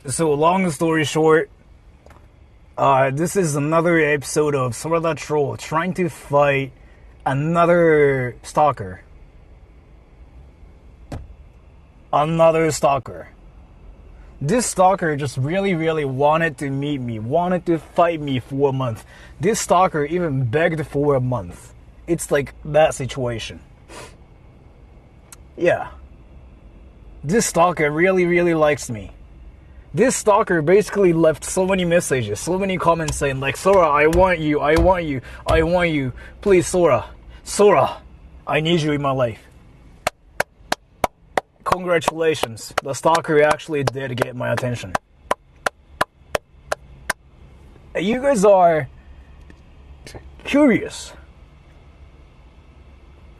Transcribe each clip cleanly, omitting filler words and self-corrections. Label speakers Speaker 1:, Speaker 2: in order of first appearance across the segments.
Speaker 1: So long story short, this is another episode of Sora the Troll trying to fight another stalker. This stalker just really wanted to meet me, wanted to fight me for a month. This stalker even begged for a month. It's like that situation. Yeah. This stalker really likes me. This stalker basically left so many messages, so many comments saying like, Sora, I want you. Please, Sora, I need you in my life. Congratulations, the stalker actually did get my attention. You guys are curious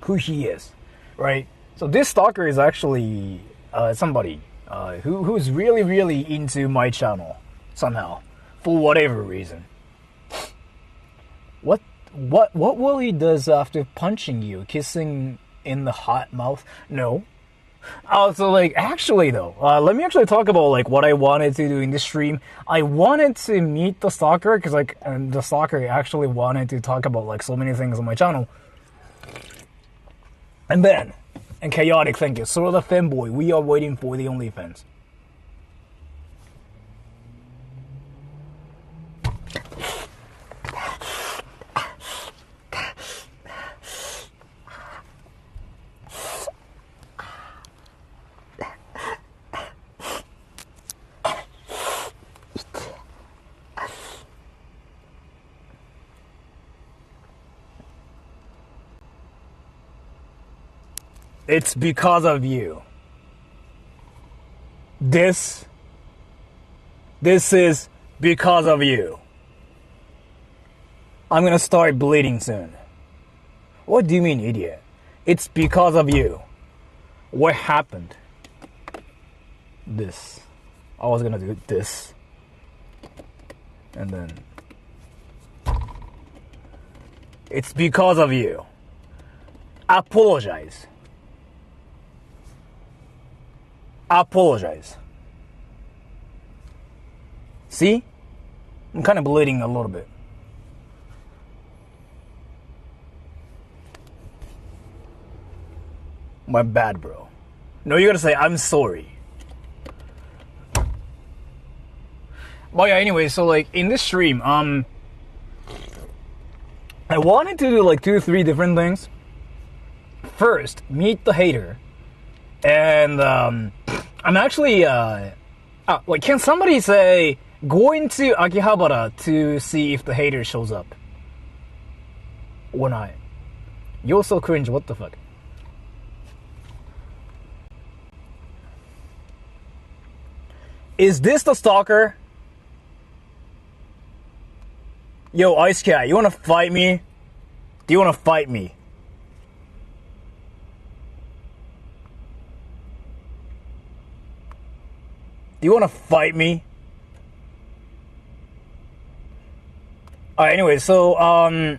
Speaker 1: who he is, right? So this stalker is actually somebody who's really into my channel somehow, for whatever reason. What will he does after punching you, kissing in the hot mouth? No. So like actually though, let me actually talk about like what I wanted to do in this stream. I wanted to meet the stalker because like the stalker actually wanted to talk about like so many things on my channel. And then, and chaotic, thank you. Sora the fanboy, we are waiting for the OnlyFans. It's because of you. This is because of you. I'm gonna start bleeding soon. What do you mean, idiot? It's because of you. What happened? This. I was gonna do this. And then. It's because of you. Apologize. See? I'm kind of bleeding a little bit. My bad, bro. No, you gotta say, I'm sorry. But yeah, anyway, so like, in this stream, I wanted to do like 2-3 different things. First, meet the hater. And, I'm actually, like, can somebody say, go into Akihabara to see if the hater shows up? Or not? You're so cringe, what the fuck? Is this the stalker? Yo, Ice Cat, you wanna fight me? Do you wanna fight me? Do you want to fight me? Alright, anyway, so, I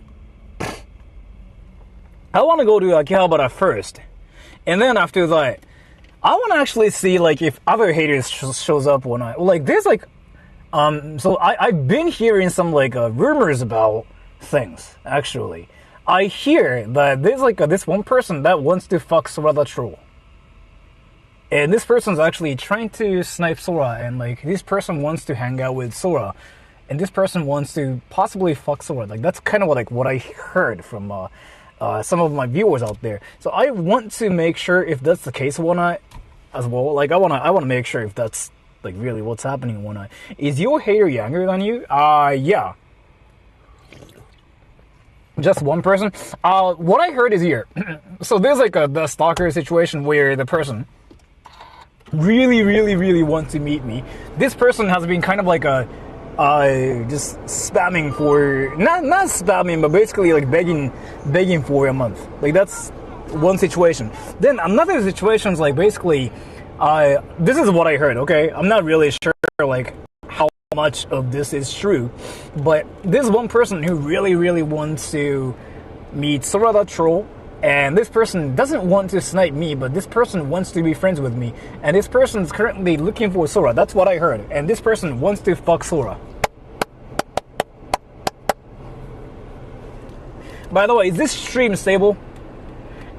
Speaker 1: want to go to Akihabara first. And then after that, I want to actually see, like, if other haters shows up or not. Like, there's, like, so I've been hearing some, like, rumors about things, actually. I hear that there's, like, this one person that wants to fuck Sora the Troll. And this person's actually trying to snipe Sora, and like this person wants to hang out with Sora, and this person wants to possibly fuck Sora. Like that's kind of like what I heard from some of my viewers out there. So I want to make sure if that's the case or not, as well. Like I wanna make sure if that's like really what's happening or not. Is your hater younger than you? Yeah. Just one person. What I heard is here. So there's like the stalker situation where the person really want to meet me. This person has been kind of like just spamming for not spamming, but basically like begging for a month. Like that's one situation. Then another situation is like basically this is what I heard, okay? I'm not really sure like how much of this is true, but there's one person who really wants to meet Sora the Troll and this person doesn't want to snipe me, but this person wants to be friends with me, and this person is currently looking for Sora. That's what I heard. And this person wants to fuck Sora. By the way, is this stream stable?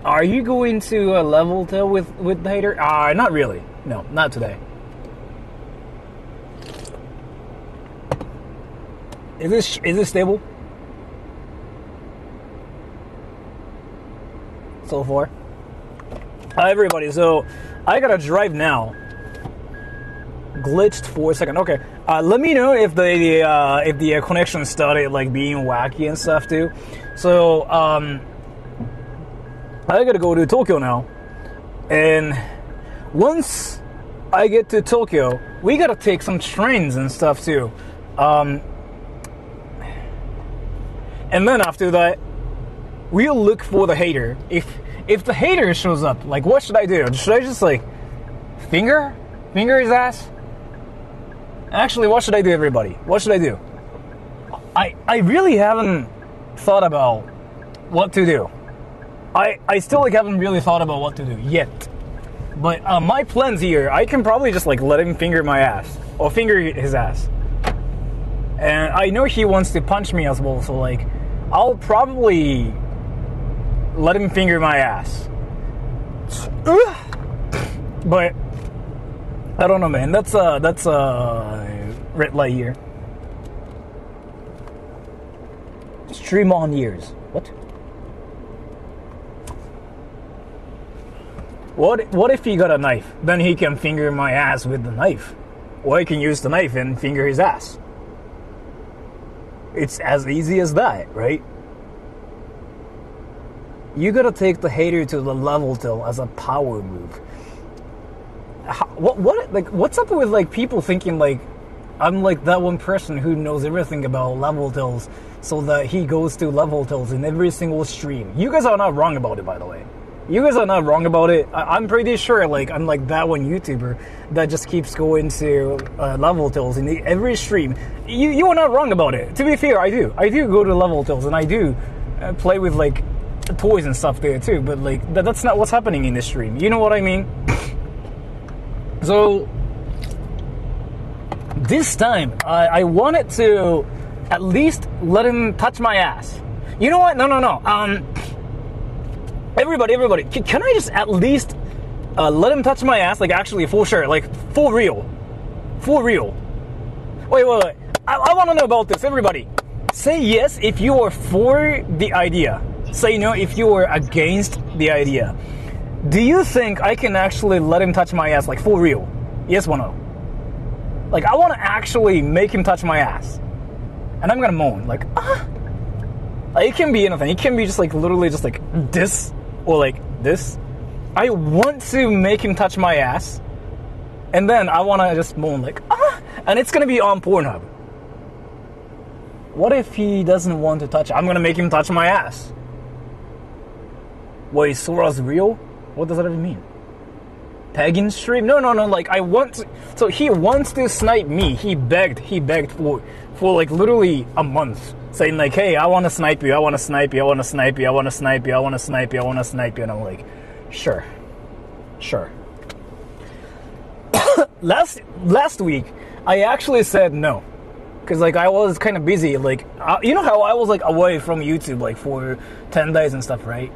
Speaker 1: Are you going to level tail with the hater? Not really. No, not today. Is this stable? So far. Hi everybody, so I gotta drive now. Glitched for a second. Okay, let me know if the connection started like being wacky and stuff too. So I gotta go to Tokyo now, and once I get to Tokyo, we gotta take some trains and stuff too. And then after that, we'll look for the hater. If the hater shows up, like, what should I do? Should I just like finger his ass? Actually, what should I do, everybody? What should I do? I really haven't thought about what to do. I still like haven't really thought about what to do yet. But my plans here, I can probably just like let him finger my ass or finger his ass. And I know he wants to punch me as well, so like I'll probably let him finger my ass. But I don't know, man. That's red light here. Stream on years. What if he got a knife? Then he can finger my ass with the knife. Or I can use the knife and finger his ass. It's as easy as that, right? You gotta take the hater to the level till as a power move. What's up with like people thinking like I'm like that one person who knows everything about level tills, so that he goes to level tills in every single stream. You guys are not wrong about it, by the way. You guys are not wrong about it. I'm pretty sure like I'm like that one YouTuber that just keeps going to level tills in every stream. You are not wrong about it. To be fair, I do go to level tills and I do play with like toys and stuff there too. But like that's not what's happening in this stream. You know what I mean? So this time I wanted to at least let him touch my ass. You know what? No. Everybody, can I just at least let him touch my ass? Like, actually, for sure. Like, for real. Wait. I want to know about this, everybody. Say yes if you are for the idea. Say no if you are against the idea. Do you think I can actually let him touch my ass, like, for real? Yes or no? Like, I want to actually make him touch my ass. And I'm gonna moan, like, ah. Like, it can be anything. It can be just, like, literally just, like, this. Or like this. I want to make him touch my ass, and then I want to just moan like, ah, and it's gonna be on Pornhub. What if he doesn't want to touch? I'm gonna make him touch my ass. Wait, Sora's real? What does that even mean? Pagan stream? No. Like I want to. So he wants to snipe me. He begged for like literally a month. Saying like, hey, I want to snipe you, and I'm like, sure. Last week, I actually said no, because like I was kind of busy, like, you know how I was like away from YouTube like for 10 days and stuff, right?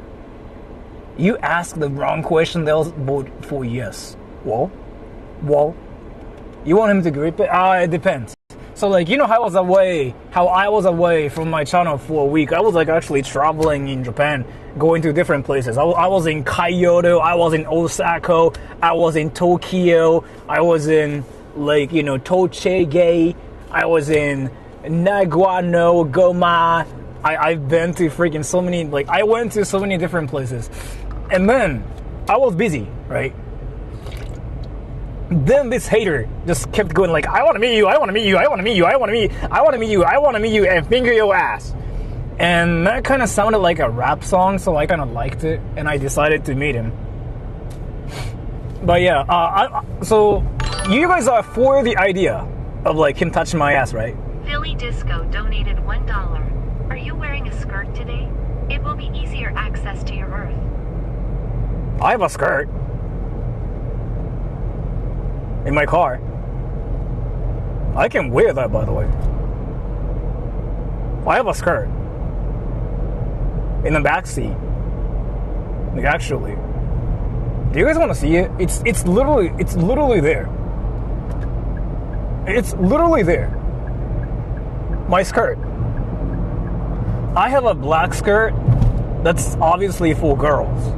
Speaker 1: You asked the wrong question, they'll vote for yes. Well, you want him to grip it? It depends. So like, you know how I was away from my channel for a week. I was like actually traveling in Japan, going to different places. I was in Kyoto, I was in Osaka, I was in Tokyo, I was in like, you know, Tochigi, I was in Nagano, Goma. I've been to freaking so many, like I went to so many different places. And then I was busy, right? Then this hater just kept going like, I want to meet you, and finger your ass. And that kind of sounded like a rap song, so I kind of liked it, and I decided to meet him. But yeah, so you guys are for the idea of like him touching my ass, right?
Speaker 2: Philly Disco donated $1. Are you wearing a skirt today? It will be easier access to your Earth.
Speaker 1: I have a skirt in my car. I can wear that, by the way. I have a skirt in the back seat. Like, actually, do you guys want to see it? It's literally there. It's literally there. My skirt. I have a black skirt that's obviously for girls.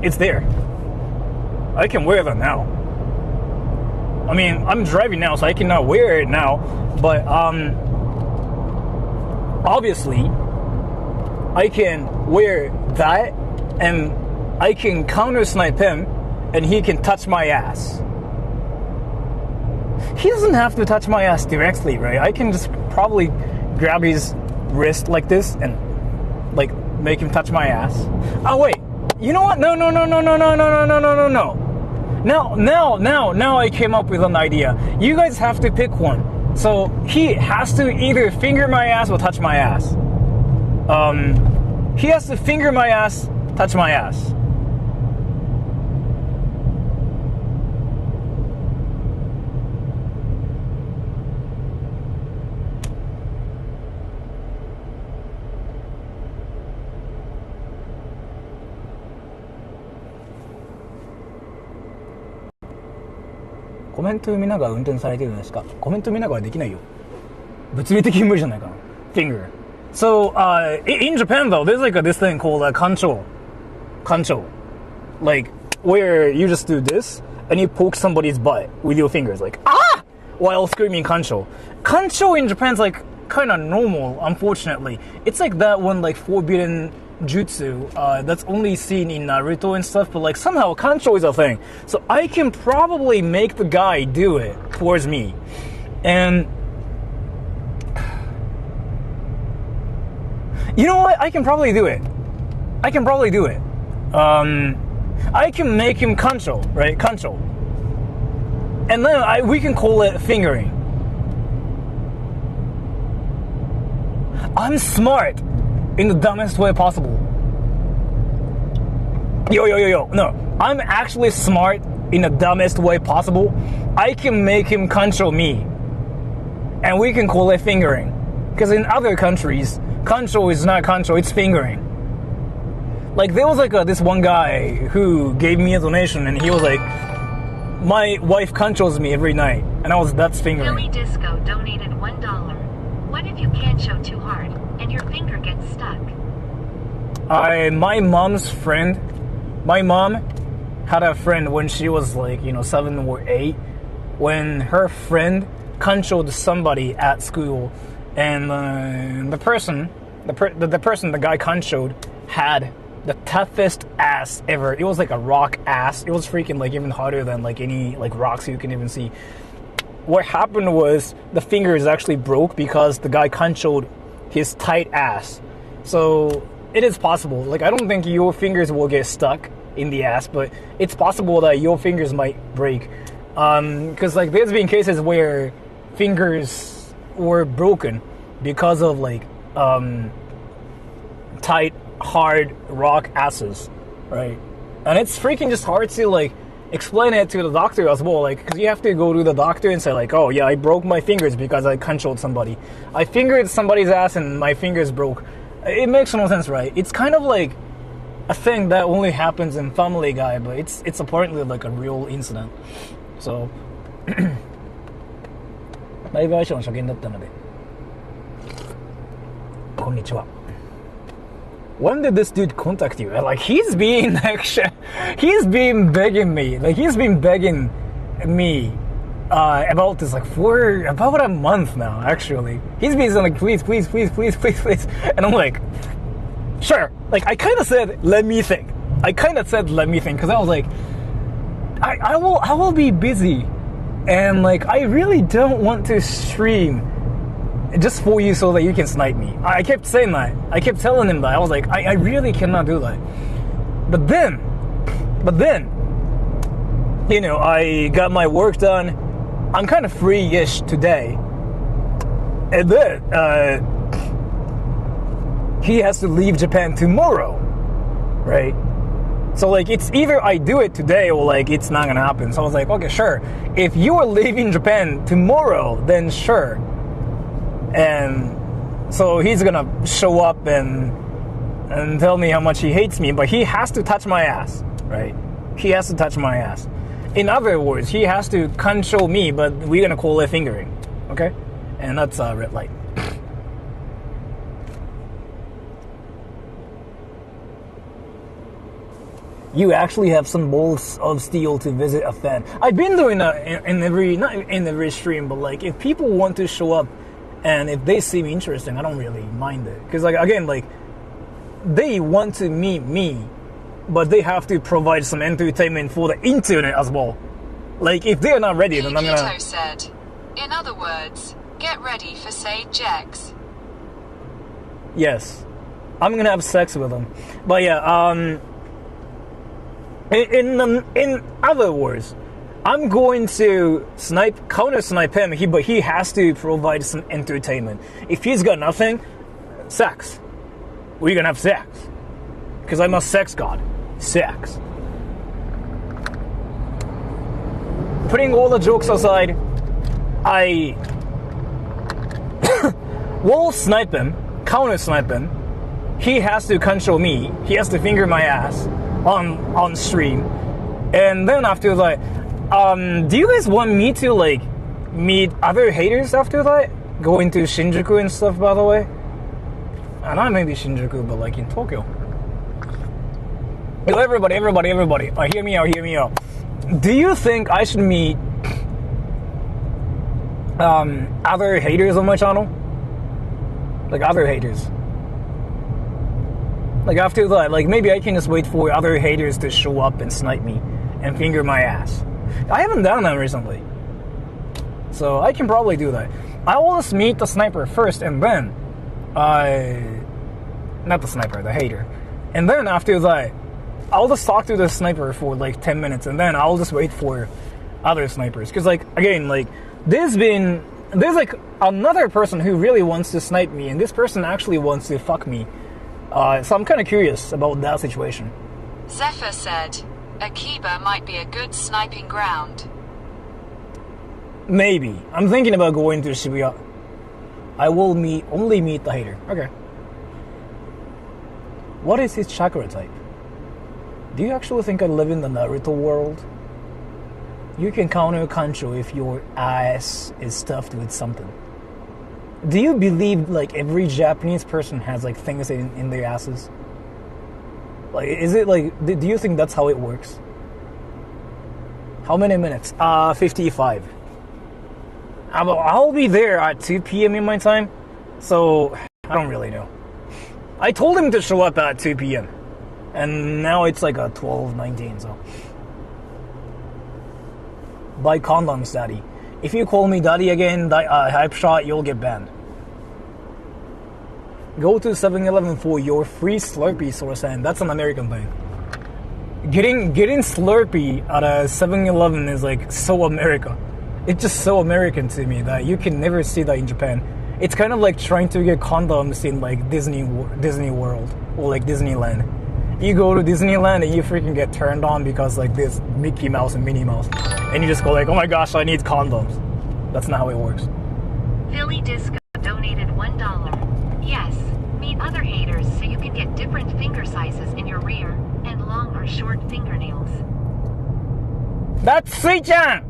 Speaker 1: It's there. I can wear that now. I mean, I'm driving now, so I cannot wear it now. But obviously, I can wear that, and I can counter snipe him, and he can touch my ass. He doesn't have to touch my ass directly, right? I can just probably grab his wrist like this and like make him touch my ass. Oh wait, you know what? No. Now I came up with an idea. You guys have to pick one. So he has to either finger my ass or touch my ass. He has to finger my ass, touch my ass. Comment 読みながら運転されてるんですか？コメント見ながらできないよ。物理的に無理じゃないかな。Finger. So, in Japan though, there's like this thing called kancho. Kancho. Like, where you just do this, and you poke somebody's butt with your fingers, like, ah! While screaming kancho. Kancho in Japan's like, kind of normal, unfortunately. It's like that one, like, forbidden jutsu that's only seen in Naruto and stuff, but like somehow kancho is a thing. So I can probably make the guy do it towards me. And you know what? I can probably do it. I can make him kancho, right? Kancho. And then we can call it fingering. I'm smart in the dumbest way possible. Yo. No, I'm actually smart in the dumbest way possible. I can make him kancho me. And we can call it fingering. Because in other countries, kancho is not kancho, it's fingering. Like, there was like this one guy who gave me a donation, and he was like, my wife kanchos me every night. And that's fingering.
Speaker 2: Billy Disco donated $1. What if you kancho too hard and your finger gets stuck?
Speaker 1: My mom had a friend when she was like, 7 or 8, when her friend kanchoed somebody at school, and the guy kanchoed had the toughest ass ever. It was like a rock ass. It was freaking like even harder than like any like rocks you can even see. What happened was the fingers actually broke because the guy kanchoed his tight ass. So it is possible. Like, I don't think your fingers will get stuck in the ass, but it's possible that your fingers might break. Because like there's been cases where fingers were broken because of like tight, hard rock asses, right? And it's freaking just hard to like explain it to the doctor as well, like, because you have to go to the doctor and say like, oh yeah, I broke my fingers because I kanchoed somebody. I fingered somebody's ass and my fingers broke. It makes no sense, right? It's kind of like a thing that only happens in Family Guy, but it's apparently like a real incident. So ライブ配信の初見だったので、こんにちは。When did this dude contact you? Like, he's been begging me. Like, he's been begging me about this like for about a month now, actually. He's been saying like, please. And I'm like, sure. Like, I kind of said, let me think. Because I was like, I will be busy. And like, I really don't want to stream just for you so that you can snipe me. I kept saying that. I kept telling him that. I was like, I really cannot do that. But then, I got my work done. I'm kind of free-ish today. And then, he has to leave Japan tomorrow, right? So like it's either I do it today or like it's not gonna happen. So I was like, okay, sure. If you are leaving Japan tomorrow, then sure. And so he's gonna show up and tell me how much he hates me, but he has to touch my ass, right? He has to touch my ass. In other words, he has to control me, but we're gonna call it fingering, okay? And that's a red light. You actually have some balls of steel to visit a fan. I've been doing that not in every stream, but like if people want to show up and if they seem interesting, I don't really mind it. Because like again, like they want to meet me, but they have to provide some entertainment for the internet as well. Like if they're not ready, then I'm gonna.
Speaker 3: Kikito said, in other words, get ready for Sage Jex.
Speaker 1: Yes, I'm gonna have sex with them. But yeah, in other words, I'm going to counter snipe him. But he has to provide some entertainment. If he's got nothing, sex. We're gonna have sex. Because I'm a sex god. Sex. Putting all the jokes aside, I will snipe him, counter snipe him. He has to control me. He has to finger my ass on stream. And then after that, do you guys want me to like meet other haters after that? Go into Shinjuku and stuff, by the way? Not maybe Shinjuku, but like in Tokyo. Yo, everybody, hear me out. Do you think I should meet other haters on my channel? Like other haters. Like after that, like maybe I can just wait for other haters to show up and snipe me and finger my ass. I haven't done that recently. So I can probably do that. I will just meet the sniper first and then not the sniper, the hater. And then after that, I'll just talk to the sniper for like 10 minutes and then I'll just wait for other snipers. Because like, again, like there's like another person who really wants to snipe me and this person actually wants to fuck me. So I'm kind of curious about that situation.
Speaker 3: Zephyr said, Akiba might be a good sniping ground.
Speaker 1: Maybe. I'm thinking about going to Shibuya. I will only meet the hater. Okay. What is his chakra type? Do you actually think I live in the Naruto world? You can counter control if your ass is stuffed with something. Do you believe like every Japanese person has like things in their asses? Like, is it like, do you think that's how it works? How many minutes? 55. I'll be there at 2 p.m. in my time, so I don't really know. I told him to show up at 2 p.m. and now it's like a 12:19, so. Buy condoms, daddy. If you call me daddy again, hype shot, you'll get banned. Go to 7-Eleven for your free Slurpee, Sora-san. That's an American thing. Getting Slurpee at a 7-Eleven is like so America. It's just so American to me that you can never see that in Japan. It's kind of like trying to get condoms in like Disney World or like Disneyland. You go to Disneyland and you freaking get turned on because like there's Mickey Mouse and Minnie Mouse. And you just go like, oh my gosh, I need condoms. That's not how it works.
Speaker 2: Philly Disco donated $1. Yes, meet other haters so you can get different finger sizes in your rear and long or short fingernails.
Speaker 1: That's Sui-chan!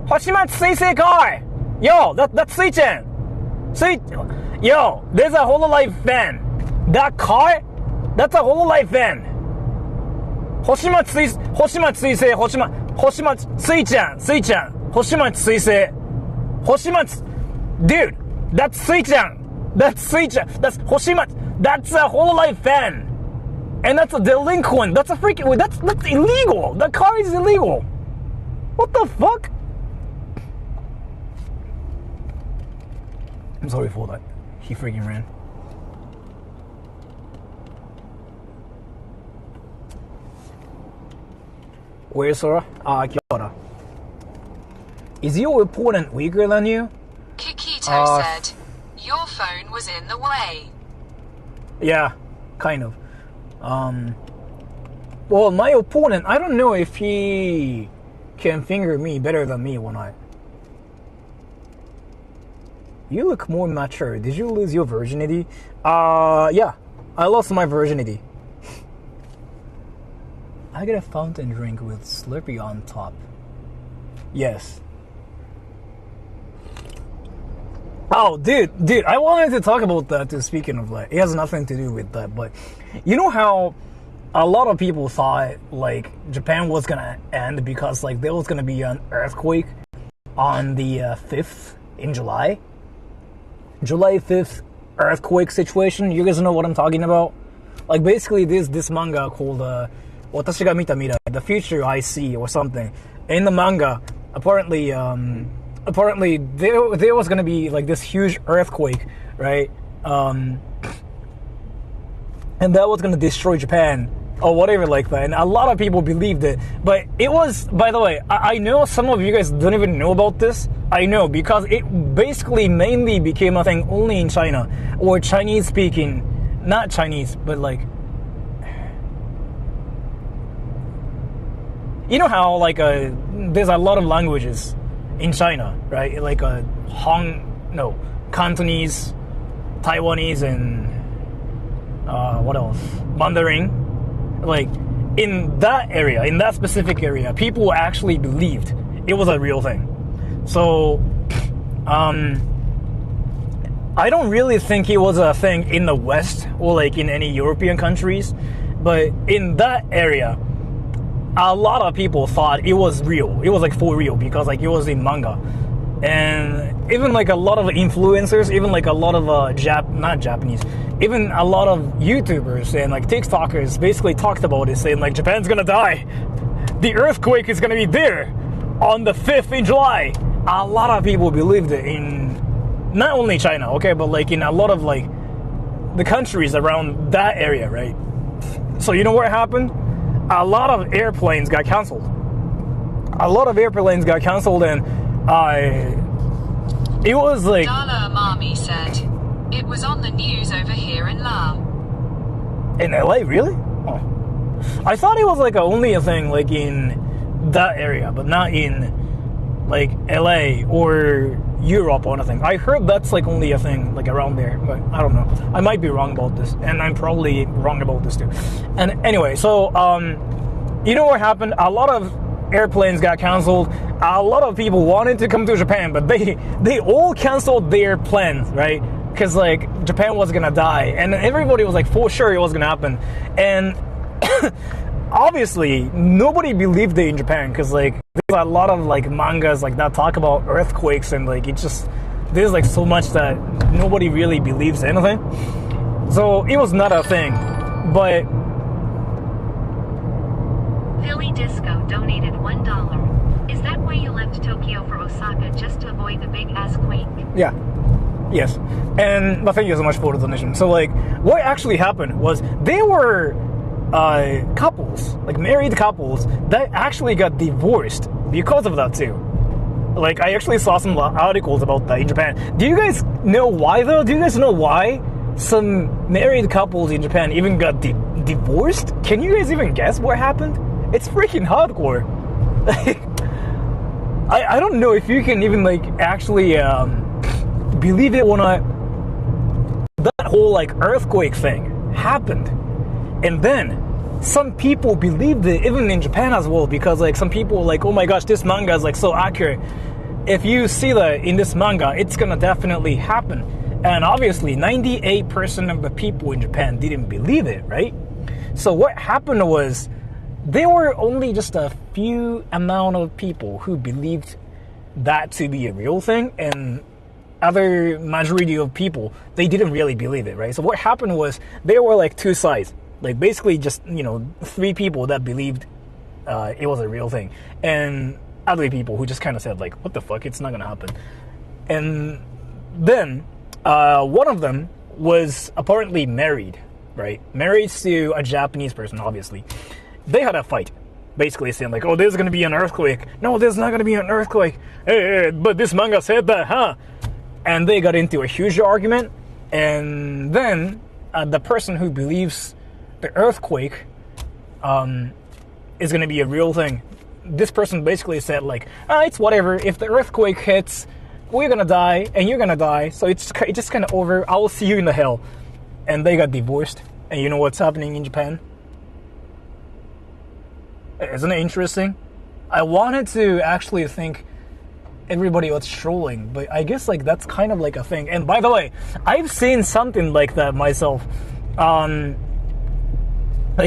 Speaker 1: Hoshimatsu Seisei Kai! Yo, that's Sui-chan! Yo, there's a HoloLive fan. That car? That's a HoloLive fan. Hoshimatsu Seisei, Sui-chan, Hoshimatsu Seisei, Hoshimatsu, dude, that's Sui-chan, that's Hoshimatsu, that's a HoloLive fan, and that's a delinquent, that's illegal, that car is illegal, what the fuck? I'm sorry for that, he freaking ran. Where's Sora? Kiora. Is your opponent weaker than you?
Speaker 3: Kikito said, your phone was in the way.
Speaker 1: Yeah, kind of. Well, my opponent, I don't know if he can finger me better than me when I. You look more mature. Did you lose your virginity? Yeah, I lost my virginity. I get a fountain drink with Slurpee on top. Yes. Oh, dude, I wanted to talk about that too, speaking of like, it has nothing to do with that, but you know how a lot of people thought like Japan was gonna end because like there was gonna be an earthquake on the 5th in July? July 5th earthquake situation, you guys know what I'm talking about? Like basically this manga called 私が見た未来, The Future I See or something. In the manga, apparently there was gonna be like this huge earthquake, right? And that was gonna destroy Japan or whatever like that. And a lot of people believed it. But it was, by the way, I know some of you guys don't even know about this. I know because it basically mainly became a thing only in China or Chinese speaking, not Chinese, but like, you know how like there's a lot of languages in China, right? Like Cantonese, Taiwanese, and what else? Mandarin. Like in that area, in that specific area, people actually believed it was a real thing. So, I don't really think it was a thing in the West or like in any European countries, but in that area, a lot of people thought it was real. It was like for real because like it was in manga. And even like a lot of influencers, even like a lot of not Japanese, even a lot of YouTubers and like TikTokers basically talked about it, saying like Japan's gonna die. The earthquake is gonna be there on the 5th in July. A lot of people believed it in not only China, okay, but like in a lot of like the countries around that area, right? So you know what happened? A lot of airplanes got canceled. And it was like
Speaker 3: Dala Mami said it was on the news over here in La.
Speaker 1: In LA, really? Oh. I thought it was like only a thing like in that area, but not in like LA or Europe or anything. I heard that's like only a thing like around there, but I don't know. I might be wrong about this, and I'm probably wrong about this too. And anyway, so you know what happened? A lot of airplanes got canceled. A lot of people wanted to come to Japan, but they all canceled their plans, right? Because like Japan was gonna die, and everybody was like for sure it was gonna happen, and obviously nobody believed it in Japan because like there's a lot of like mangas like that talk about earthquakes, and like it's just there's like so much that nobody really believes anything, so it was not a thing. But
Speaker 2: Philly Disco donated $1. Is that why you left Tokyo for Osaka just to avoid the big ass quake?
Speaker 1: yeah. Yes. And thank you so much for the donation. So like what actually happened was there were couples, like married couples, that actually got divorced because of that too. Like I actually saw some articles about that in Japan. Do you guys know why though? Do you guys know why some married couples in Japan even got divorced? Can you guys even guess what happened? It's freaking hardcore. I don't know if you can even like actually believe it or not. That whole like earthquake thing happened, and then some people believed it even in Japan as well, because like some people were like, oh my gosh, this manga is like so accurate. If you see that in this manga, it's gonna definitely happen. And obviously 98% of the people in Japan didn't believe it, right? So what happened was there were only just a few amount of people who believed that to be a real thing, and other majority of people, they didn't really believe it, right? So what happened was there were like two sides, like basically just, you know, three people that believed it was a real thing, and other people who just kind of said like, what the fuck, it's not gonna happen. And then one of them was apparently married, right? Married to a Japanese person, obviously. They had a fight, basically saying like, oh, there's gonna be an earthquake. No, there's not gonna be an earthquake. Hey, but this manga said that, huh? And they got into a huge argument, and then the person who believes the earthquake is going to be a real thing. This person basically said like, it's whatever. If the earthquake hits, we're going to die and you're going to die. So it's just kind of over. I will see you in the hell. And they got divorced. And you know what's happening in Japan? Isn't it interesting? I wanted to actually think everybody was trolling, but I guess like that's kind of like a thing. And by the way, I've seen something like that myself. Like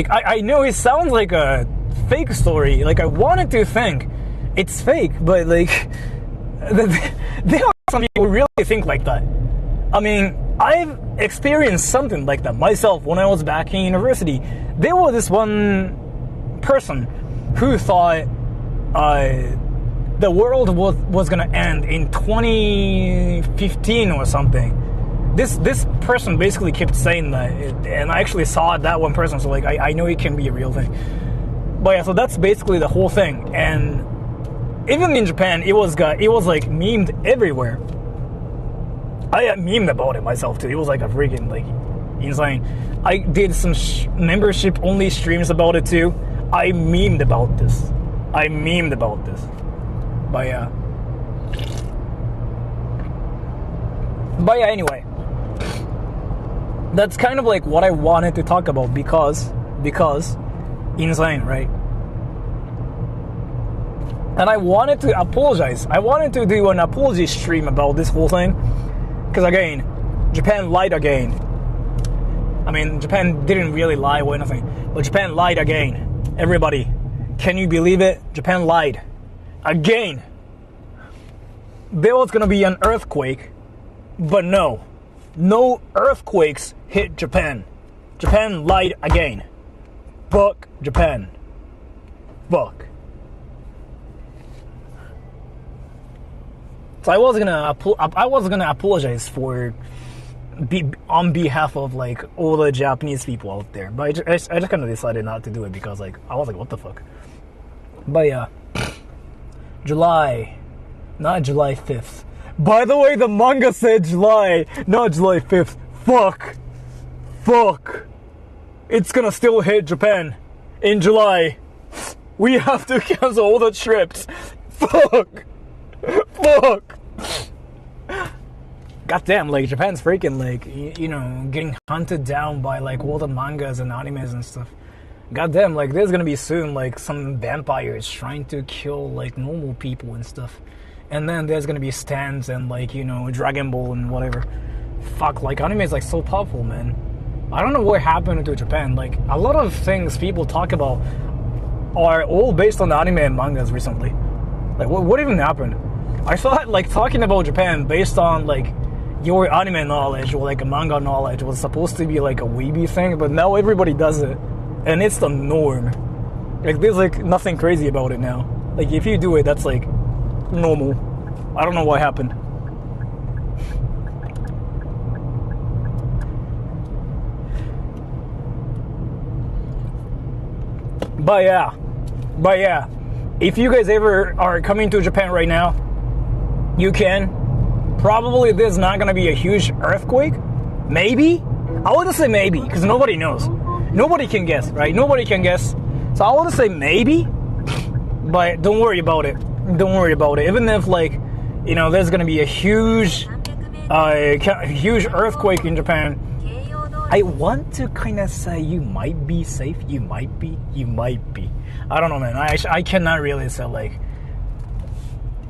Speaker 1: I know it sounds like a fake story. Like I wanted to think it's fake, but like there are some people who really think like that. I mean, I've experienced something like that myself when I was back in university. There was this one person who thought the world was gonna end in 2015 or something. This person basically kept saying that, and I actually saw that one person, so like I know it can be a real thing. But yeah, so that's basically the whole thing. And even in Japan, it was like memed everywhere. I memed about it myself too. It was like a freaking like insane. I did some membership only streams about it too. I memed about this. But yeah. Anyway. That's kind of like what I wanted to talk about because insane, right? And I wanted to apologize. I wanted to do an apology stream about this whole thing. Because again, Japan lied again. I mean, Japan didn't really lie or anything. But Japan lied again. Everybody, can you believe it? Japan lied. Again. There was gonna be an earthquake. But no earthquakes hit Japan. Japan lied again. Fuck Japan. Fuck. So I was gonna apologize on behalf of like all the Japanese people out there, but I just kind of decided not to do it because like I was like, what the fuck. But yeah, July, not July 5th. By the way, the manga said July, not July 5th. Fuck. It's gonna still hit Japan in July. We have to cancel all the trips. Fuck. Goddamn, like Japan's freaking like, you know, getting hunted down by like all the mangas and animes and stuff. Goddamn, like there's gonna be soon like some vampires trying to kill like normal people and stuff. And then there's gonna be stands and like, you know, Dragon Ball and whatever. Fuck, like anime is like so powerful, man. I don't know what happened to Japan. Like a lot of things people talk about are all based on anime and mangas recently. Like what even happened? I thought like talking about Japan based on like your anime knowledge or like a manga knowledge was supposed to be like a weeby thing, but now everybody does it. And it's the norm. Like there's like nothing crazy about it now. Like if you do it, that's like normal. I don't know what happened. But yeah, if you guys ever are coming to Japan right now, you can. Probably there's not gonna be a huge earthquake. Maybe. I would say maybe, because nobody knows. Nobody can guess, right? Nobody can guess. So I would say maybe, but don't worry about it. Even if like, you know, there's gonna be a huge earthquake in Japan, I want to kind of say you might be safe. You might be. I don't know, man. I cannot really say like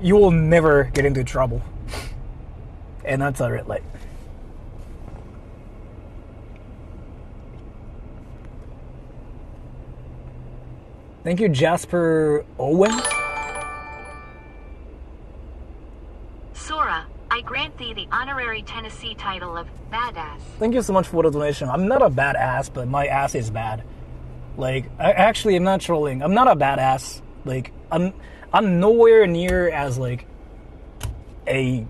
Speaker 1: you will never get into trouble, and that's a red light. Thank you, Jasper Owens.
Speaker 2: Sora, I grant thee the honorary Tennessee title of badass.
Speaker 1: Thank you so much for the donation. I'm not a badass, but my ass is bad. Like, I'm not trolling. I'm not a badass. Like, I'm nowhere near as like a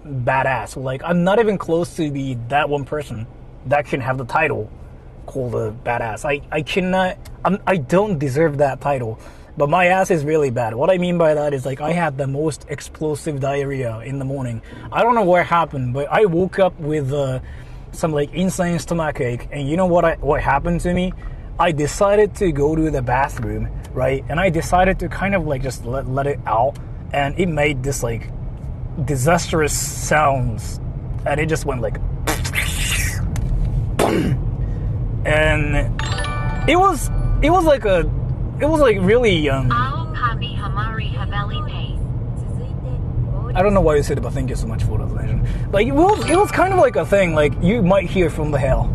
Speaker 1: badass. Like, I'm not even close to be that one person that can have the title called a badass. I don't deserve that title. But my ass is really bad. What I mean by that is like I had the most explosive diarrhea in the morning. I don't know what happened, but I woke up with some like insane stomachache, and you know what happened to me? I decided to go to the bathroom, right? And I decided to kind of like just let it out, and it made this like disastrous sounds, and it just went like and it was like really I don't know why you said it, but thank you so much for the donation. Like it was kind of like a thing like you might hear from the hell.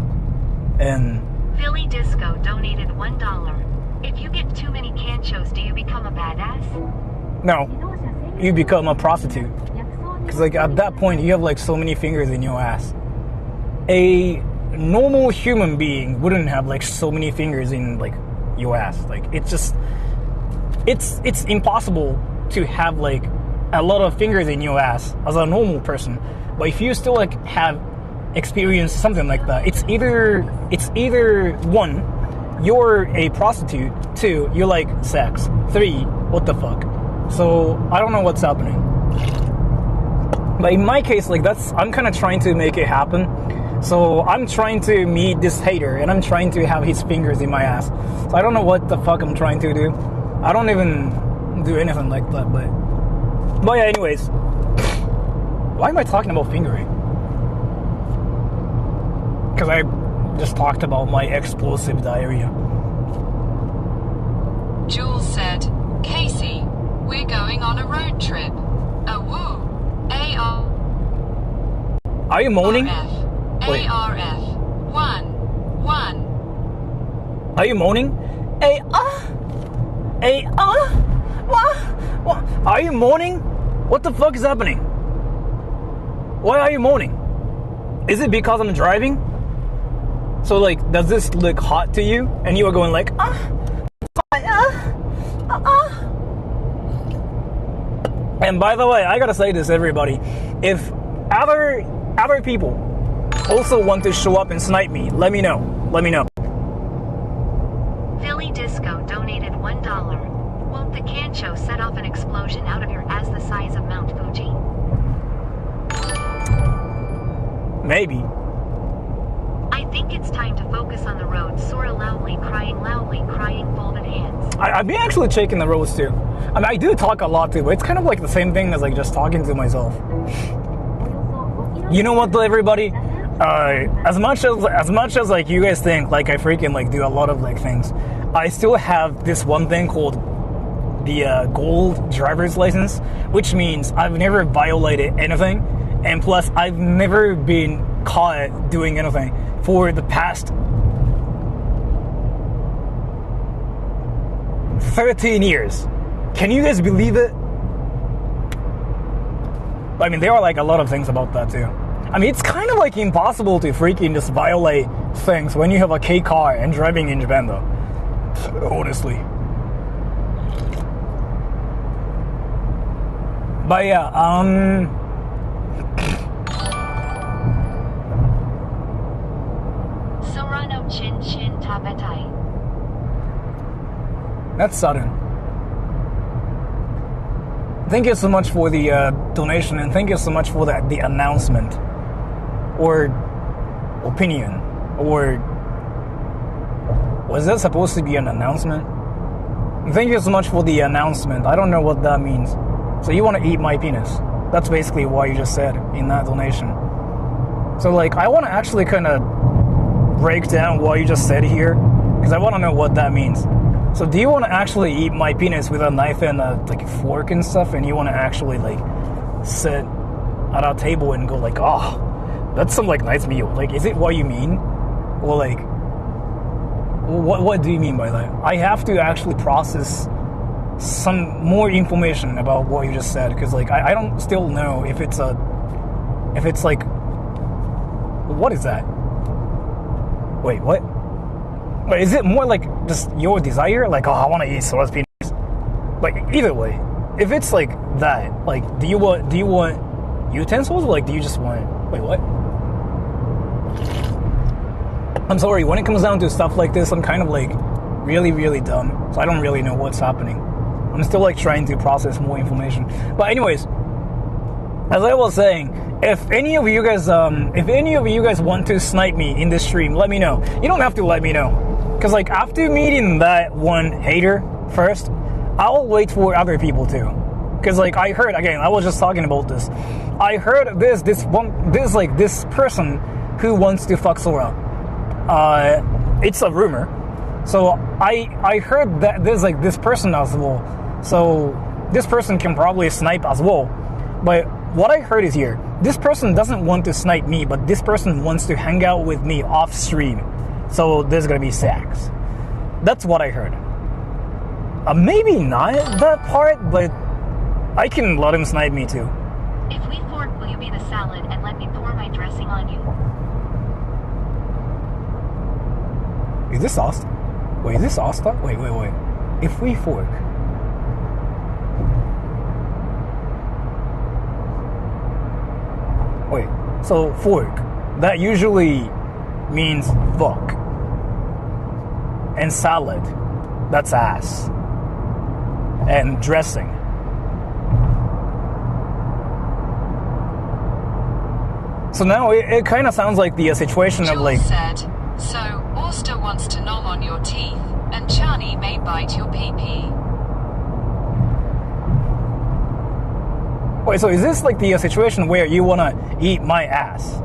Speaker 1: And
Speaker 2: Philly Disco donated $1. If you get too many canchos, do you become a badass?
Speaker 1: no, you become a prostitute. Because like at that point you have like so many fingers in your ass. A normal human being wouldn't have like so many fingers in like your ass. Like it's impossible to have like a lot of fingers in your ass as a normal person. But if you still like have experienced something like that, it's either one, you're a prostitute, two, you like sex, three, what the fuck. So I don't know what's happening. But in my case, like I'm kind of trying to make it happen. So I'm trying to meet this hater, and I'm trying to have his fingers in my ass. So I don't know what the fuck I'm trying to do. I don't even do anything like that, but yeah, anyways. Why am I talking about fingering? Because I just talked about my explosive diarrhea.
Speaker 3: Jules said, Casey, we're going on a road trip. A woo. A-R.
Speaker 1: Are you moaning? Wait.
Speaker 3: ARF. 1.
Speaker 1: Are you moaning? What? Are you moaning? What the fuck is happening? Why are you moaning? Is it because I'm driving? So like, does this look hot to you? And you are going like, And by the way, I gotta say this, everybody. If other people also want to show up and snipe me, let me know.
Speaker 2: Philly Disco donated $1. Won't the cancho set off an explosion out of your ass the size of Mount Fuji?
Speaker 1: Maybe.
Speaker 2: I think it's time to focus on the road. Sora loudly crying, folded hands.
Speaker 1: I've been actually checking the roads too. I mean, I do talk a lot too, but it's kind of like the same thing as like just talking to myself. You know what though, everybody? As much as like you guys think like I freaking like do a lot of like things, I still have this one thing called the gold driver's license, which means I've never violated anything, and plus I've never been caught doing anything for the past 13 years. Can you guys believe it? I mean, there are like a lot of things about that too. I mean, it's kind of like impossible to freaking just violate things when you have a K car and driving in Japan though. Honestly. But yeah,
Speaker 2: Sora no chin chin tabetai.
Speaker 1: That's sudden. Thank you so much for the donation, and thank you so much for the announcement, or opinion, or was that supposed to be an announcement? Thank you so much for the announcement. I don't know what that means. So you want to eat my penis? That's basically what you just said in that donation. So like, I want to actually kind of break down what you just said here, because I want to know what that means. So do you want to actually eat my penis with a knife and a like fork and stuff, and you want to actually like sit at a table and go like, oh, that's some like nice meal? Like, is it what you mean? Or like, what do you mean by that? I have to actually process some more information about what you just said, because like I don't still know if it's like, what is that? Wait, what? But is it more like just your desire? Like, oh, I want to eat Sora's penis. Like, either way, if it's like that, like, do you want utensils, or like, do you just want? Wait, what? I'm sorry. When it comes down to stuff like this, I'm kind of like really, really dumb. So I don't really know what's happening. I'm still like trying to process more information. But anyways, as I was saying, if any of you guys want to snipe me in this stream, let me know. You don't have to let me know, because like after meeting that one hater first, I'll wait for other people too. Because like I heard, again, I was just talking about this. I heard this person who wants to fuck Sora. It's a rumor. So I heard that there's like this person as well. So this person can probably snipe as well. But what I heard is here, this person doesn't want to snipe me, but this person wants to hang out with me off stream. So there's gonna be sex. That's what I heard. Maybe not that part, but I can let him snipe me too.
Speaker 2: If we fork, will you be the salad and let me pour my dressing on you?
Speaker 1: Is this Asta? Wait, is this Asta? Wait. If we fork. Wait, so fork. That usually means fuck. And salad. That's ass. And dressing. So now it kind of sounds like the situation
Speaker 3: Jules
Speaker 1: of like...
Speaker 3: said, so Auster wants to nom on your teeth, and Chani may bite your pee-pee.
Speaker 1: Wait, so is this like the situation where you want to eat my ass?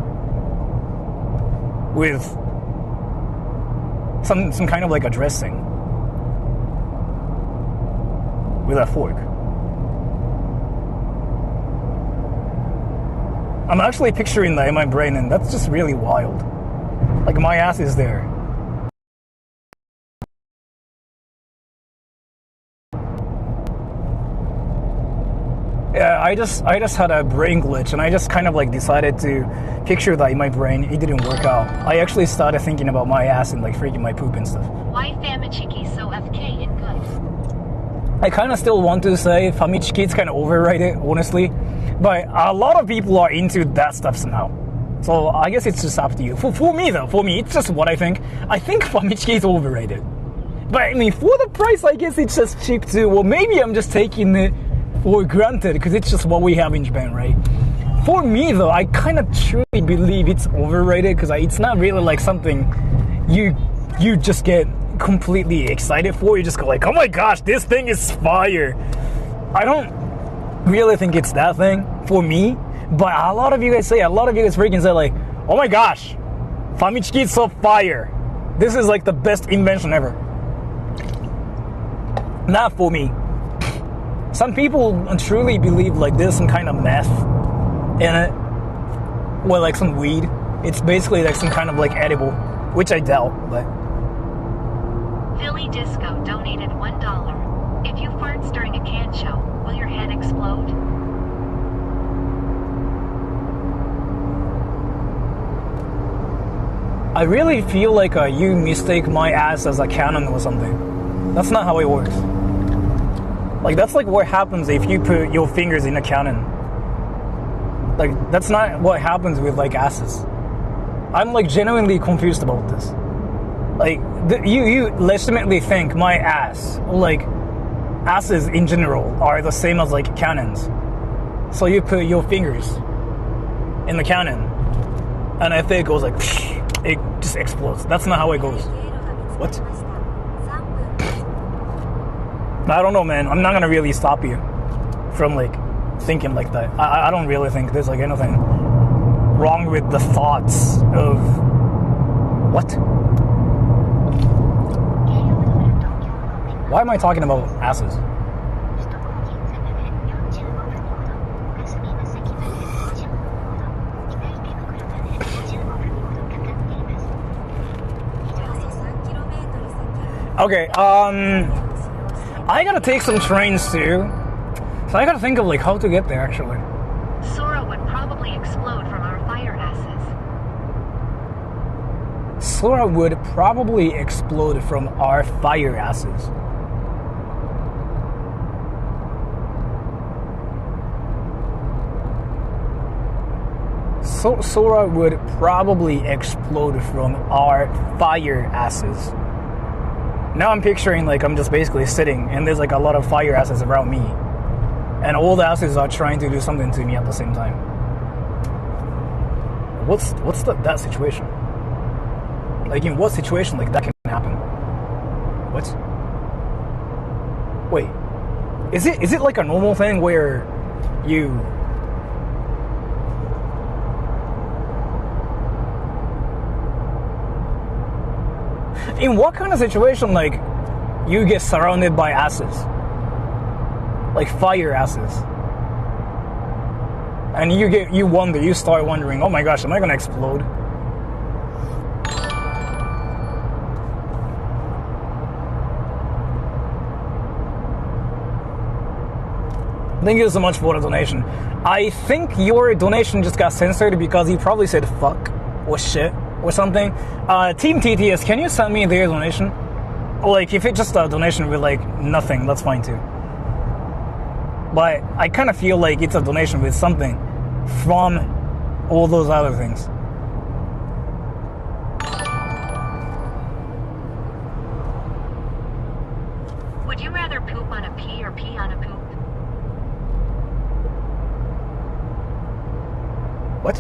Speaker 1: With some kind of like a dressing? With a fork? I'm actually picturing that in my brain, and that's just really wild. Like my ass is there. Yeah, I just had a brain glitch, and I just kind of like decided to picture that in my brain. It didn't work out. I actually started thinking about my ass and like freaking my poop and stuff.
Speaker 2: Why Famichiki so FK and good?
Speaker 1: I kind of still want to say Famichiki is kind of overrated, honestly. But a lot of people are into that stuff somehow. So I guess it's just up to you. For me though, it's just what I think. I think Famichiki is overrated. But I mean, for the price, I guess it's just cheap too. Well, maybe I'm just taking it for granted because it's just what we have in Japan, right? For me though, I kind of truly believe it's overrated because it's not really like something you just get completely excited for. You just go like, oh my gosh, this thing is fire. I don't really think it's that thing for me, but a lot of you guys freaking say like, oh my gosh, Famichiki is so fire. This is like the best invention ever. Not for me. Some people truly believe like there's some kind of meth in it, or like some weed. It's basically like some kind of like edible, which I doubt, but.
Speaker 2: Philly Disco donated $1. If you farts during a can show, will your head explode?
Speaker 1: I really feel like you mistake my ass as a cannon or something. That's not how it works. Like that's like what happens if you put your fingers in a cannon. Like that's not what happens with like asses. I'm like genuinely confused about this. Like you legitimately think my ass, like asses in general, are the same as like cannons. So you put your fingers in the cannon, and if it goes like, it just explodes. That's not how it goes. What? I don't know, man. I'm not gonna really stop you from like thinking like that. I don't really think there's like anything wrong with the thoughts of what? Why am I talking about asses? Okay, I gotta take some trains too. So I gotta think of like how to get there actually.
Speaker 2: Sora would probably explode from our fire asses.
Speaker 1: Sora would probably explode from our fire asses. So Sora would probably explode from our fire asses. Now I'm picturing like I'm just basically sitting and there's like a lot of fire asses around me. and all the asses are trying to do something to me at the same time. What's that situation? Like, in what situation like that can happen? What? Wait, is it like a normal thing where you? In what kind of situation, like, you get surrounded by asses? Like fire asses. And you start wondering, oh my gosh, am I gonna explode? Thank you so much for the donation. I think your donation just got censored because you probably said fuck or shit or something. Team TTS, can you send me their donation? Like, if it's just a donation with like nothing, that's fine too. But I kind of feel like it's a donation with something from all those other things.
Speaker 2: Would you rather poop on a pee or pee on a poop?
Speaker 1: What?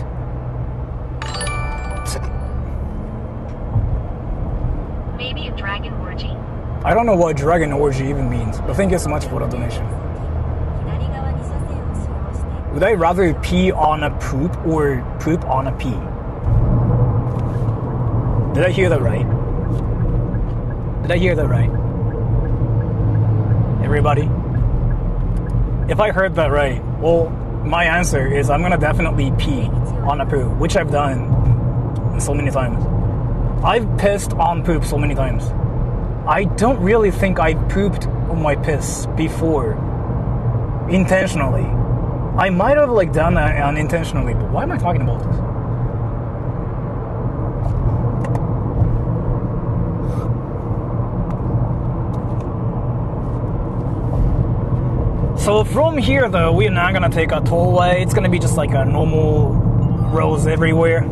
Speaker 2: Maybe a dragon orgy?
Speaker 1: I don't know what dragon orgy even means, but thank you so much for the donation. Would I rather pee on a poop or poop on a pee? Did I hear that right? Did I hear that right? Everybody? If I heard that right, well, my answer is I'm gonna definitely pee on a poop, which I've done so many times. I've pissed on poop so many times. I don't really think I pooped on my piss before, intentionally. I might have like done that unintentionally, but why am I talking about this? So from here though, we're not gonna take a tollway. It's gonna be just like a normal roads everywhere.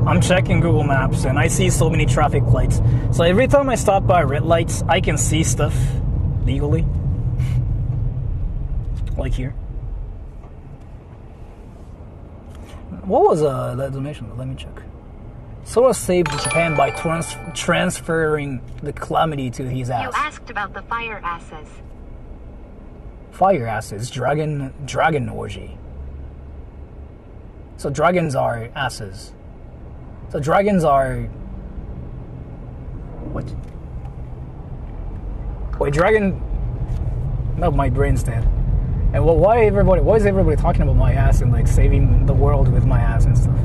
Speaker 1: I'm checking Google Maps and I see so many traffic lights. So every time I stop by red lights, I can see stuff legally. Like here. What was that donation? Let me check. Sora saved Japan by transferring the calamity to his ass.
Speaker 2: You asked about the fire asses.
Speaker 1: Fire asses, dragon orgy. So dragons are asses. So dragons are what? Wait, dragon? No, my brain's dead. And why is everybody talking about my ass and like saving the world with my ass and stuff?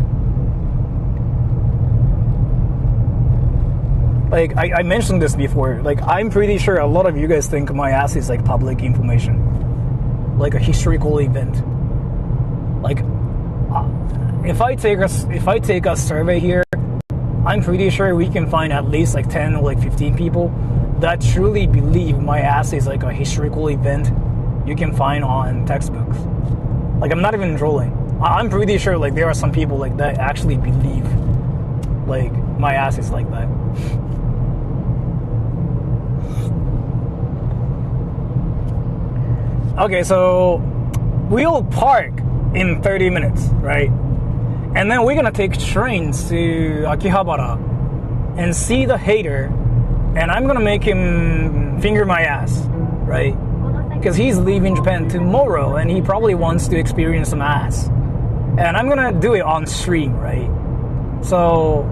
Speaker 1: Like, I mentioned this before. Like, I'm pretty sure a lot of you guys think my ass is like public information, like a historical event. Like, if I take a survey here, I'm pretty sure we can find at least like 10 or like 15 people that truly believe my ass is like a historical event you can find on textbooks. Like, I'm not even trolling. I'm pretty sure like there are some people like that actually believe like my ass is like that. Okay, so we'll park in 30 minutes, right? And then we're gonna take trains to Akihabara and see the hater, and I'm gonna make him finger my ass, right? Because he's leaving Japan tomorrow and he probably wants to experience some ass. And I'm gonna do it on stream, right? So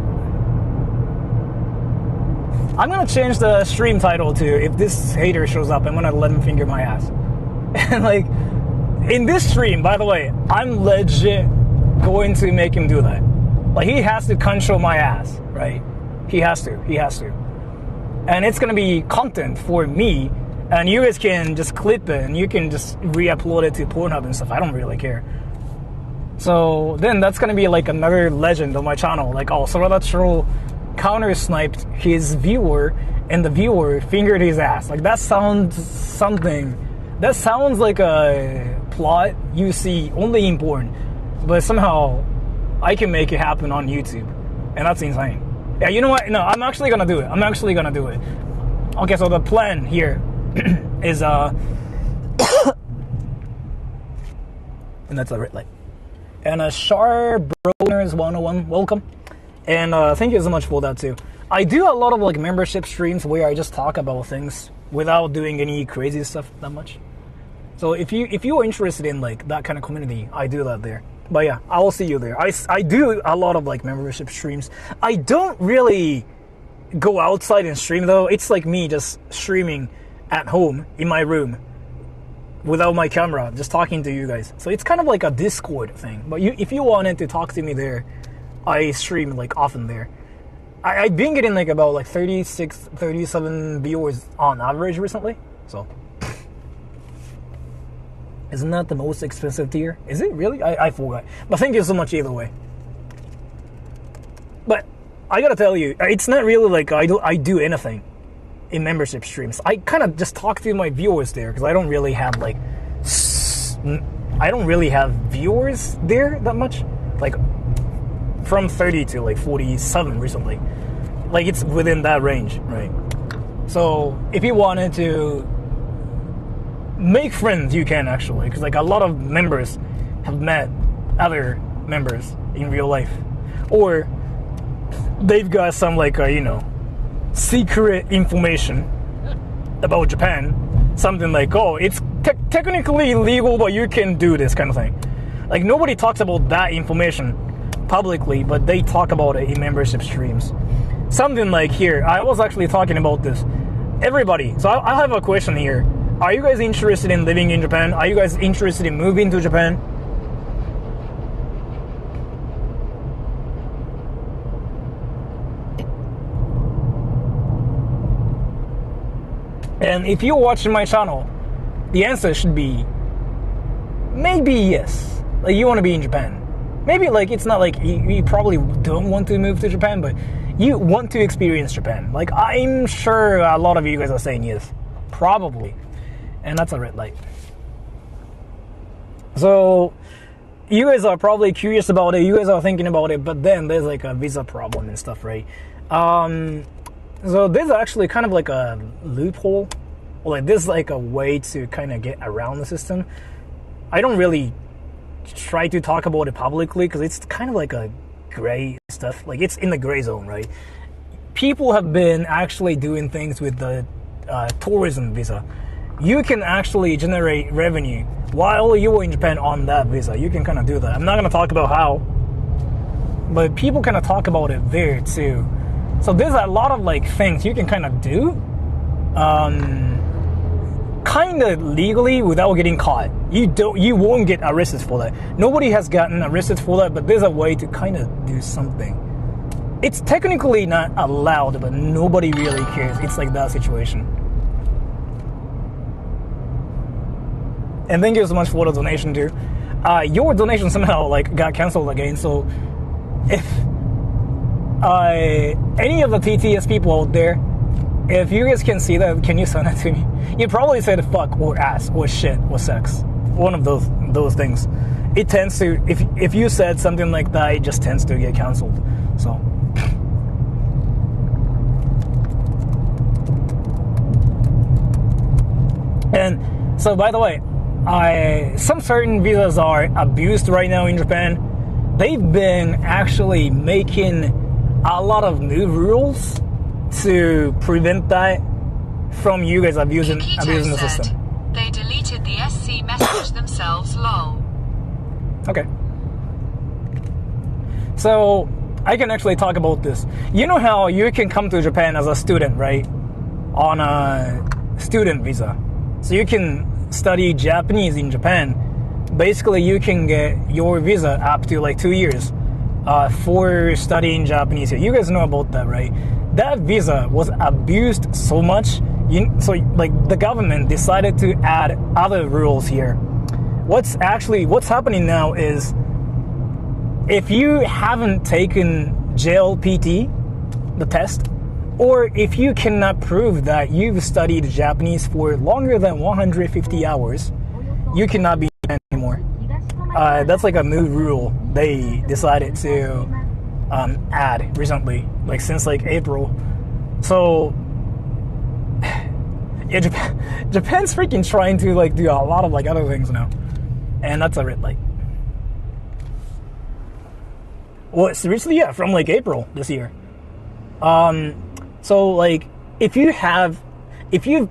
Speaker 1: I'm gonna change the stream title to "If this hater shows up, I'm gonna let him finger my ass." And like, in this stream, by the way, I'm legit going to make him do that. Like, he has to control my ass, right? He has to. And it's gonna be content for me, and you guys can just clip it and you can just re-upload it to Pornhub and stuff. I don't really care. So then that's gonna be like another legend on my channel. Like, oh, Sora the Troll counter-sniped his viewer and the viewer fingered his ass. Like, that sounds something. That sounds like a plot you see only in porn, but somehow I can make it happen on YouTube, and that's insane. Yeah, you know what? No, I'm actually gonna do it. Okay, so the plan here is And that's a red light. And Char Broners 101, welcome. And thank you so much for that too. I do a lot of like membership streams where I just talk about things without doing any crazy stuff that much. So if you are interested in like that kind of community, I do that there. But yeah, I will see you there. I do a lot of like membership streams. I don't really go outside and stream though. It's like me just streaming at home in my room without my camera, just talking to you guys. So it's kind of like a Discord thing. But if you wanted to talk to me there, I stream like often there. I've been getting like about like 36, 37 viewers on average recently. So isn't that the most expensive tier? Is it really? I forgot. But thank you so much either way. But I gotta tell you, it's not really like I do anything in membership streams. I kind of just talk to my viewers there because I don't really have like viewers there that much. Like from 30 to like 47 recently. Like it's within that range, right? So if you wanted to make friends, you can actually, because like a lot of members have met other members in real life, or they've got some like secret information about Japan, something like, oh, it's technically illegal but you can do this kind of thing. Like nobody talks about that information publicly, but they talk about it in membership streams. Something like here, I was actually talking about this. Everybody, so I have a question here. Are you guys interested in living in Japan? Are you guys interested in moving to Japan? And if you're watching my channel, the answer should be maybe yes. Like you want to be in Japan. Maybe like it's not like you probably don't want to move to Japan, but you want to experience Japan. Like I'm sure a lot of you guys are saying yes. Probably. And that's a red light. So you guys are probably curious about it. You guys are thinking about it, but then there's like a visa problem and stuff, right? So there's actually kind of like a loophole, or like there's like a way to kind of get around the system. I don't really try to talk about it publicly because it's kind of like a gray stuff. Like it's in the gray zone, right? People have been actually doing things with the tourism visa. You can actually generate revenue while you are in Japan on that visa. You can kind of do that. I'm not going to talk about how, but people kind of talk about it there too. So there's a lot of like things you can kind of do kind of legally without getting caught. You won't get arrested for that. Nobody has gotten arrested for that, but there's a way to kind of do something. It's technically not allowed, but nobody really cares. It's like that situation. And thank you so much for the donation too. Your donation somehow like got canceled again. So if any of the TTS people out there, if you guys can see that, can you send it to me? You probably said fuck or ass or shit or sex. One of those things. It tends to, if you said something like that, it just tends to get canceled. So. And so by the way, some certain visas are abused right now in Japan. They've been actually making a lot of new rules to prevent that from you guys abusing the system.
Speaker 3: They deleted the SC message themselves, lol.
Speaker 1: Okay. So I can actually talk about this. You know how you can come to Japan as a student, right? On a student visa. So you can study Japanese in Japan. Basically, you can get your visa up to like 2 years for studying Japanese here. You guys know about that, right? That visa was abused so much. So like the government decided to add other rules here. What's happening now is if you haven't taken JLPT, the test, or if you cannot prove that you've studied Japanese for longer than 150 hours, you cannot be in anymore. That's like a new rule they decided to add recently, like since like April. So yeah, Japan's freaking trying to like do a lot of like other things now, and that's a red light. Well, seriously, yeah, from like April this year. So like, if you've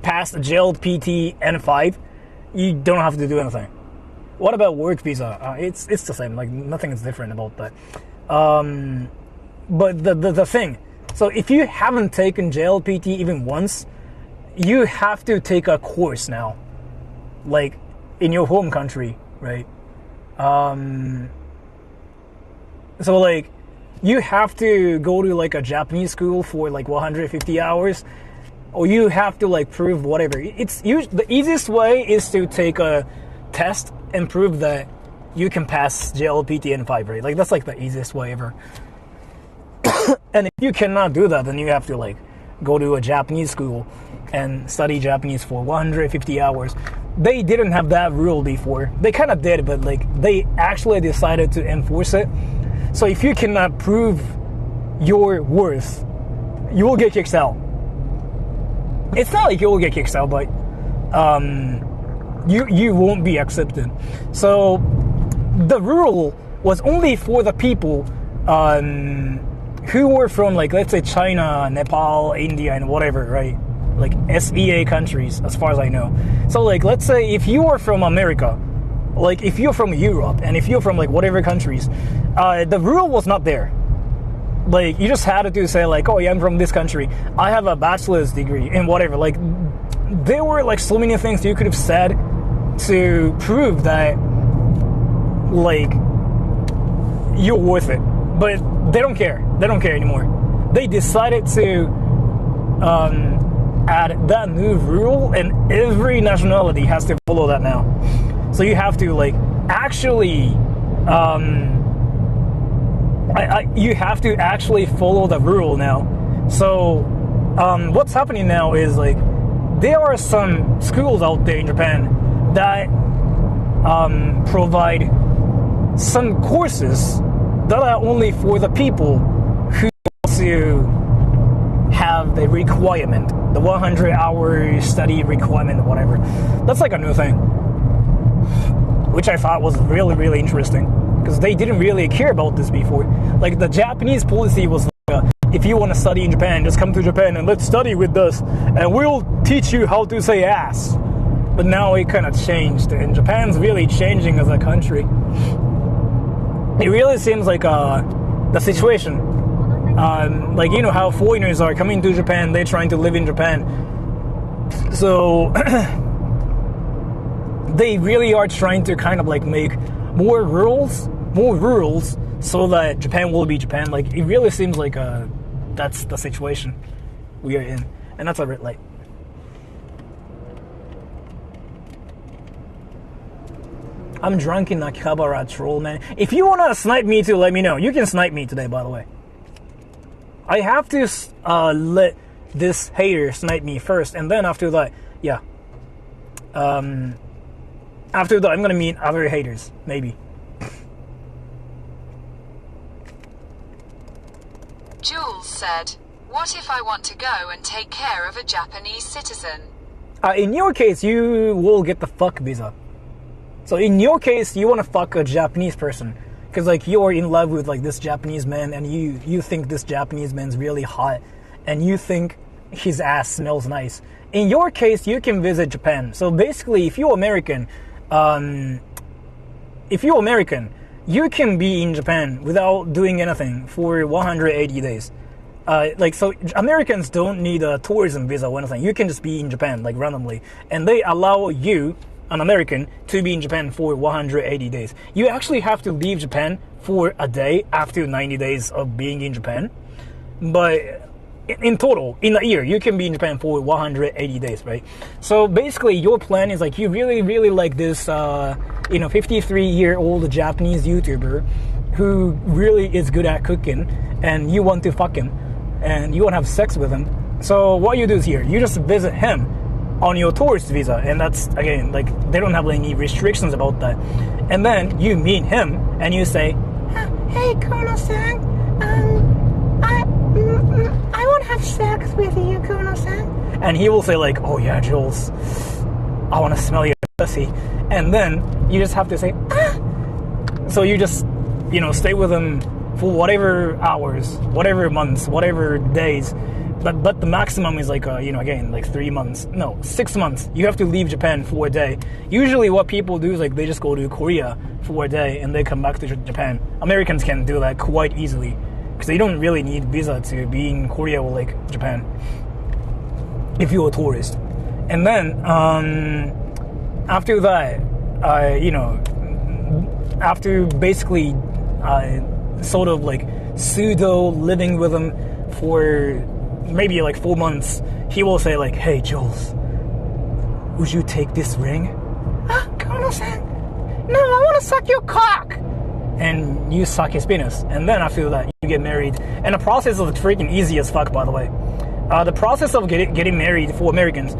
Speaker 1: passed JLPT N5, you don't have to do anything. What about work visa? It's the same. Like, nothing is different about that. But the thing, so if you haven't taken JLPT even once, you have to take a course now, like in your home country, right? So like, you have to go to like a Japanese school for like 150 hours, or you have to like prove whatever. The easiest way is to take a test and prove that you can pass JLPT N5, right? Like, that's like the easiest way ever. And if you cannot do that, then you have to like go to a Japanese school and study Japanese for 150 hours. They didn't have that rule before. They kind of did, but like, they actually decided to enforce it. So if you cannot prove your worth, you will get kicked out. It's not like you will get kicked out, but you won't be accepted. So the rule was only for the people who were from, like, let's say China, Nepal, India, and whatever, right? Like SEA countries, as far as I know. So like, let's say if you are from America, like if you're from Europe, and if you're from like whatever countries, the rule was not there. Like, you just had to say like, oh yeah, I'm from this country, I have a bachelor's degree in whatever. Like, there were like so many things you could have said to prove that like you're worth it, but they don't care. They don't care anymore. They decided to add that new rule, and every nationality has to follow that now. So you have to like actually you have to actually follow the rule now. So what's happening now is like, there are some schools out there in Japan that provide some courses that are only for the people who want to have the requirement, the 100-hour study requirement, whatever. That's like a new thing, which I thought was really, really interesting, because they didn't really care about this before. Like, the Japanese policy was like, if you want to study in Japan, just come to Japan and let's study with us, and we'll teach you how to say ass. But now it kind of changed, and Japan's really changing as a country. It really seems like the situation, like, you know how foreigners are coming to Japan, they're trying to live in Japan. So they really are trying to kind of like make more rules, so that Japan will be Japan. Like, it really seems like that's the situation we are in, and that's a red light. I'm drunk in Akihabara, troll man. If you wanna snipe me too, let me know. You can snipe me today, by the way. I have to let this hater snipe me first, and then after that, yeah. After that, I'm gonna meet other haters, maybe.
Speaker 3: Jules said, what if I want to go and take care of a Japanese citizen?
Speaker 1: In your case, you will get the fuck visa. So in your case, you want to fuck a Japanese person, because like, you're in love with like this Japanese man, and you think this Japanese man's really hot, and you think his ass smells nice. In your case, you can visit Japan. So basically, if you're American, you can be in Japan without doing anything for 180 days. Like, so Americans don't need a tourism visa or anything. You can just be in Japan, like, randomly. And they allow you, an American, to be in Japan for 180 days. You actually have to leave Japan for a day after 90 days of being in Japan. But in total, in a year, you can be in Japan for 180 days, right? So basically, your plan is like, you really, really like this, 53-year-old Japanese YouTuber who really is good at cooking, and you want to fuck him, and you want to have sex with him. So what you do is here, you just visit him on your tourist visa, and that's, again, like, they don't have any restrictions about that. And then you meet him, and you say, hey, Kono-san, I want to have sex with you, Kono-san. And he will say like, oh yeah, Jules, I want to smell your pussy. And then you just have to say, ah. So you just, stay with him for whatever hours, whatever months, whatever days. But the maximum is like, again, like 3 months. No, 6 months. You have to leave Japan for a day. Usually what people do is like they just go to Korea for a day and they come back to Japan. Americans can do that quite easily because they don't really need visa to be in Korea or like Japan if you're a tourist. And then after that, after basically sort of like pseudo living with him for maybe like 4 months, he will say like, "Hey Jules, would you take this ring?" "Ah, Kono-san, no, I want to suck your cock." And you suck his penis, and then after that you get married. And the process is freaking easy as fuck, by the way. The process of getting married for Americans,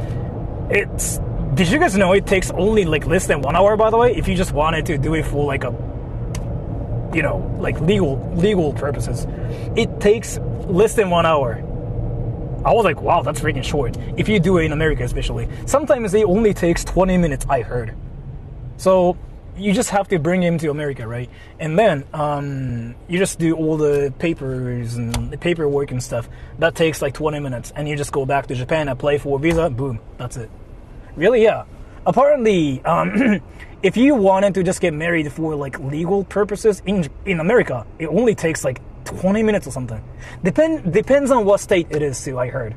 Speaker 1: did you guys know it takes only like less than 1 hour, by the way, if you just wanted to do it for like a, like legal purposes. It takes less than 1 hour. I was like, wow, that's freaking short. If you do it in America especially. Sometimes it only takes 20 minutes, I heard. So you just have to bring him to America, right? And then you just do all the papers and the paperwork and stuff. That takes like 20 minutes. And you just go back to Japan, apply for a visa, boom, that's it. Really? Yeah. Apparently, if you wanted to just get married for like legal purposes in America, it only takes like 20 minutes or something. Depends on what state it is too, I heard.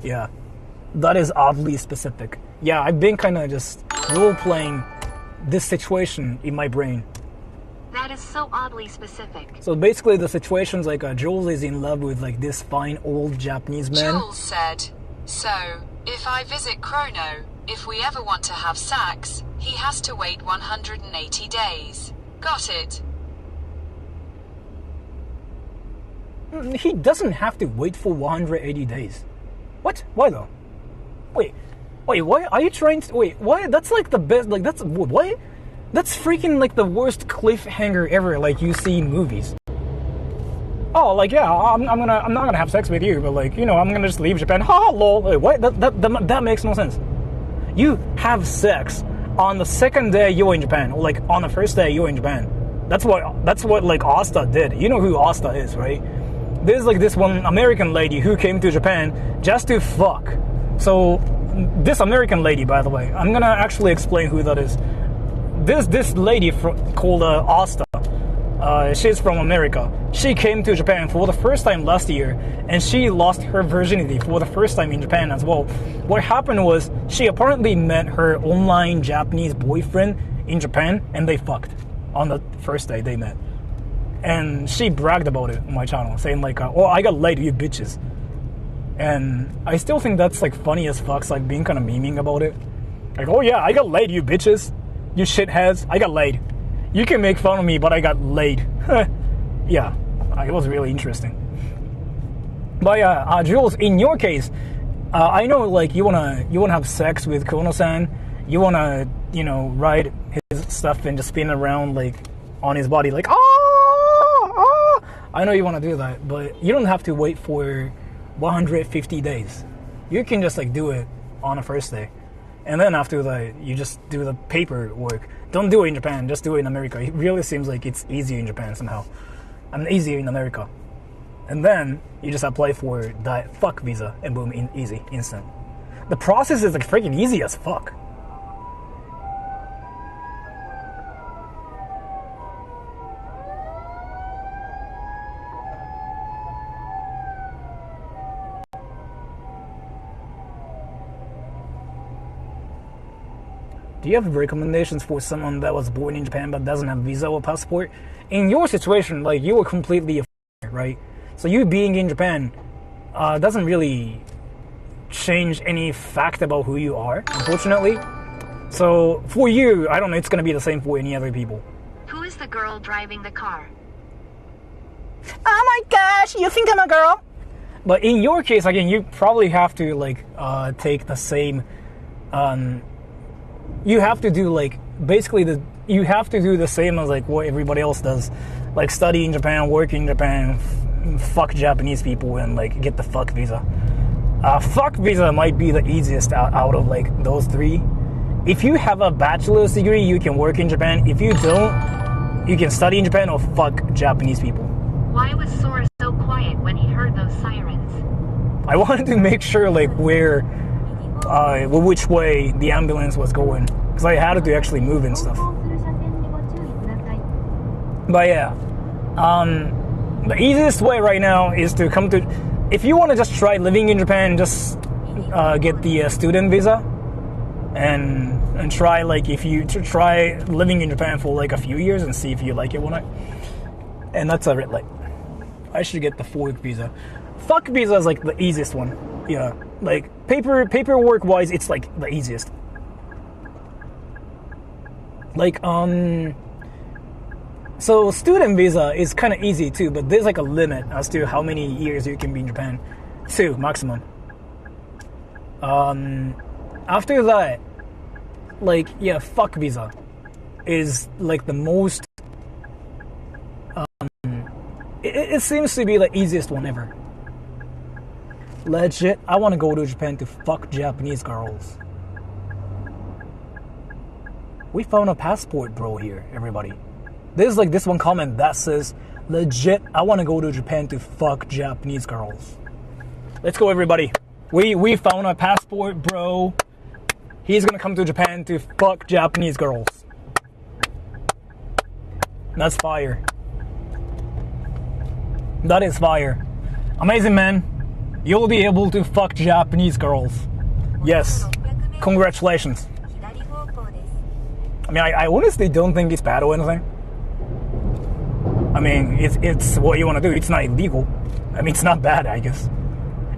Speaker 1: Yeah. That is oddly specific. Yeah, I've been kind of just role-playing this situation in my brain.
Speaker 2: That is so oddly specific.
Speaker 1: So basically the situation's like Jules is in love with like this fine old Japanese man.
Speaker 3: Jules said, "So, if I visit Chrono, if we ever want to have sex, he has to wait 180 days. Got it?"
Speaker 1: He doesn't have to wait for 180 days. What? Why though? Wait, why are you trying to... Wait, why? That's like the best... Like, that's... What? That's freaking like the worst cliffhanger ever, like you see in movies. Oh, like, yeah, I'm not gonna have sex with you, but like, I'm gonna just leave Japan. Ha, lol. Wait, what? That makes no sense. You have sex on the second day you're in Japan, or like on the first day you're in Japan. That's what like Asta did. You know who Asta is, right? There's like this one American lady who came to Japan just to fuck. So this American lady, by the way, I'm gonna actually explain who that is. This lady called Asta. She's from America. She came to Japan for the first time last year, and she lost her virginity for the first time in Japan as well. What happened was she apparently met her online Japanese boyfriend in Japan, and they fucked on the first day they met. And she bragged about it on my channel, saying like, "Oh, I got laid, you bitches." And I still think that's like funny as fuck, like being kind of memeing about it. Like, "Oh yeah, I got laid, you bitches. You shitheads, I got laid. You can make fun of me, but I got laid." Yeah, it was really interesting. But yeah, Jules, in your case, I know like you wanna have sex with Kono-san. You wanna, ride his stuff and just spin around like on his body, like I know you want to do that, but you don't have to wait for 150 days. You can just like do it on the first day. And then after that, you just do the paperwork. Don't do it in Japan, just do it in America. It really seems like it's easier in Japan somehow. And easier in America. And then you just apply for that fuck visa and boom, easy, instant. The process is like freaking easy as fuck. Do you have recommendations for someone that was born in Japan but doesn't have visa or passport? In your situation, like you were completely right? So you being in Japan doesn't really change any fact about who you are, unfortunately. So for you, I don't know, it's gonna be the same for any other people.
Speaker 2: Who is the girl driving the car?
Speaker 1: Oh my gosh, you think I'm a girl? But in your case, again, you probably have to like take the same you have to do like basically you have to do the same as like what everybody else does, like study in Japan, work in Japan, fuck Japanese people, and like get the fuck visa. Fuck visa might be the easiest out of like those three. If you have a bachelor's degree, you can work in Japan. If you don't, you can study in Japan or fuck Japanese people.
Speaker 2: Why was Sora so quiet when he heard those sirens?
Speaker 1: I wanted to make sure like which way the ambulance was going, because I had to actually move and stuff. But yeah, the easiest way right now is to come to. If you want to just try living in Japan, just get the student visa, and try like if you try living in Japan for like a few years and see if you like it or not. And that's a red light. I should get the FOIC visa. Fuck visa is like the easiest one. Yeah, like paperwork wise, it's like the easiest. Like so student visa is kind of easy too, but there's like a limit as to how many years you can be in Japan. 2 maximum. After that, like yeah, fuck visa is like the most. It seems to be the easiest one ever. Legit, I want to go to Japan to fuck Japanese girls. We found a passport, bro, here, everybody. There's like this one comment that says, legit, I want to go to Japan to fuck Japanese girls. Let's go, everybody. We found a passport, bro. He's gonna come to Japan to fuck Japanese girls. That's fire. That is fire. Amazing, man. You'll be able to fuck Japanese girls. Yes. Congratulations. I mean, I honestly don't think it's bad or anything. I mean, it's what you want to do. It's not illegal. I mean, it's not bad, I guess.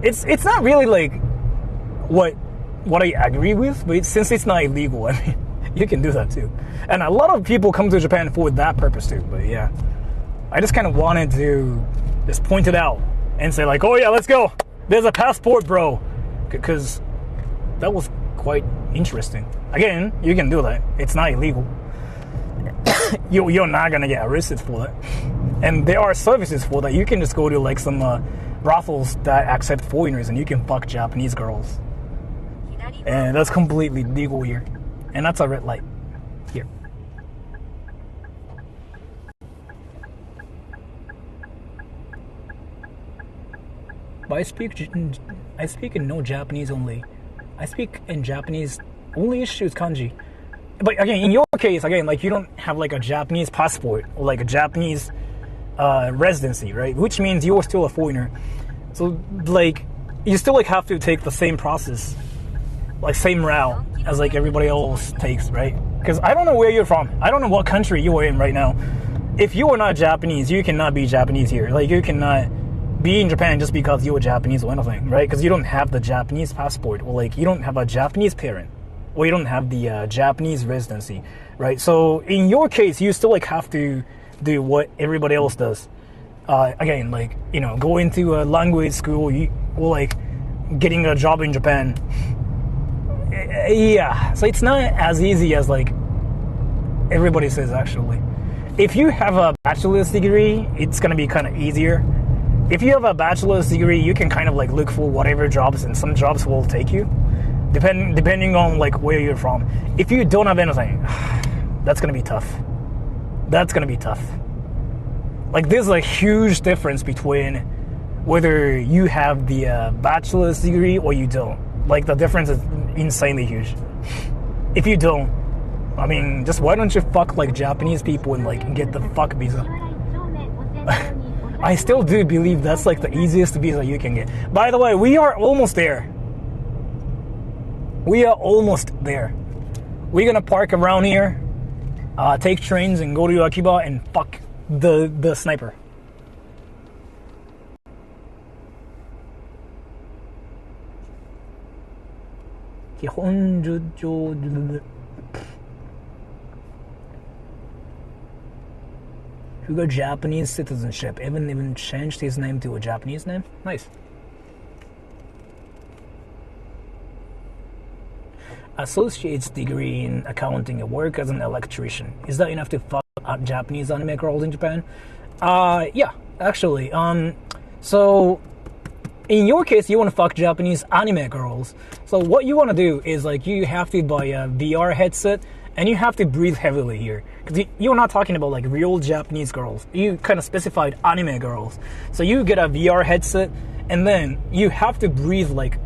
Speaker 1: It's not really like what I agree with, but since it's not illegal, I mean, you can do that too. And a lot of people come to Japan for that purpose too, but yeah. I just kind of wanted to just point it out and say like, oh yeah, let's go. There's a passport, bro. Because that was quite interesting. Again, you can do that. It's not illegal. You're not gonna get arrested for that. And there are services for that. You can just go to like some brothels that accept foreigners and you can fuck Japanese girls. And that's completely legal here. And that's a red light here. But I speak in no Japanese only. I speak in Japanese only issues kanji. But again, in your case, again, like you don't have like a Japanese passport or like a Japanese residency, right? Which means you're still a foreigner. So like you still like have to take the same process, like same route as like everybody else takes, right? Because I don't know where you're from. I don't know what country you are in right now. If you are not Japanese, you cannot be Japanese here. Like you cannot be in Japan just because you're Japanese or anything, right? Because you don't have the Japanese passport, or like you don't have a Japanese parent, or you don't have the Japanese residency, right? So in your case, you still like have to do what everybody else does. Again, like you know, go into a language school, or like getting a job in Japan. Yeah, so it's not as easy as like everybody says actually. If you have a bachelor's degree, it's gonna be kind of easier. If you have a bachelor's degree, you can kind of like look for whatever jobs, and some jobs will take you, depending on like where you're from. If you don't have anything, that's gonna be tough. That's gonna be tough. Like there's a huge difference between whether you have the bachelor's degree or you don't. Like the difference is insanely huge. If you don't, I mean, just why don't you fuck like Japanese people and like get the fuck visa? I still do believe that's like the easiest visa you can get. By the way, we are almost there. We are almost there. We're gonna park around here, take trains and go to Akiba and fuck the sniper. Who got Japanese citizenship? Even changed his name to a Japanese name? Nice. Associate's degree in accounting and work as an electrician. Is that enough to fuck Japanese anime girls in Japan? Yeah, actually. So in your case, you want to fuck Japanese anime girls. So what you want to do is like you have to buy a VR headset And you have to breathe heavily here. Because you're not talking about like real Japanese girls. You kind of specified anime girls. So you get a VR headset, and then you have to breathe like...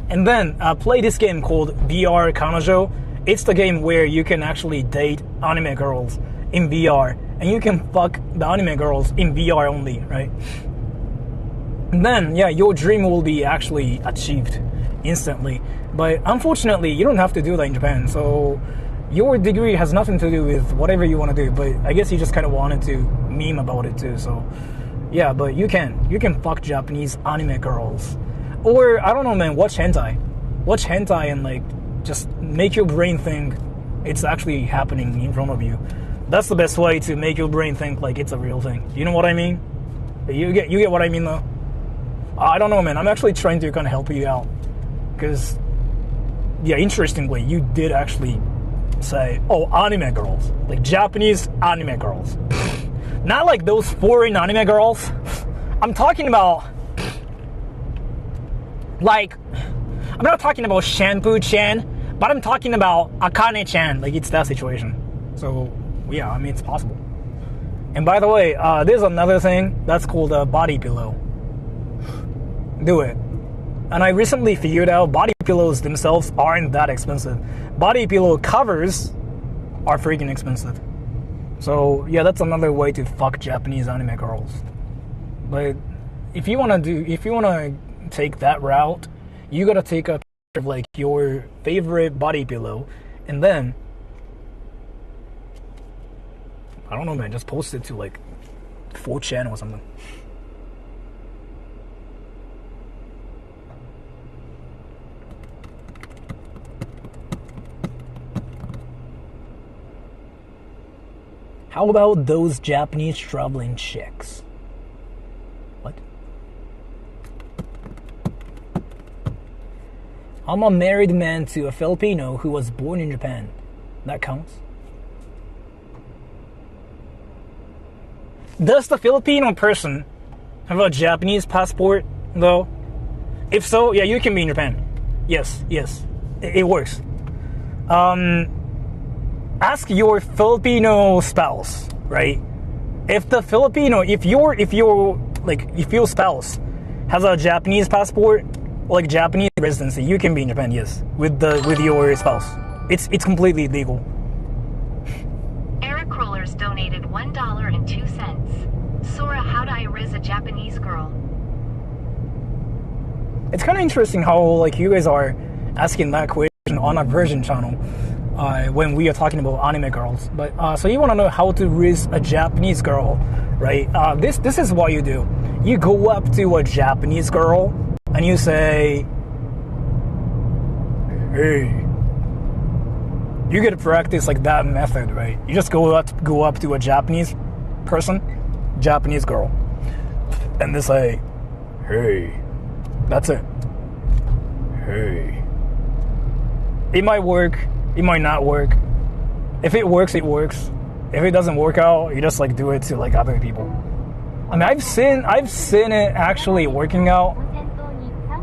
Speaker 1: and then play this game called VR Kanojo. It's the game where you can actually date anime girls in VR. And you can fuck the anime girls in VR only, right? And then, yeah, your dream will be actually achieved instantly. But unfortunately, you don't have to do that in Japan. So your degree has nothing to do with whatever you want to do. But I guess you just kind of wanted to meme about it too. So yeah, but you can fuck Japanese anime girls. Or, I don't know, man, watch hentai. Watch hentai and like just make your brain think it's actually happening in front of you. That's the best way to make your brain think like it's a real thing. You know what I mean? You get what I mean though? I don't know, man. I'm actually trying to kind of help you out. Because, yeah, interestingly, you did actually say, oh, anime girls. Like Japanese anime girls. Not like those foreign anime girls. I'm talking about, like, I'm not talking about Shampoo-chan, but I'm talking about Akane-chan. Like, it's that situation. So, yeah, I mean, it's possible. And by the way, there's another thing that's called a body pillow. Do it. And I recently figured out body pillows themselves aren't that expensive. Body pillow covers are freaking expensive. So yeah, that's another way to fuck Japanese anime girls. But if you wanna take that route, you gotta take a picture of like your favorite body pillow, and then I don't know, man, just post it to like 4chan or something. How about those Japanese traveling chicks? What? I'm a married man to a Filipino who was born in Japan. That counts? Does the Filipino person have a Japanese passport, though? If so, yeah, you can be in Japan. Yes, it works. Ask your Filipino spouse, right? If your spouse has a Japanese passport, like Japanese residency, you can be in Japan, yes, with your spouse. It's completely legal.
Speaker 2: Eric Rollers donated $1.02. Sora, how do I riz a Japanese girl?
Speaker 1: It's kind of interesting how like you guys are asking that question on a Virgin channel. When we are talking about anime girls, but so you want to know how to riz a Japanese girl, right? This is what you do. You go up to a Japanese girl and you say, "Hey." You get to practice like that method, right? You just go up to a Japanese person, Japanese girl, and they say, "Hey." That's it. Hey. It might work. It might not work. If it works, it works. If it doesn't work out, you just like do it to like other people. I mean, I've seen it actually working out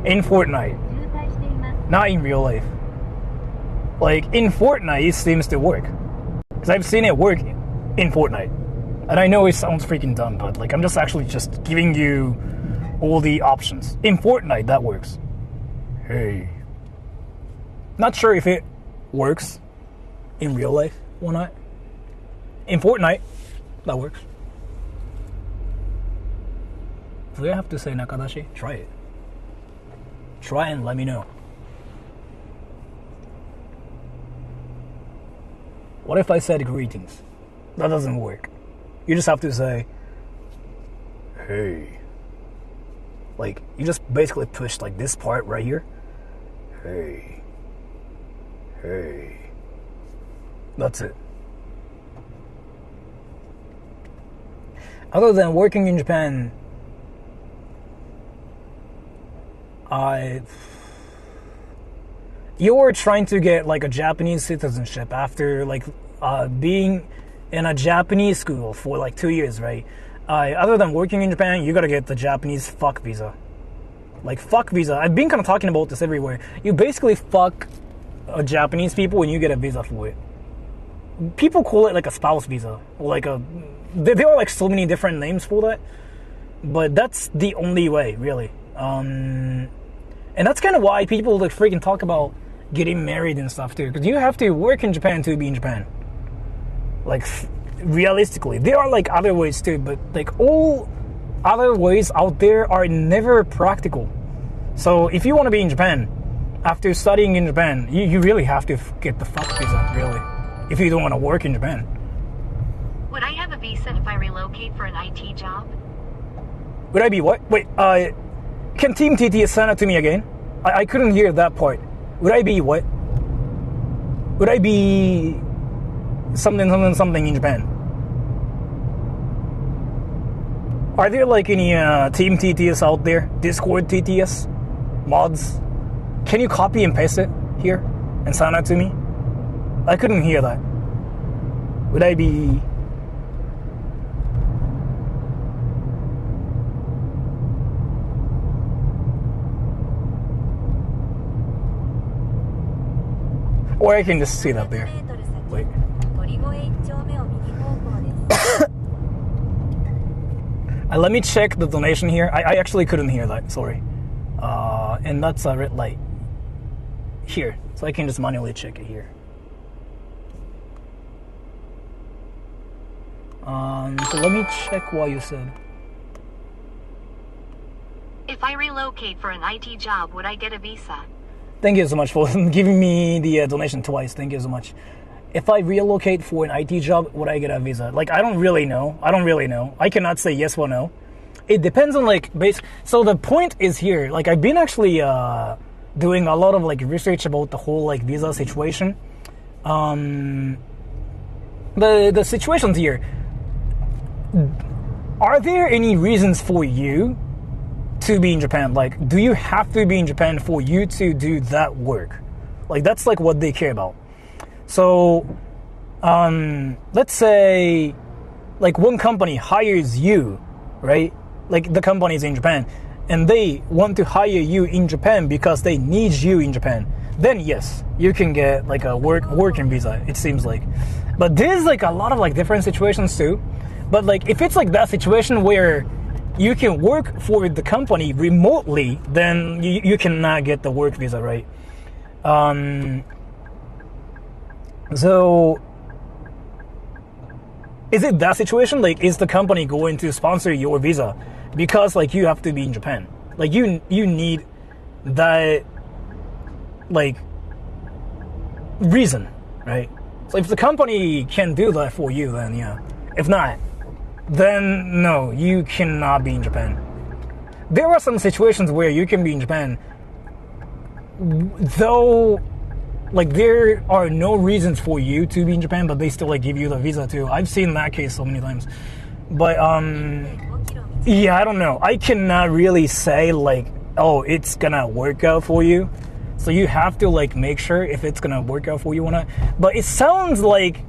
Speaker 1: in Fortnite, not in real life. Like in Fortnite, it seems to work because I've seen it work in Fortnite, and I know it sounds freaking dumb, but like I'm just actually just giving you all the options. In Fortnite, that works. Hey. Not sure if it works in real life or not. In Fortnite, that works. Do I have to say Nakadashi? Try it. Try and let me know. What if I said greetings? That doesn't work. You just have to say, hey. Like, you just basically push like this part right here. Hey. Hey. That's it. Other than working in Japan, you're trying to get like a Japanese citizenship after like being in a Japanese school for like 2 years, right? Other than working in Japan, you gotta get the Japanese fuck visa. Like fuck visa. I've been kind of talking about this everywhere. You basically fuck Japanese people and you get a visa for it. People call it like a spouse visa, or like a. There are like so many different names for that, but that's the only way, really. And that's kind of why people like freaking talk about getting married and stuff too, because you have to work in Japan to be in Japan. Like realistically, there are like other ways too, but like all other ways out there are never practical. So if you want to be in Japan after studying in Japan, you really have to get the fuck visa, really. If you don't want to work in Japan.
Speaker 2: Would I have a visa if I relocate for an IT job?
Speaker 1: Would I be what? Wait, can Team TTS send it to me again? I couldn't hear that part. Would I be what? Would I be something in Japan? Are there like any Team TTS out there? Discord TTS? Mods? Can you copy and paste it here and send it to me? I couldn't hear that. Would I be... Or I can just see that there. Wait. Let me check the donation here. I actually couldn't hear that, sorry. And that's a red light. Here. So I can just manually check it here. So let me check what you said.
Speaker 2: If I relocate for an IT job, would I get a visa?
Speaker 1: Thank you so much for giving me the donation twice. Thank you so much. If I relocate for an IT job, would I get a visa? Like, I don't really know. I cannot say yes or no. It depends on like So the point is here. Like, I've been actually doing a lot of like research about the whole like visa situation. The situations here. Are there any reasons for you to be in Japan? Like, do you have to be in Japan for you to do that work? Like, that's like what they care about. So, let's say, like, one company hires you, right? Like, the company is in Japan, and they want to hire you in Japan because they need you in Japan. Then yes, you can get like a working visa, it seems like. But there's like a lot of like different situations too. But like, if it's like that situation where you can work for the company remotely, then you cannot get the work visa, right? So, is it that situation? Like, is the company going to sponsor your visa because like you have to be in Japan? Like you need that like reason, right? So if the company can do that for you, then yeah. If not, then no, you cannot be in Japan. There are some situations where you can be in Japan, though, like there are no reasons for you to be in Japan, but they still like give you the visa too. I've seen that case so many times. But yeah, I don't know. I cannot really say like, oh, it's gonna work out for you. So you have to like make sure if it's gonna work out for you or not. But it sounds like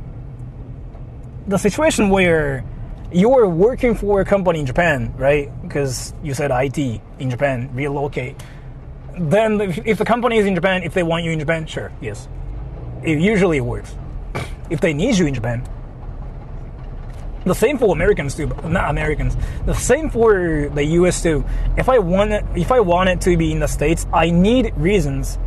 Speaker 1: the situation where you're working for a company in Japan, right? Because you said IT in Japan, relocate. Then if the company is in Japan, if they want you in Japan, sure, yes. It usually works. If they need you in Japan. The same for Americans too, but not Americans. The same for the US too. If I wanted to be in the States, I need reasons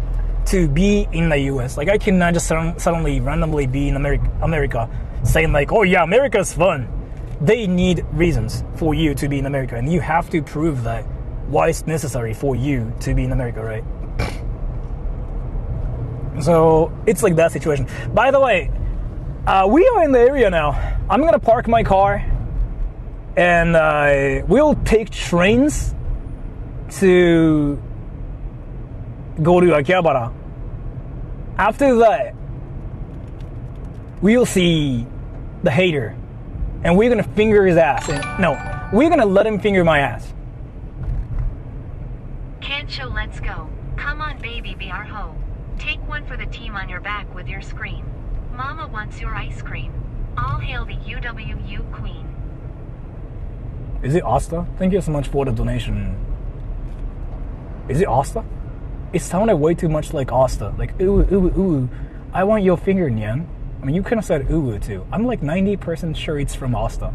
Speaker 1: to be in the US. Like I cannot just suddenly randomly be in America saying like, oh yeah, America's fun. They need reasons for you to be in America, and you have to prove that why it's necessary for you to be in America, right? So it's like that situation. By the way, we are in the area now. I'm gonna park my car and we'll take trains to go to Akihabara. After that, we'll see the hater and we're gonna finger his ass. No, we're gonna let him finger my ass.
Speaker 2: Kancho, let's go. Come on, baby, be our hoe. Take one for the team on your back with your scream. Mama wants your ice cream. All hail the UWU queen.
Speaker 1: Is it Asta? Thank you so much for the donation. Is it Asta? it sounded way too much like Asta. Like, ooh, ooh, ooh, I want your finger, Nyan. I mean, you kind of said ooh too. I'm like 90% sure it's from Asta.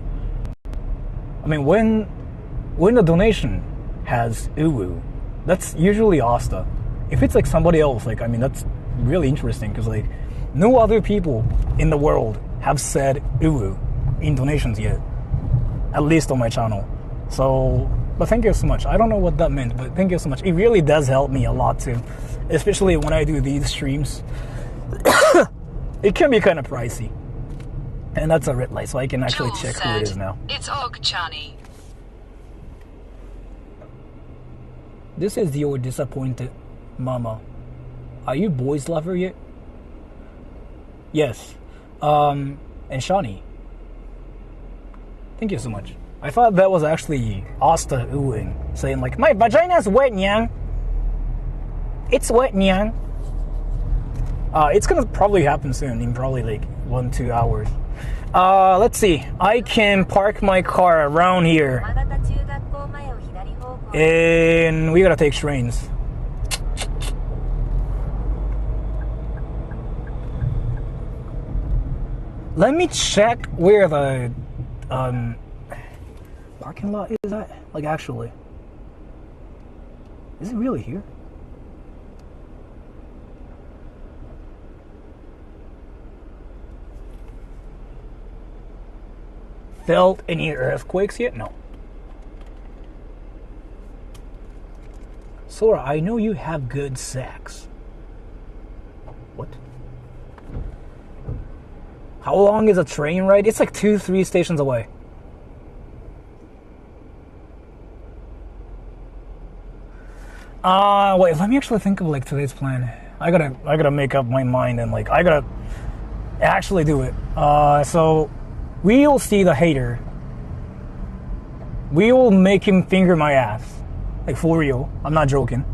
Speaker 1: I mean, when the donation has ooh, that's usually Asta. If it's like somebody else, like, I mean, that's really interesting because like no other people in the world have said ooh in donations yet, at least on my channel. So, but thank you so much. I don't know what that meant, but thank you so much. It really does help me a lot too, especially when I do these streams. It can be kind of pricey. And that's a red light, so I can actually
Speaker 3: Jules
Speaker 1: check
Speaker 3: said,
Speaker 1: who it is now.
Speaker 3: It's Og Chani.
Speaker 1: This is your disappointed mama. Are you boys lover yet? Yes. And Shawnee. Thank you so much. I thought that was actually Asta oohing, saying like, my vagina's wet, Nyang. It's wet, Nyang. It's gonna probably happen soon, in probably like 1-2 hours. Let's see. I can park my car around here. And we gotta take trains. Let me check where the parking lot is at. Like, actually, is it really here? Felt any earthquakes yet? No. Sora, I know you have good sex. What? How long is a train ride? It's like 2-3 stations away. Wait, let me actually think of like today's plan. I gotta make up my mind and like I gotta actually do it. So we'll see the hater. We will make him finger my ass. Like, for real. I'm not joking.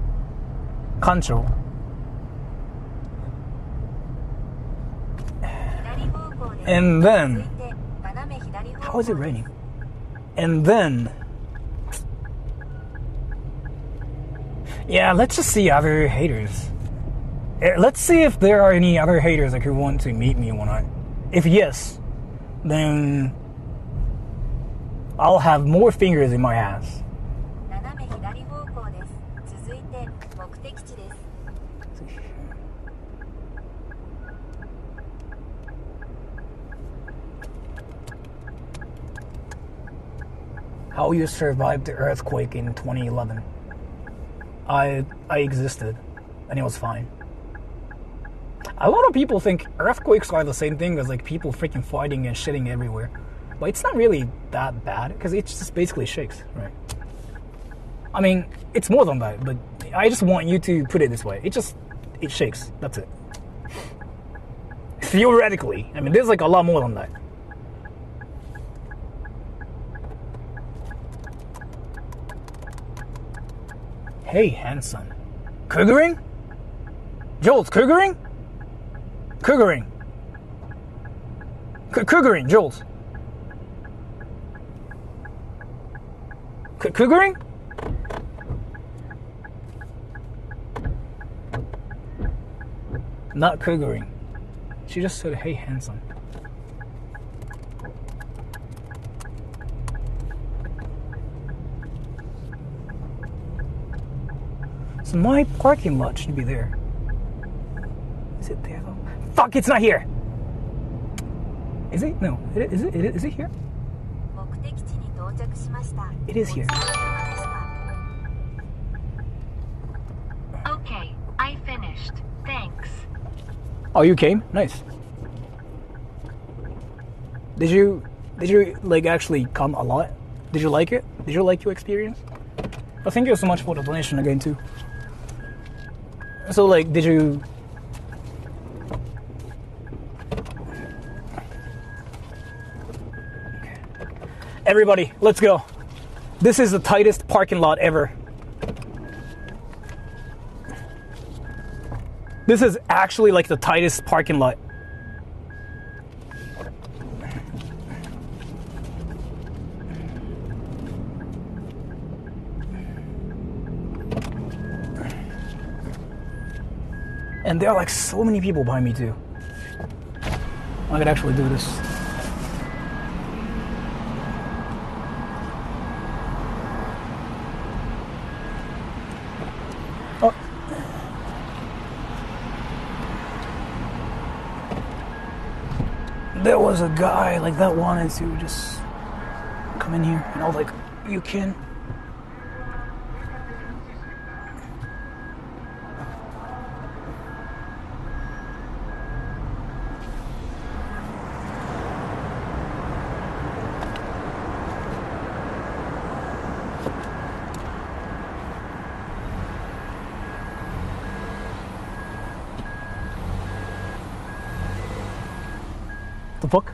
Speaker 1: Kancho. And then... How is it raining? And then... Yeah, let's just see other haters. Let's see if there are any other haters like, who want to meet me one night. If yes, then... I'll have more fingers in my ass. How you survived the earthquake in 2011? I existed, and it was fine. A lot of people think earthquakes are the same thing as like people freaking fighting and shitting everywhere. But it's not really that bad, because it just basically shakes, right? I mean, it's more than that, but I just want you to put it this way. It shakes, that's it. Theoretically. I mean, there's like a lot more than that. Hey, handsome. Cougering? Jules, cougering? Cougering. Cougering, Jules. Cougering? Not cougering. She just said, hey, handsome. So my parking lot should be there. Is it there though? Fuck, it's not here! Is it? No. Is it here? It is here.
Speaker 2: Okay, I finished. Thanks.
Speaker 1: Oh, you came? Nice. Did you like actually come a lot? Did you like it? Did you like your experience? Well, thank you so much for the donation again too. So like, did you... Everybody, let's go. This is the tightest parking lot ever. This is actually like the tightest parking lot. And there are like so many people behind me too. I could actually do this. Oh. There was a guy like that wanted to just come in here, and I was like, you can. The fuck?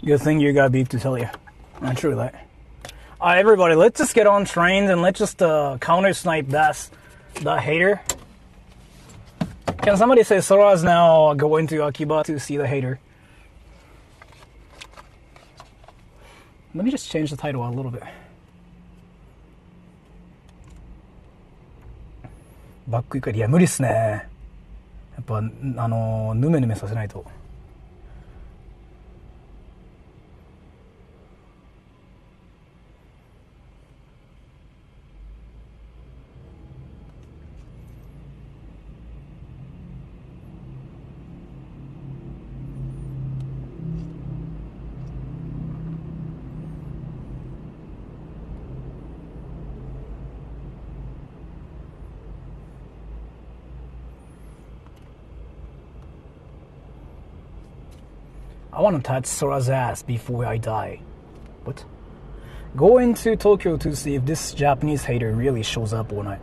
Speaker 1: Good thing you got beef to tell you. Not true that. Everybody, let's just get on trains and let's just counter snipe that hater. Can somebody say Sora is now going to Akiba to see the hater? Let me just change the title a little bit. バック怒り、いや無理っすね。やっぱヌメヌメさせないと。I want to touch Sora's ass before I die. What? Go into Tokyo to see if this Japanese hater really shows up or not.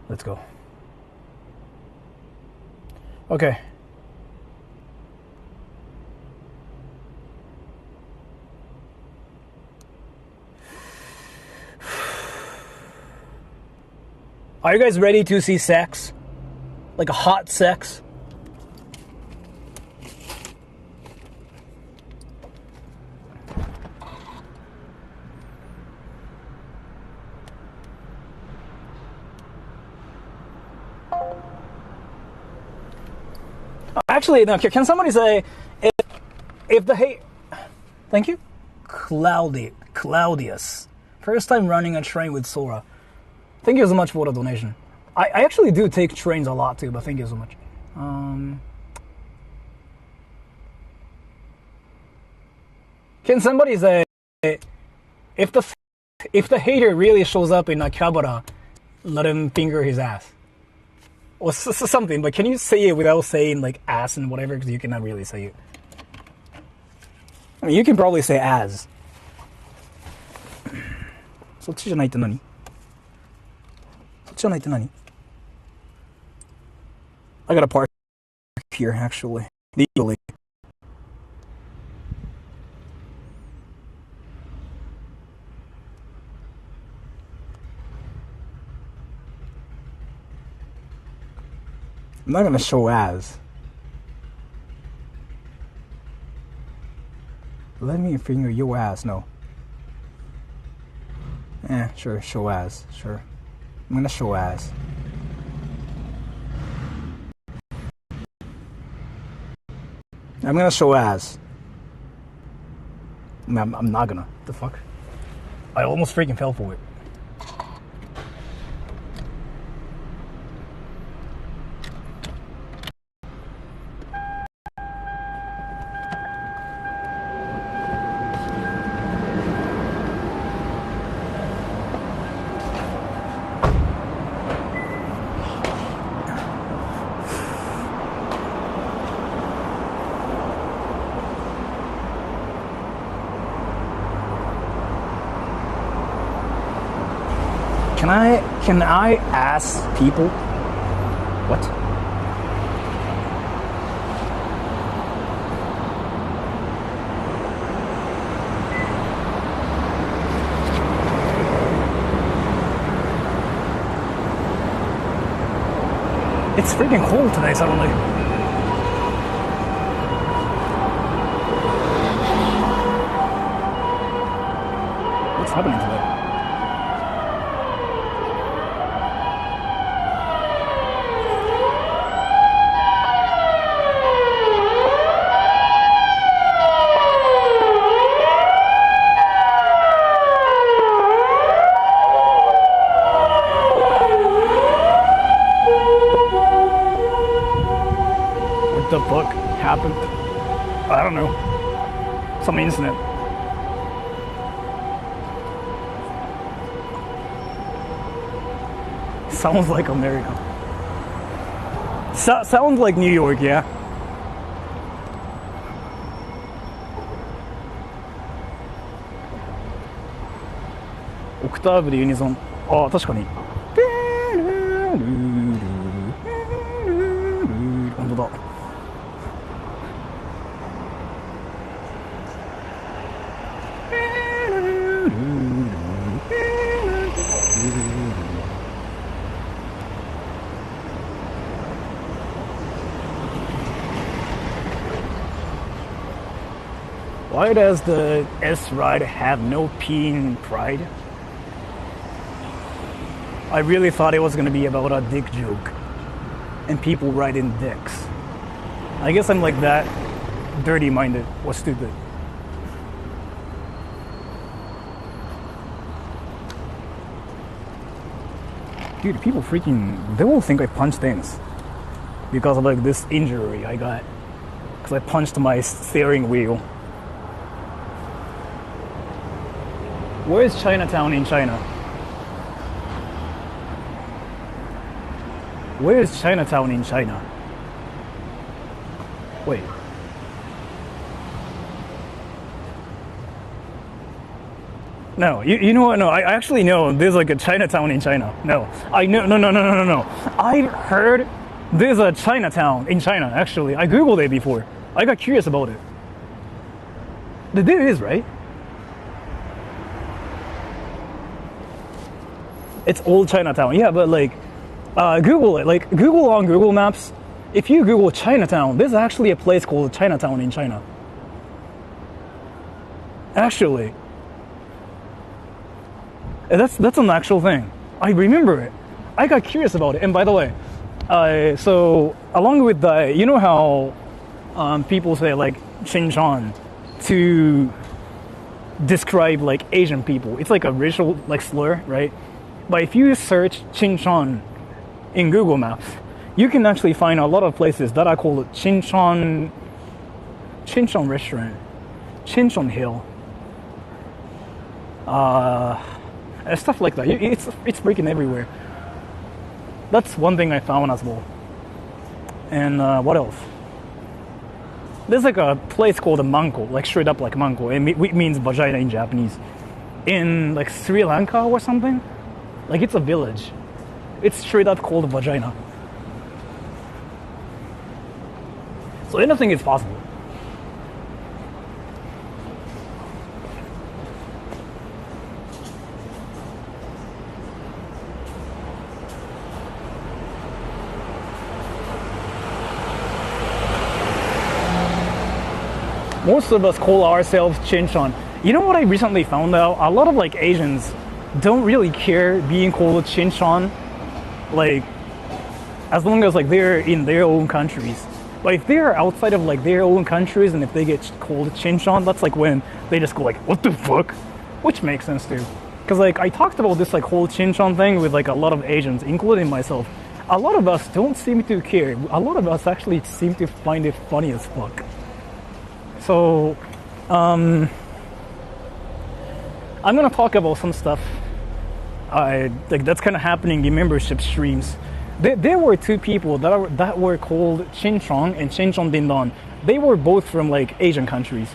Speaker 1: Let's go. Okay. Are you guys ready to see sex? Like a hot sex? Actually, no, can somebody say if the hate? Thank you, Claudius. First time running a train with Sora. Thank you so much for the donation. I actually do take trains a lot too, but thank you so much. Can somebody say if the hater really shows up in Akihabara, let him finger his ass? Or something, but can you say it without saying like ass and whatever, because you cannot really say it. I mean, you can probably say as. そっちじゃないって何? そっちじゃないって何? I gotta park here actually, legally. I'm not gonna show as. Let me finger your ass, no. Sure, show as, sure. I'm gonna show as. I'm gonna show as. I'm not gonna. The fuck? I almost freaking fell for it. Can I ask people? What? It's freaking cold today suddenly. What's happening today? What the fuck happened? I don't know. Some incident. Sounds like America. Sounds like New York, yeah.オクターブでユニゾン。あ、確かに。本当だ。Why does the S ride have no P in pride? I really thought it was gonna be about a dick joke and people riding dicks. I guess I'm like that dirty-minded or stupid. Dude, people they will think I punched things because of like this injury I got because I punched my steering wheel. Where is Chinatown in China? Where is Chinatown in China? Wait. No, you know what? No, I actually know there's like a Chinatown in China. No, I know. No. I heard there's a Chinatown in China, actually. I Googled it before. I got curious about it. There is, right? It's old Chinatown. Yeah, but like, Google it. Like, Google on Google Maps. If you Google Chinatown, there's actually a place called Chinatown in China. Actually. That's an actual thing. I remember it. I got curious about it. And by the way, so along with the, you know how people say like Xinjiang to describe like Asian people. It's like a racial like slur, right? But if you search Xinjiang in Google Maps, you can actually find a lot of places that are called Xinjiang restaurant, Xinjiang Hill, and stuff like that. It's freaking everywhere. That's one thing I found as well. And what else? There's like a place called a Manko, like straight up like Manko. It means vagina in Japanese. In like Sri Lanka or something. Like it's a village. It's straight up called vagina. So anything is possible. Most of us call ourselves Xinjiang. You know what I recently found out? A lot of like Asians don't really care being called Xinjiang, like as long as like they're in their own countries. But if they're outside of like their own countries and if they get called Xinjiang, that's like when they just go like, what the fuck? Which makes sense too. Because like I talked about this like whole Xinjiang thing with like a lot of Asians, including myself. A lot of us don't seem to care. A lot of us actually seem to find it funny as fuck. So, I'm gonna talk about some stuff like that's kind of happening in membership streams. There were two people that were called Xinjiang and Xinjiang Dindon. They were both from like Asian countries,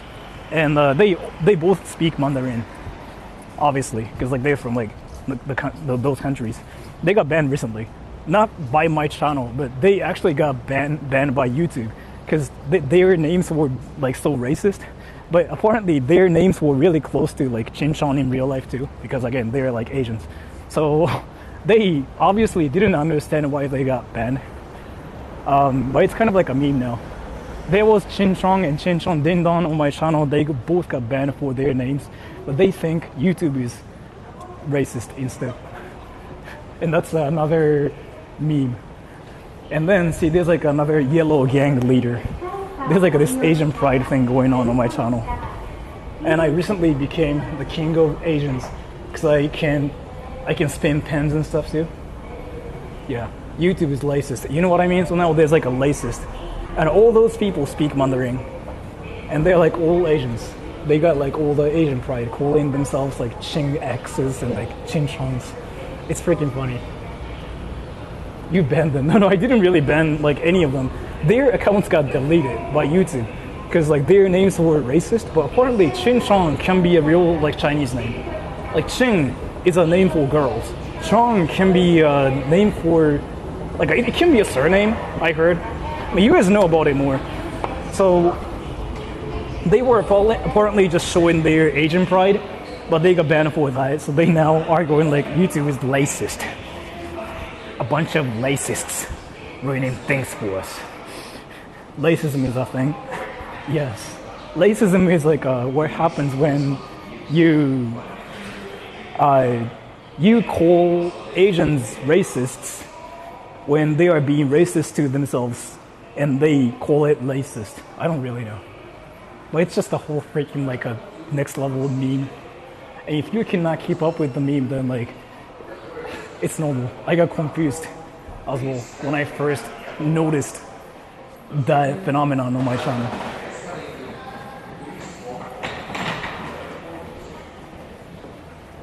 Speaker 1: and they both speak Mandarin, obviously, because like they're from like those countries. They got banned recently, not by my channel, but they actually got banned by YouTube. Because their names were like so racist, but apparently their names were really close to like Xinjiang in real life too, because again they're like Asians, so they obviously didn't understand why they got banned. But it's kind of like a meme now. There was Chin Chong and Chin Chong Ding Dong on my channel. They both got banned for their names, but they think YouTube is racist instead. And that's another meme. And then see, there's like another yellow gang leader. There's like this Asian pride thing going on my channel. And I recently became the king of Asians because I can spin pens and stuff too. Yeah, YouTube is racist. You know what I mean? So now there's like a racist. And all those people speak Mandarin. And they're like all Asians. They got like all the Asian pride, calling themselves like Ching X's and like Ching Chongs. It's freaking funny. You banned them. No, I didn't really ban like any of them. Their accounts got deleted by YouTube because like their names were racist, but apparently Chin Chong can be a real like Chinese name. Like Ching is a name for girls. Chong can be a name for like it can be a surname, I heard. I mean, you guys know about it more. So they were apparently just showing their Asian pride, but they got banned for that. So they now are going like YouTube is racist. A bunch of racists ruining things for us. Racism is a thing. Yes. Racism is like what happens when you call Asians racists when they are being racist to themselves and they call it racist. I don't really know. But it's just a whole freaking like a next level meme. And if you cannot keep up with the meme, then like, it's normal. I got confused as well when I first noticed that phenomenon on my channel.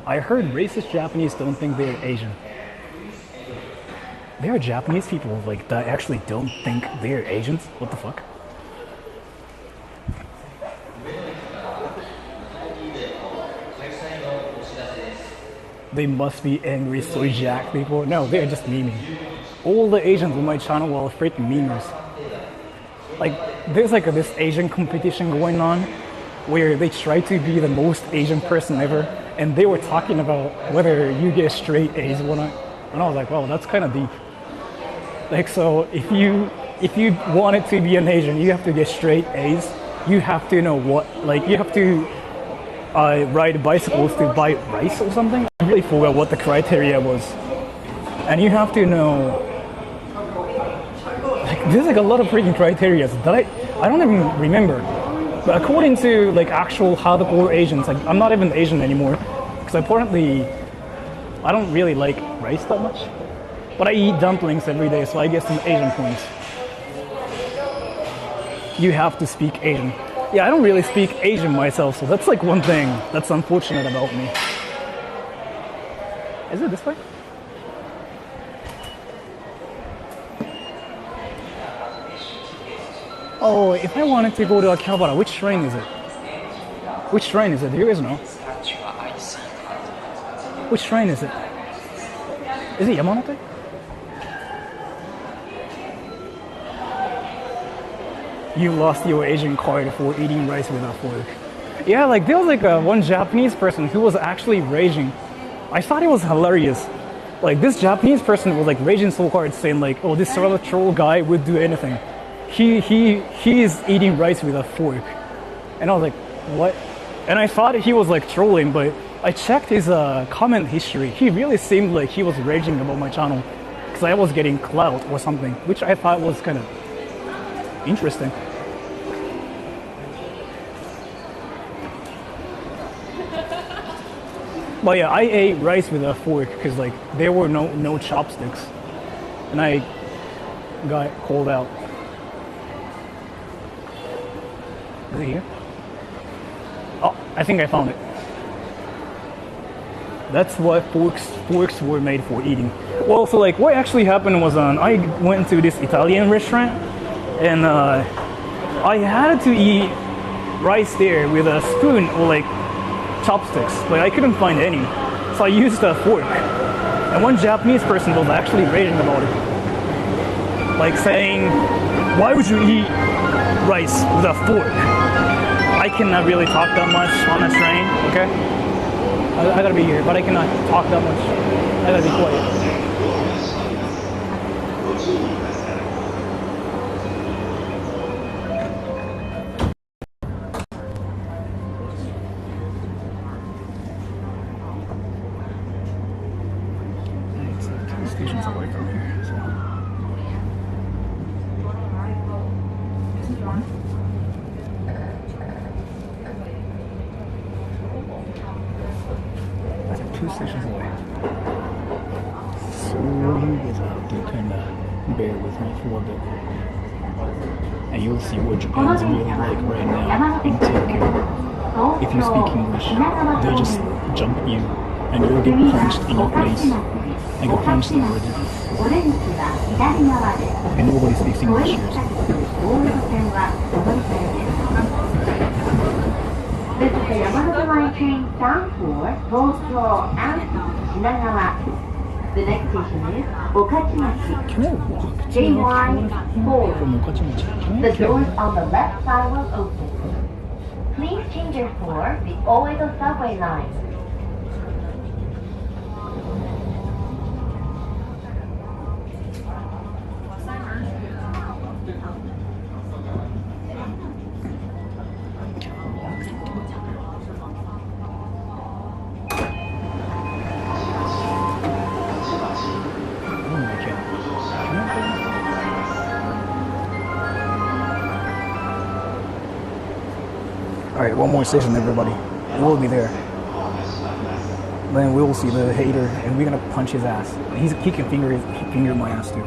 Speaker 1: I heard racist Japanese don't think they're Asian. There are Japanese people like that actually don't think they're Asians? What the fuck? They must be angry soy jack people. No, they're just memeing. All the Asians on my channel are freaking memers. Like, there's like this Asian competition going on where they try to be the most Asian person ever, and they were talking about whether you get straight A's or not. And I was like, wow, that's kind of deep. Like, so if you wanted to be an Asian, you have to get straight A's. You have to know what, like, you have to ride bicycles to buy rice or something. I really forgot what the criteria was. And you have to know, like, there's like a lot of freaking criteria that I don't even remember. But according to like actual hardcore Asians, like I'm not even Asian anymore, because apparently I don't really like rice that much. But I eat dumplings every day, so I get some Asian points. You have to speak Asian. Yeah, I don't really speak Asian myself, so that's like one thing that's unfortunate about me. Is it this way? Oh, if I wanted to go to Akihabara, which train is it? Which train is it? Do you guys know? Which train is it? Is it Yamanote? You lost your Asian card for eating rice with a fork. Yeah, like there was like one Japanese person who was actually raging. I thought it was hilarious. Like this Japanese person was like raging so hard, saying like, "Oh, this Sora troll guy would do anything. He is eating rice with a fork." And I was like, "What?" And I thought he was like trolling, but I checked his comment history. He really seemed like he was raging about my channel because I was getting clout or something, which I thought was kind of interesting. But yeah, I ate rice with a fork because like there were no chopsticks, and I got called out. Is it here? Oh, I think I found it. That's what forks were made for, eating. Well, so like what actually happened was I went to this Italian restaurant, and I had to eat rice there with a spoon or like chopsticks, but I couldn't find any, so I used a fork. And one Japanese person was actually raging about it, like saying, "Why would you eat rice with a fork?" I cannot really talk that much on a train, okay? I gotta be here, but I cannot talk that much. I gotta be quiet. stations away from here. So. I think 2 stations away. So you guys have to kind of bear with me for a bit. And you'll see what Japan's really like right now in Tokyo. If you speak English, they just jump you and you'll get punched in your face. And get punched already. And nobody speaks English here.
Speaker 4: This is the Yamato Line train bound for Tokyo and Shinagawa. The next station is Okachimachi.
Speaker 1: Can I walk to
Speaker 4: JY4.
Speaker 1: from Okachimachi?
Speaker 4: The doors on the left side will open. Please change it for the Oedo subway line.
Speaker 1: Alright, one more station, everybody. We'll be there. Then we'll see the hater, and we're gonna punch his ass. He can finger my ass too.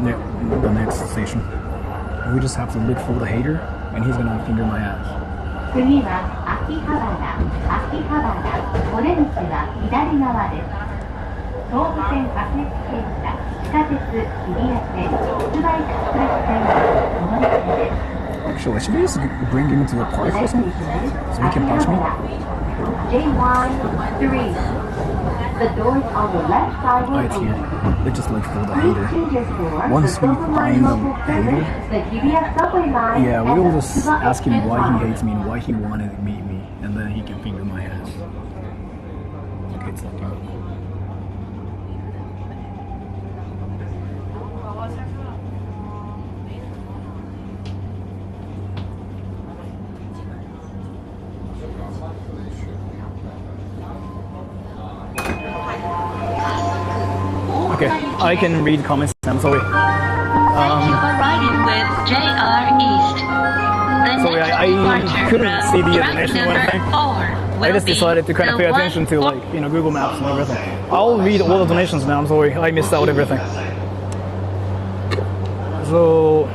Speaker 1: Yeah, the next station. We just have to look for the hater, and he's gonna finger my ass.
Speaker 4: 次は秋葉原、秋葉原、お出口は左側です。東武線各駅停車、地下鉄日比谷線、つばいエクスプレス線はお乗り換えです。
Speaker 1: Actually, should we just bring him into a park or something? So he can punch me?
Speaker 4: JY3. The doors on the left side will
Speaker 1: Right here.
Speaker 4: open.
Speaker 1: Let's just look for the
Speaker 4: Please
Speaker 1: hater.
Speaker 4: change it for
Speaker 1: Once
Speaker 4: the
Speaker 1: we
Speaker 4: Silver
Speaker 1: find
Speaker 4: Line
Speaker 1: the
Speaker 4: local service,
Speaker 1: hater,
Speaker 4: the Hibiya subway line,
Speaker 1: yeah,
Speaker 4: and
Speaker 1: we'll
Speaker 4: the
Speaker 1: just
Speaker 4: Tsuba
Speaker 1: ask him
Speaker 4: Express
Speaker 1: why he
Speaker 4: line.
Speaker 1: hates me and why he wanted to meet me, and then he can finger my ass. Okay, it's not good. Okay, I can read comments. I'm sorry.
Speaker 5: Thank you for riding with JR East. The
Speaker 1: Sorry,
Speaker 5: next
Speaker 1: I
Speaker 5: departure
Speaker 1: couldn't
Speaker 5: from
Speaker 1: see the
Speaker 5: track
Speaker 1: animation or
Speaker 5: number
Speaker 1: anything.
Speaker 5: 4
Speaker 1: I
Speaker 5: will
Speaker 1: just
Speaker 5: be
Speaker 1: decided to kind of
Speaker 5: the
Speaker 1: pay attention to
Speaker 5: one-
Speaker 1: like, Google Maps and everything. I'll read all the donations now. I'm sorry, I missed out everything. So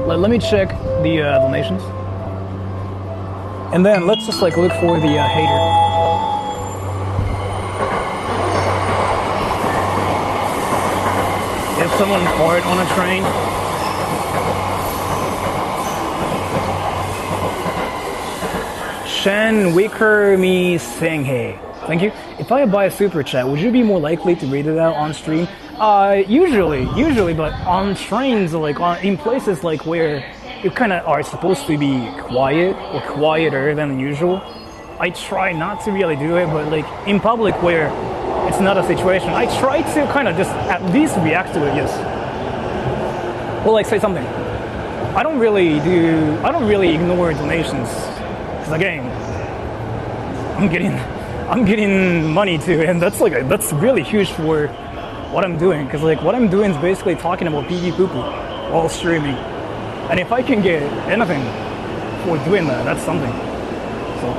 Speaker 1: let me check the donations, and then let's just like look for the hater. If someone fart on a train. Shen Wicker Mi Senghe. Thank you. If I buy a super chat, would you be more likely to read it out on stream? Usually, but on trains, like in places like where you kind of are supposed to be quiet or quieter than usual, I try not to really do it. But like in public where it's not a situation, I try to kind of just at least react to it. Yes. Or like say something. I don't really ignore donations. Because again, I'm getting money too, and that's really huge for what I'm doing. Because like what I'm doing is basically talking about pee poo poo while streaming, and if I can get anything for doing that, that's something. So.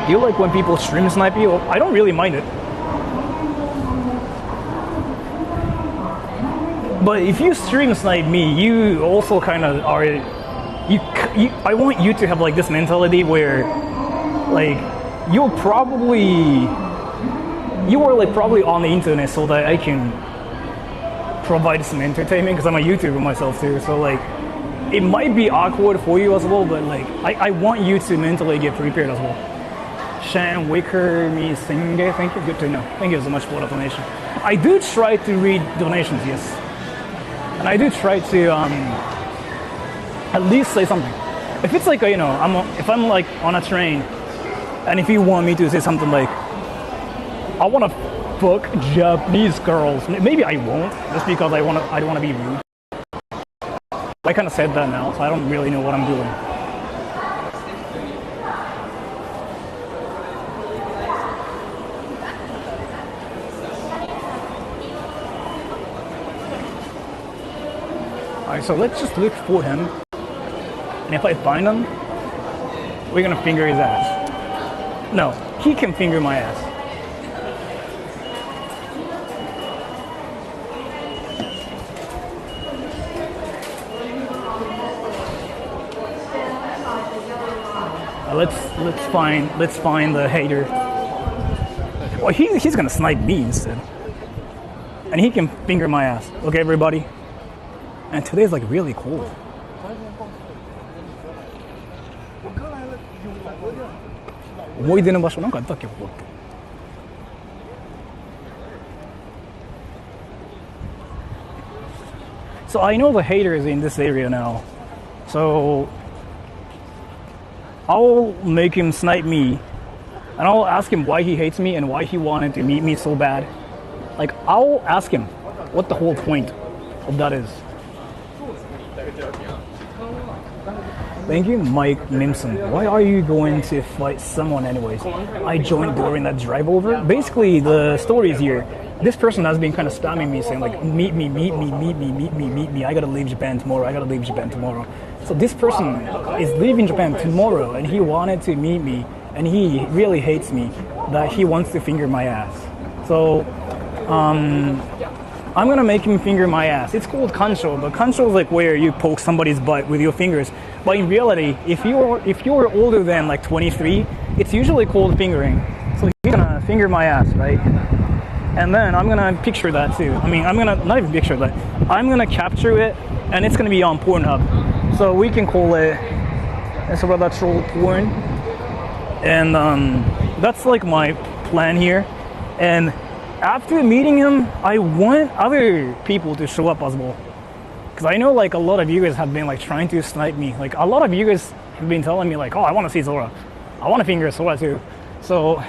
Speaker 1: Do you like when people stream snipe you? I don't really mind it. But if you stream snipe me, you also kind of are. I want you to have like this mentality where, like, you are probably on the internet so that I can provide some entertainment because I'm a YouTuber myself too. So like, it might be awkward for you as well, but like, I want you to mentally get prepared as well. Shan Wicker me Singe, thank you. Good to know. Thank you so much for the donation. I do try to read donations, yes, and I do try to at least say something. If it's like if I'm like on a train, and if you want me to say something like, I want to fuck Japanese girls, maybe I won't, just because I don't want to be rude. I kind of said that now, so I don't really know what I'm doing. Alright, so let's just look for him. And if I find him, we're gonna finger his ass. No, he can finger my ass. Let's find the hater. Well, he's gonna snipe me instead, and he can finger my ass. Okay, everybody. And today's like really cold. So I know the hater is in this area now. So I'll make him snipe me, and I'll ask him why he hates me and why he wanted to meet me so bad. Like, I'll ask him what the whole point of that is. Thank you, Mike Mimson. Why are you going to fight someone anyways? I joined during that drive over. Basically, the story is here. This person has been kind of spamming me, saying like, meet me. I gotta leave Japan tomorrow. So this person is leaving Japan tomorrow, and he wanted to meet me, and he really hates me, that he wants to finger my ass. So, I'm gonna make him finger my ass. It's called kancho, but kancho is like where you poke somebody's butt with your fingers. But in reality, if you're older than like 23, it's usually called fingering. So he's gonna finger my ass, right? And then I'm gonna picture that too. I mean, I'm gonna not even picture that. I'm gonna capture it, and it's gonna be on Pornhub. So we can call it Sora troll porn. And that's like my plan here. And after meeting him, I want other people to show up as well. Because I know like a lot of you guys have been like trying to snipe me. Like a lot of you guys have been telling me like, oh, I want to see Sora. I want to finger Sora too. So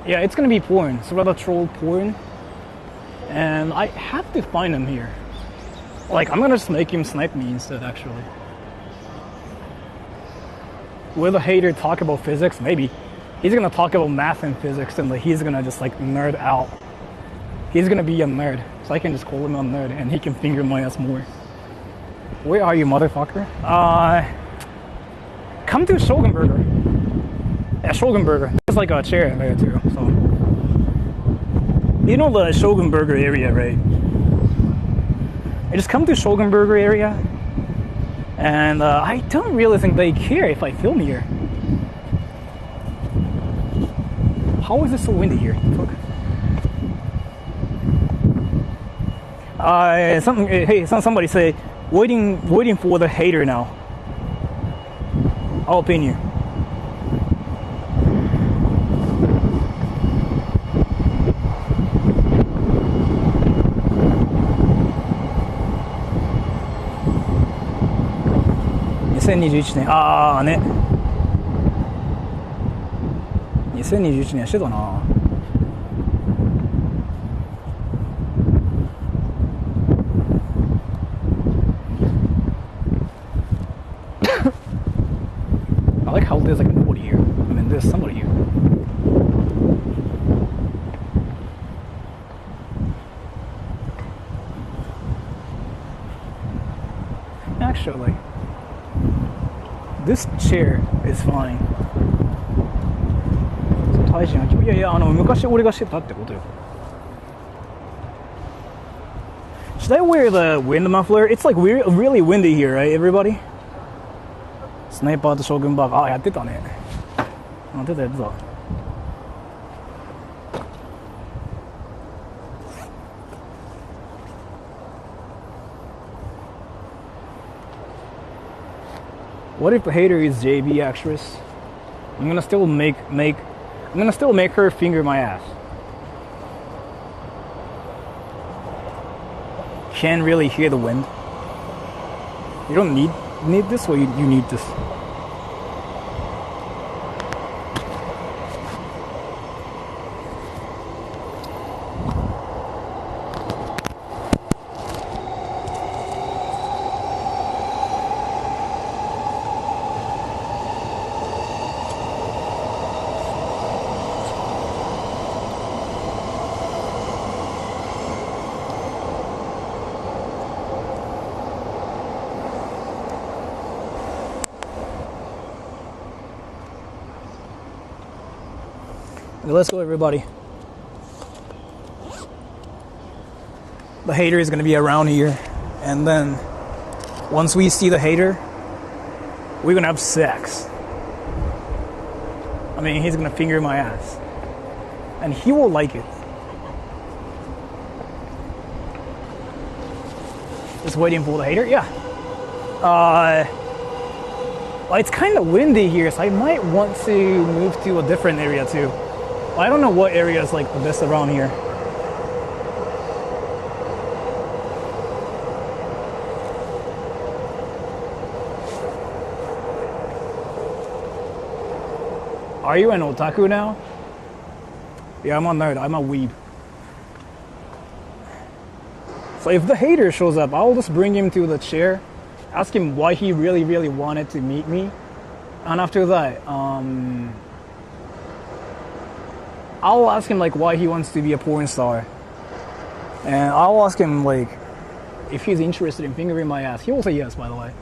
Speaker 1: yeah, it's gonna be porn. Sora troll porn. And I have to find him here. Like, I'm gonna just make him snipe me instead, actually. Will the hater talk about physics? Maybe. He's gonna talk about math and physics, and like he's gonna just like nerd out. He's gonna be a nerd, so I can just call him a nerd, and he can finger my ass more. Where are you, motherfucker? Come to Shogun Burger. Yeah, Shogun Burger. There's like a chair there too. So you know the Shogun Burger area, right? I just come to Shogun Burger area, and I don't really think they care if I film here. How is it so windy here? Fuck. Somebody say, waiting for the hater now. I'll pin you.2021年ああね2021年してたなI like how there's like nobody here. I mean, there's somebody here. Actually, this chair is fine. 大臣はいやいや昔俺がしてたってことよ。Should I wear the wind muffler? It's like really windy here, right, everybody? スナイパーと将軍バーガー。あ、やってたね。やってた。What if the hater is JB actress? I'm gonna still make her finger my ass. Can't really hear the wind. You don't need this, or you need this? Let's go, everybody. The hater is gonna be around here, and then once we see the hater, we're gonna have sex. I mean, he's gonna finger my ass, and he will like it. Just waiting for the hater. Yeah. Well, it's kind of windy here, so I might want to move to a different area too. I don't know what area is like the best around here. Are you an otaku now? Yeah, I'm a nerd. I'm a weeb. So if the hater shows up, I'll just bring him to the chair, ask him why he really, really wanted to meet me, and after that, I'll ask him like why he wants to be a porn star, and I'll ask him like if he's interested in fingering my ass. He will say yes, by the way.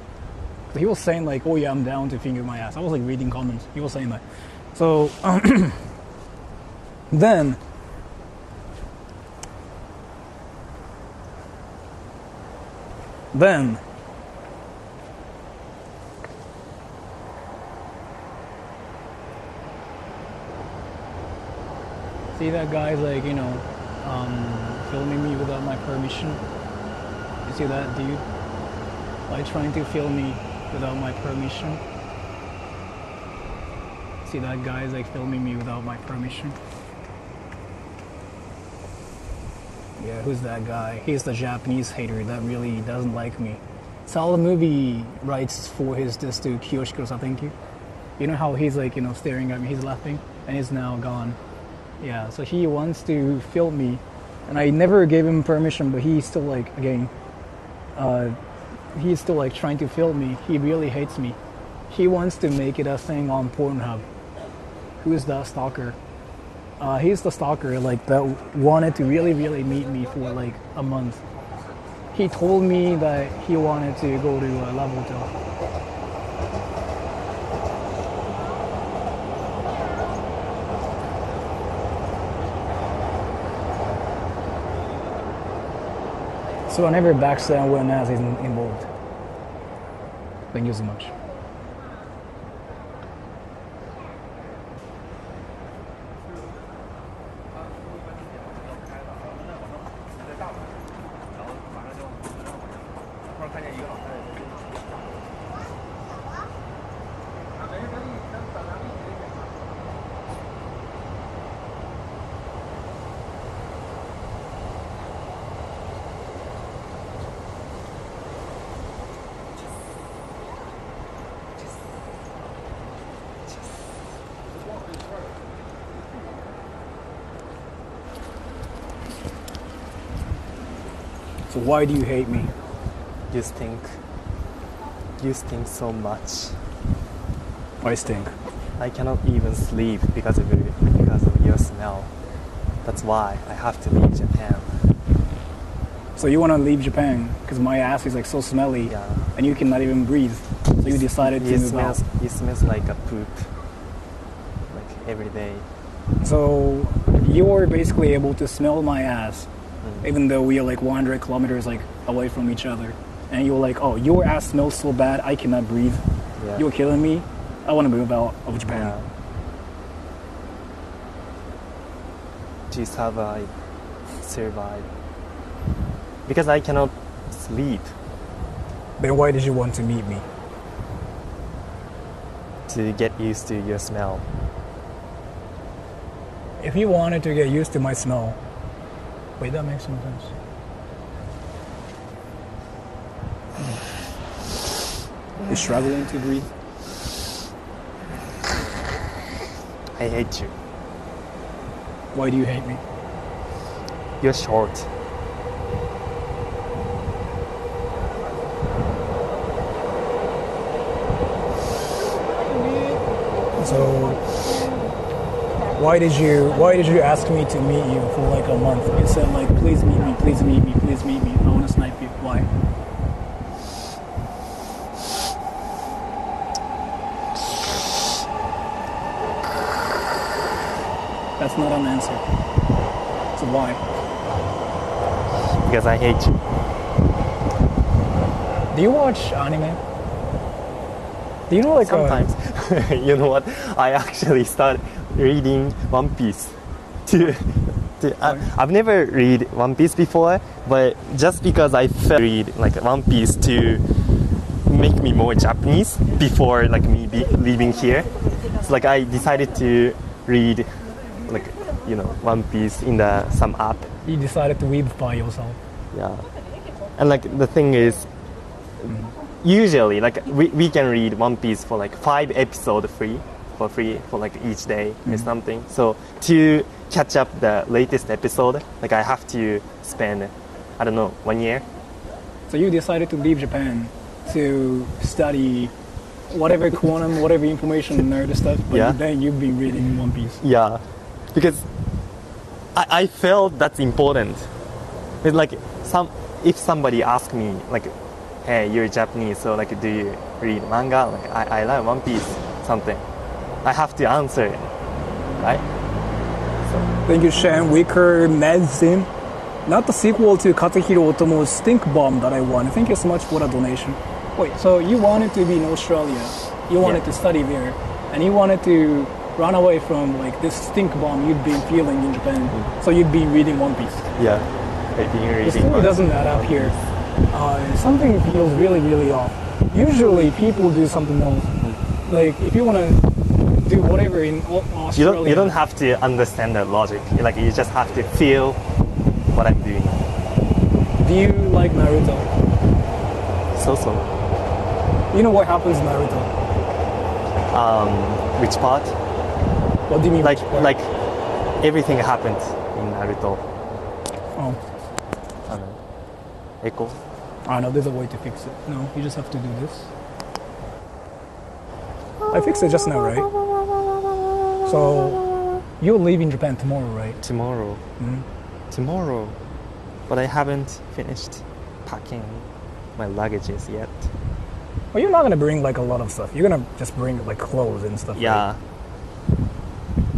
Speaker 1: So he was saying like, oh yeah, I'm down to finger my ass. I was like reading comments. He was saying that. So then see that guy's like, you know, filming me without my permission. You see that dude? Like trying to film me without my permission. See that guy's like filming me without my permission. Yeah, who's that guy? He's the Japanese hater that really doesn't like me. So all the movie rights for his this to Kiyoshiko-san, thank you. You know how he's like, you know, staring at me, he's laughing, and he's now gone. Yeah, so he wants to film me, and I never gave him permission, but he's still like, again, he's still like trying to film me. He really hates me. He wants to make it a thing on Pornhub. Who is that stalker? He's the stalker like that wanted to really, really meet me for like a month. He told me that he wanted to go to Love Hotel. So I never backstab when Naz is involved. Thank you so much. So why do you hate me?
Speaker 6: You stink so much.
Speaker 1: I stink.
Speaker 6: I cannot even sleep because of your smell. That's why I have to leave Japan.
Speaker 1: So you want to leave Japan because my ass is like so smelly,
Speaker 6: Yeah.
Speaker 1: and you cannot even breathe. So you decided to move out.
Speaker 6: It smells like a poop, like every day.
Speaker 1: So you're basically able to smell my ass, even though we are like 100 kilometers like away from each other. And you're like, oh, your ass smells so bad, I cannot breathe.
Speaker 6: Yeah.
Speaker 1: You're killing me. I want to move out of Japan.
Speaker 6: Yeah. To survive. Because I cannot sleep.
Speaker 1: Then why did you want to meet me?
Speaker 6: to get used to your smell.
Speaker 1: If you wanted to get used to my smell, wait, that makes no sense. You're struggling to breathe.
Speaker 6: I hate you.
Speaker 1: Why do you hate me?
Speaker 6: You're short.
Speaker 1: So why did you ask me to meet you for like a month? You said like, please meet me, please meet me, please meet me. I want to snipe you. Why? That's not an answer. So why?
Speaker 6: Because I hate you.
Speaker 1: Do you watch anime? Do you know like
Speaker 6: Sometimes. You know what? I actually started reading One Piece. I've never read One Piece before, but just because I felt read like One Piece to make me more Japanese before like me leaving here. So like I decided to read like One Piece in some app.
Speaker 1: you decided to read by yourself?
Speaker 6: Yeah, and like the thing is, usually like we can read One Piece for like 5 episodes free for like each day or something. So to catch up the latest episode, like I have to spend, I don't know, 1 year.
Speaker 1: So you decided to leave Japan to study whatever quantum, whatever information nerd stuff, but
Speaker 6: Yeah.
Speaker 1: then you've been reading One Piece.
Speaker 6: Yeah, because I felt that's important. It's like if somebody asks me like, hey, you're Japanese, so like do you read manga? Like I like One Piece, something. I have to answer it, right?
Speaker 1: Thank you, Shan Wicker Medicine. Not the sequel to Katsuhiro Otomo's Stink Bomb that I won. Thank you so much for the donation. Wait, so you wanted to be in Australia, you wanted to study there, and you wanted to run away from like this stink bomb you'd been feeling in Japan, so you'd be reading One Piece.
Speaker 6: Yeah, I've been
Speaker 1: The
Speaker 6: reading.
Speaker 1: story doesn't add up here. Something feels really, really off. Usually people do something else. Like if you want to do whatever in Australia.
Speaker 6: You don't have to understand the logic. Like you just have to feel what I'm doing.
Speaker 1: Do you like Naruto?
Speaker 6: So.
Speaker 1: You know what happens in Naruto?
Speaker 6: Which part?
Speaker 1: What do you mean?
Speaker 6: Like
Speaker 1: which part?
Speaker 6: like everything happened in Naruto.
Speaker 1: Oh,
Speaker 6: Echo.
Speaker 1: I know there's a way to fix it. No, you just have to do this. I fixed it just now, right? So you're leaving Japan tomorrow, right?
Speaker 6: Tomorrow. Tomorrow. But I haven't finished packing my luggages yet.
Speaker 1: Well, you're not gonna bring like a lot of stuff. You're gonna just bring like clothes and stuff.
Speaker 6: Yeah.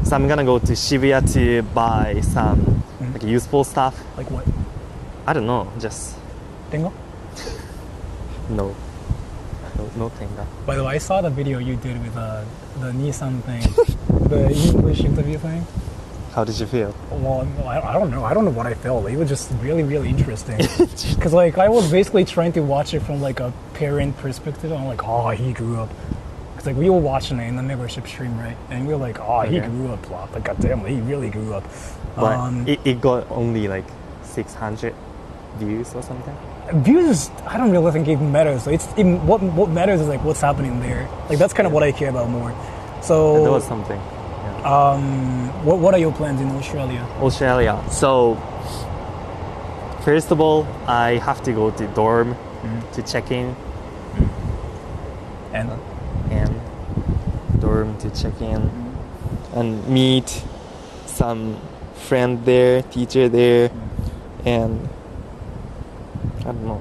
Speaker 6: So I'm gonna go to Shibuya to buy some like useful stuff.
Speaker 1: Like what?
Speaker 6: I don't know, just
Speaker 1: Tenga?
Speaker 6: no Tenga.
Speaker 1: By the way, I saw the video you did with the Nissan thing, the English interview thing.
Speaker 6: How did you feel?
Speaker 1: Well, I don't know. I don't know what I felt. It was just really, really interesting. Because like I was basically trying to watch it from like a parent perspective. I'm like, oh, he grew up. Because like we were watching it in the membership stream, right? And we were like, oh, he grew up. Blah. Like, goddamn, he really grew up.
Speaker 6: But it got only like 600 views or something.
Speaker 1: Views, I don't really think it matters. What matters is like what's happening there. Like that's kind of what I care about more. So
Speaker 6: There was something.
Speaker 1: what are your plans in Australia?
Speaker 6: Australia. So first of all, I have to go to dorm to check in.
Speaker 1: And
Speaker 6: Dorm to check in and meet some friend there, teacher there, and I don't know.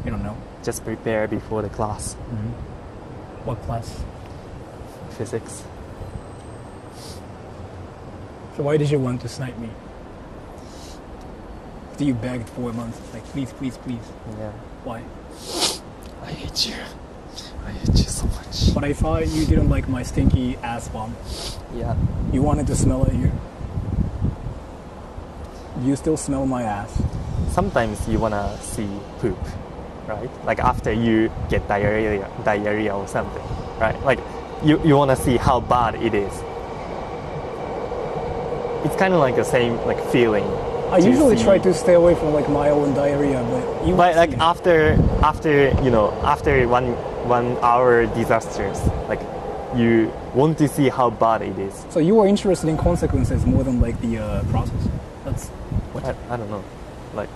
Speaker 1: you don't know
Speaker 6: Just prepare before the class.
Speaker 1: what class.
Speaker 6: Physics.
Speaker 1: So why did you want to snipe me? So you begged for a month, like please, please, please.
Speaker 6: Yeah.
Speaker 1: Why?
Speaker 6: I hate you. I hate you so much.
Speaker 1: But I thought you didn't like my stinky ass bomb.
Speaker 6: Yeah.
Speaker 1: You wanted to smell it here. You still smell my ass.
Speaker 6: Sometimes you wanna see poop, right? Like after you get diarrhea or something, right? Like you want to see how bad it is. It's kind of like the same like feeling.
Speaker 1: I usually
Speaker 6: see-
Speaker 1: try to stay away from like my own diarrhea, but you
Speaker 6: But
Speaker 1: wanna
Speaker 6: like
Speaker 1: see it.
Speaker 6: after 1 hour disasters, like you want to see how bad it is.
Speaker 1: So you are interested in consequences more than like the process. That's what.
Speaker 6: I don't know, like.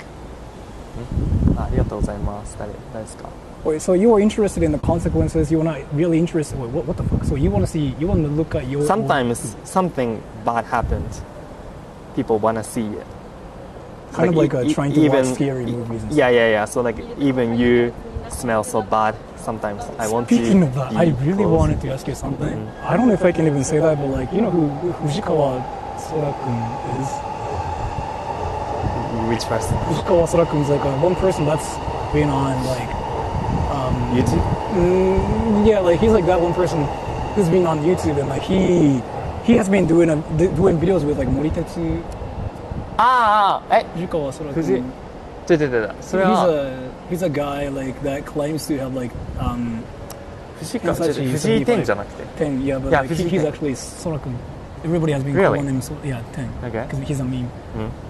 Speaker 6: ありがとうございます。誰ですか？
Speaker 1: Wait, so you are interested in the consequences. You're not really interested. Wait, what the fuck? So you want to see? You want to look at your.
Speaker 6: Sometimes something bad happened. People wanna see it.
Speaker 1: Kind of like trying to
Speaker 6: even,
Speaker 1: watch scary movies. And
Speaker 6: Yeah. So like even you smell so bad. Sometimes I want to.
Speaker 1: Speaking of that,
Speaker 6: be
Speaker 1: I really
Speaker 6: close.
Speaker 1: wanted to ask you something. I don't know if I can even say that, but like, you know who Fujikawa Sora-kun is?
Speaker 6: Which person?
Speaker 1: Fujikawa Sora-kun is like one person that's been on like,
Speaker 6: YouTube?
Speaker 1: yeah, like he's like that one person who's been on YouTube, and like he has been doing videos with like Moritetsu
Speaker 6: え、
Speaker 1: Fujikawa
Speaker 6: 藤
Speaker 1: Sora-kun.
Speaker 6: それは
Speaker 1: He's a guy like that claims to have like
Speaker 6: 藤川
Speaker 1: Hisashi
Speaker 6: 藤井天じゃなくて
Speaker 1: Ten, yeah, but
Speaker 6: Yeah,
Speaker 1: like,
Speaker 6: Fujii
Speaker 1: he's
Speaker 6: Ten.
Speaker 1: actually Sora-kun. Everybody has been
Speaker 6: Really?
Speaker 1: calling him Ten.
Speaker 6: Okay.
Speaker 1: Because he's a meme.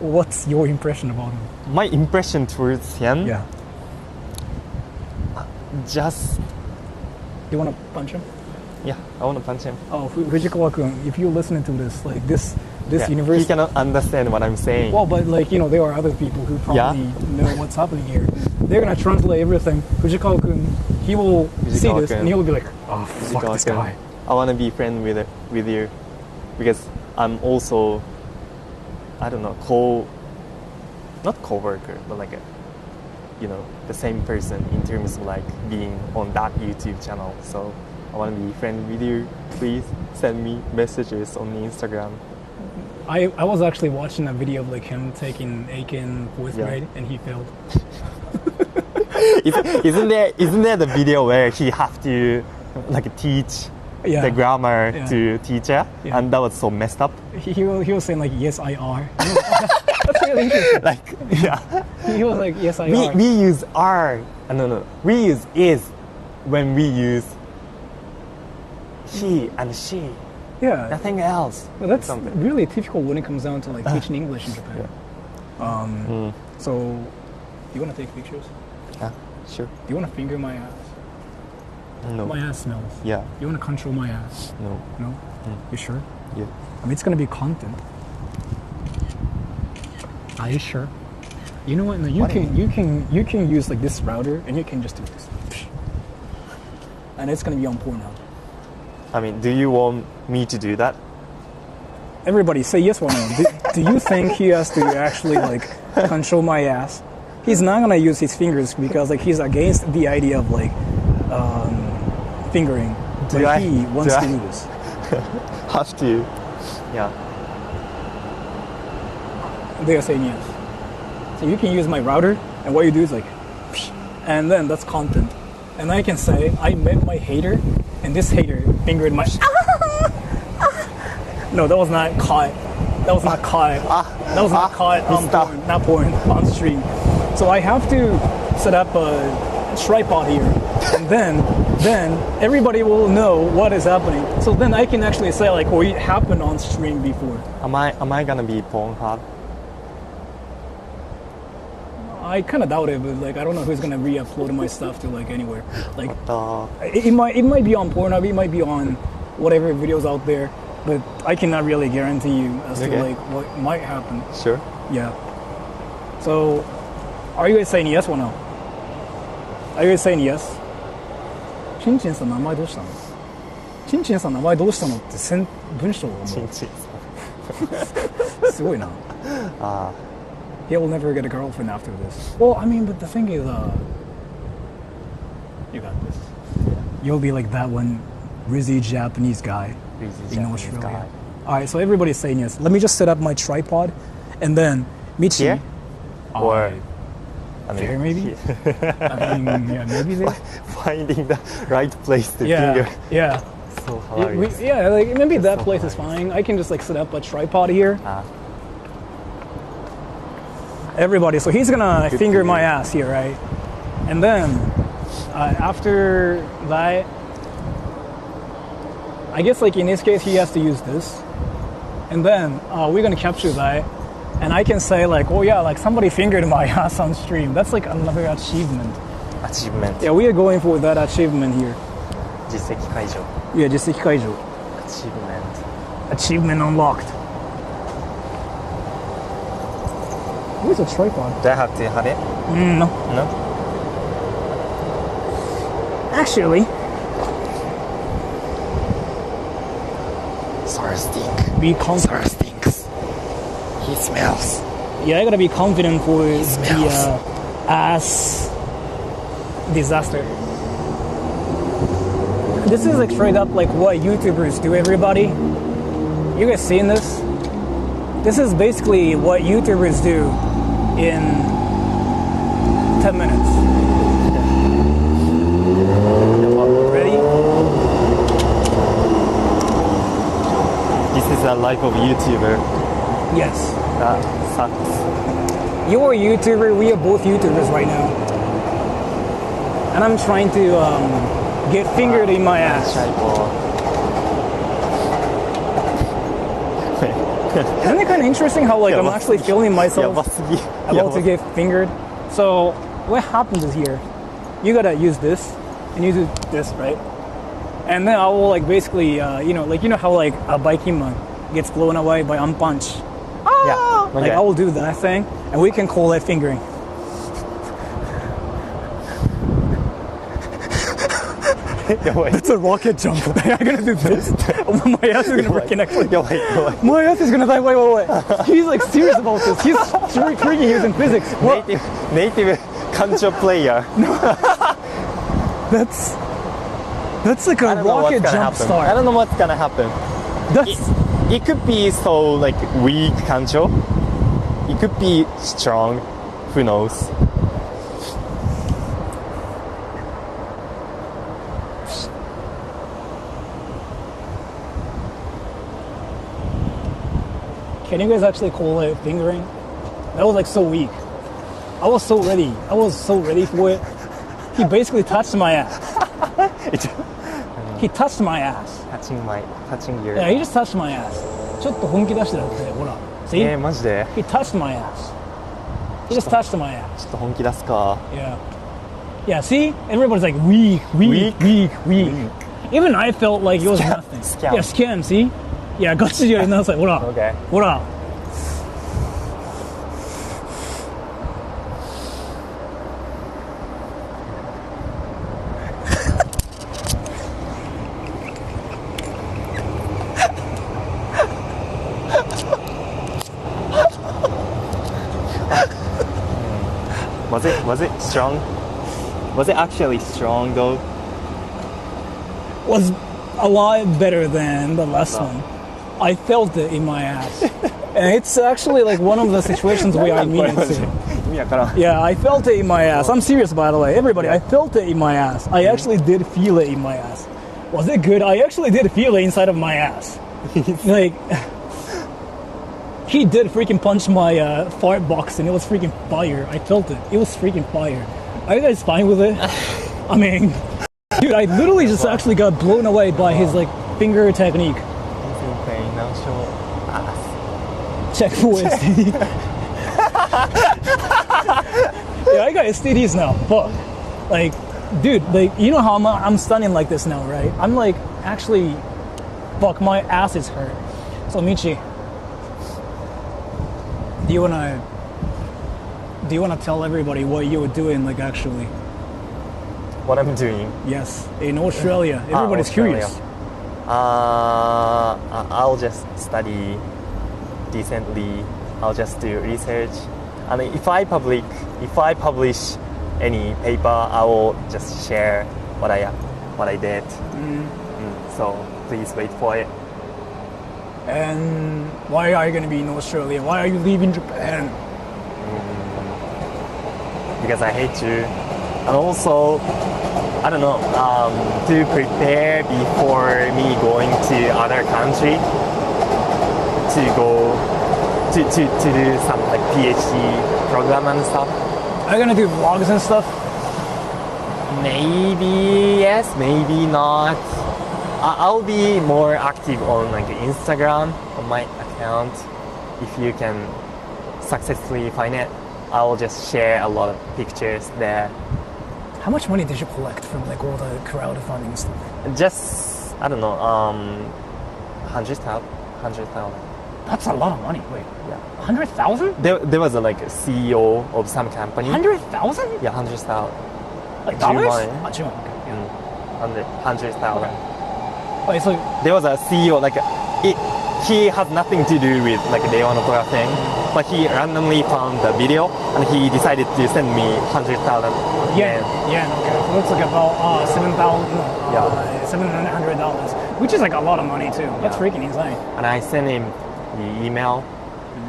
Speaker 1: What's your impression about him?
Speaker 6: My impression towards him
Speaker 1: Yeah.
Speaker 6: just
Speaker 1: You wanna punch him?
Speaker 6: yeah I want to punch him.
Speaker 1: Oh, Fujikawa-kun, if you're listening to this, like this
Speaker 6: Yeah,
Speaker 1: universe.
Speaker 6: he cannot understand what I'm saying.
Speaker 1: Well, but like there are other people who probably know what's happening here. They're gonna translate everything. Fujikawa-kun, he will see this
Speaker 6: Fujikawa-kun.
Speaker 1: and he will be like, "Oh, fuck this guy."
Speaker 6: I want to be friend with you because I'm also I don't know not co-worker but like the same person in terms of like being on that YouTube channel. So I want to be friend with you. Please send me messages on Instagram.
Speaker 1: I was actually watching a video of like him taking Aiken 4th
Speaker 6: Yeah.
Speaker 1: grade and he failed.
Speaker 6: Isn't there the video where he have to like teach
Speaker 1: Yeah.
Speaker 6: the grammar
Speaker 1: Yeah.
Speaker 6: to teacher
Speaker 1: Yeah.
Speaker 6: and that was so messed up?
Speaker 1: He was saying like, "Yes, I are." That's really interesting.
Speaker 6: Like yeah.
Speaker 1: He was like, "Yes, I are."
Speaker 6: We use are. No. We use is when we use he and she.
Speaker 1: Yeah.
Speaker 6: Nothing else.
Speaker 1: Well, that's
Speaker 6: Something.
Speaker 1: really typical when it comes down to like teaching English in Japan. So, you want to take pictures?
Speaker 6: Yeah, sure.
Speaker 1: Do you want to finger my ass?
Speaker 6: No.
Speaker 1: My ass smells.
Speaker 6: Yeah.
Speaker 1: You want to control my ass?
Speaker 6: No.
Speaker 1: No? You sure?
Speaker 6: Yeah.
Speaker 1: I mean, it's gonna be content. Are you sure? You know what? No, you can use like this router and you can just do this, and it's gonna be on Pornhub.
Speaker 6: I mean, do you want me to do that?
Speaker 1: Everybody, say yes or no. Do you think he has to actually like control my ass? He's not gonna use his fingers because like he's against the idea of like fingering.
Speaker 6: Do
Speaker 1: But
Speaker 6: I-
Speaker 1: he wants
Speaker 6: do
Speaker 1: to
Speaker 6: I-
Speaker 1: do this.
Speaker 6: Have to. Yeah.
Speaker 1: They are saying yes. So you can use my router, and what you do is like, and then that's content. And I can say I met my hater, and this hater fingered my. No, that was not caught. That was not caught. That was not caught on
Speaker 6: stop.
Speaker 1: porn, not porn, on stream. So I have to set up a tripod here, and then everybody will know what is happening. So then I can actually say like, "Oh, it happened on stream before."
Speaker 6: Am I gonna be Pornhub?
Speaker 1: I kind of doubt it, but like I don't know who's gonna re-upload my stuff to like anywhere. Like
Speaker 6: Uh,
Speaker 1: it might be on Pornhub, it might be on whatever videos out there, but I cannot really guarantee you as
Speaker 6: Okay.
Speaker 1: to like what might happen.
Speaker 6: sure.
Speaker 1: Yeah. So, are you guys saying yes or no? Are you guys saying yes? チンチンさん名前どうしたの？チンチンさん名前どうしたのって文章をもう
Speaker 6: チンチン
Speaker 1: すごいな。
Speaker 6: あ
Speaker 1: He'll never get a girlfriend after this. Well, I mean, but the thing is, you got this. You'll be like that one rizzy Japanese guy in Australia. All right, so everybody's saying yes. Let me just set up my tripod, and then Michi.
Speaker 6: Here? Or I mean,
Speaker 1: There maybe? I mean, yeah, maybe there.
Speaker 6: finding the right place to
Speaker 1: Yeah,
Speaker 6: finger.
Speaker 1: yeah.
Speaker 6: So hilarious.
Speaker 1: Yeah, like maybe that
Speaker 6: so
Speaker 1: place is fine. I can just like set up a tripod here.
Speaker 6: Ah.
Speaker 1: Everybody, so he's gonna
Speaker 6: Good
Speaker 1: finger
Speaker 6: for
Speaker 1: my
Speaker 6: you.
Speaker 1: ass here, right? And then after that, I guess like in this case he has to use this, and then we're gonna capture that, and I can say like, oh yeah, like somebody fingered my ass on stream. That's like another achievement.
Speaker 6: Achievement.
Speaker 1: Yeah, we are going for that achievement here.
Speaker 6: 実績解除。
Speaker 1: Yeah, 実績解除.
Speaker 6: Achievement.
Speaker 1: Achievement unlocked. Where's the tripod?
Speaker 6: Do I have to have it?
Speaker 1: No.
Speaker 6: No?
Speaker 1: Actually,
Speaker 6: Sora stink.
Speaker 1: be confident.
Speaker 6: Sora stinks. He smells.
Speaker 1: Yeah, I gotta be confident for the
Speaker 6: smells.
Speaker 1: ass disaster. This is like straight up like what YouTubers do, everybody. You guys seen this? This is basically what YouTubers do in 10 minutes. Ready?
Speaker 6: This is the life of YouTuber.
Speaker 1: Yes.
Speaker 6: That sucks.
Speaker 1: You're a YouTuber, we are both YouTubers right now. And I'm trying to get fingered in my ass. Isn't it kind of interesting how like I'm actually feeling myself about to get fingered? So what happens is here, you gotta use this and you do this, right? And then I will like basically, you know how like a biking man gets blown away by unpunch.
Speaker 6: Yeah.
Speaker 1: Like I will do that thing, and we can call that fingering. That's a rocket jump. I'm gonna do this. My ass is gonna break an actually. My ass is gonna die. Wait. He's like serious about this. He's freaking. He was in physics. What?
Speaker 6: Native kancho player.
Speaker 1: That's like a rocket jump start.
Speaker 6: I don't know what's gonna happen. It could be so like weak kancho. It could be strong. Who knows?
Speaker 1: Can you guys actually call it fingering? That was like so weak. I was so ready. I was so ready for it. He basically touched my ass. He touched my ass.
Speaker 6: Touching your.
Speaker 1: Yeah, he just touched my ass. ちょっと本気出してだってほら。See?
Speaker 6: マジで
Speaker 1: He touched my ass. He just touched my ass.
Speaker 6: ちょっと本気出すか。
Speaker 1: Yeah. Yeah, see? Everybody's like weak. Even I felt like it was nothing.
Speaker 6: Scam.
Speaker 1: Yeah, scam, see? Yeah, ガチでやりなさい。ほら。
Speaker 6: Okay.
Speaker 1: ほら。
Speaker 6: Was it strong? Was it actually strong though?
Speaker 1: Was a lot better than the last one. I felt it in my ass. And it's actually like one of the situations where I mean it to. Yeah, I felt it in my ass. I'm serious, by the way. Everybody, I felt it in my ass. I actually did feel it in my ass. Was it good? I actually did feel it inside of my ass. Like, he did freaking punch my fart box and it was freaking fire. I felt it. It was freaking fire. Are you guys fine with it? I mean, dude, I literally just actually got blown away by his like finger technique.
Speaker 6: Now show ass.
Speaker 1: Check for STD. Yeah, I got STDs now. Fuck. Like, dude, like, you know how I'm stunning like this now, right? I'm like, actually, fuck, my ass is hurt. So, Michi, do you wanna tell everybody what you were doing, like, actually?
Speaker 6: What I'm doing?
Speaker 1: Yes, in Australia. Everybody's curious.
Speaker 6: I'll just study decently. I'll just do research, and if I publish any paper, I will just share what I did. So please wait for it.
Speaker 1: And why are you gonna be in Australia? Why are you leaving Japan?
Speaker 6: Because I hate you, and also I don't know, to prepare before me going to other country to go to do some like PhD program and stuff.
Speaker 1: Are you gonna do vlogs and stuff?
Speaker 6: Maybe yes, maybe not. I'll be more active on like Instagram on my account. If you can successfully find it, I'll just share a lot of pictures there.
Speaker 1: How much money did you collect from like all the crowdfunding stuff?
Speaker 6: Just I don't know, 100,000.
Speaker 1: That's a lot of money. Wait,
Speaker 6: Yeah.
Speaker 1: 100,000?
Speaker 6: There was a like a CEO of some company.
Speaker 1: 100,000?
Speaker 6: Yeah, 100,000.
Speaker 1: Like dollars?
Speaker 6: 10,000.
Speaker 1: Okay.
Speaker 6: 100,000.
Speaker 1: Wait, so
Speaker 6: There was a CEO like he has nothing to do with like the Leonora thing, but he randomly found the video and he decided to send me 100,000
Speaker 1: yeah, okay. So that's like about $700, which is like a lot of money too. That's
Speaker 6: Yeah.
Speaker 1: freaking insane.
Speaker 6: And I sent him the email,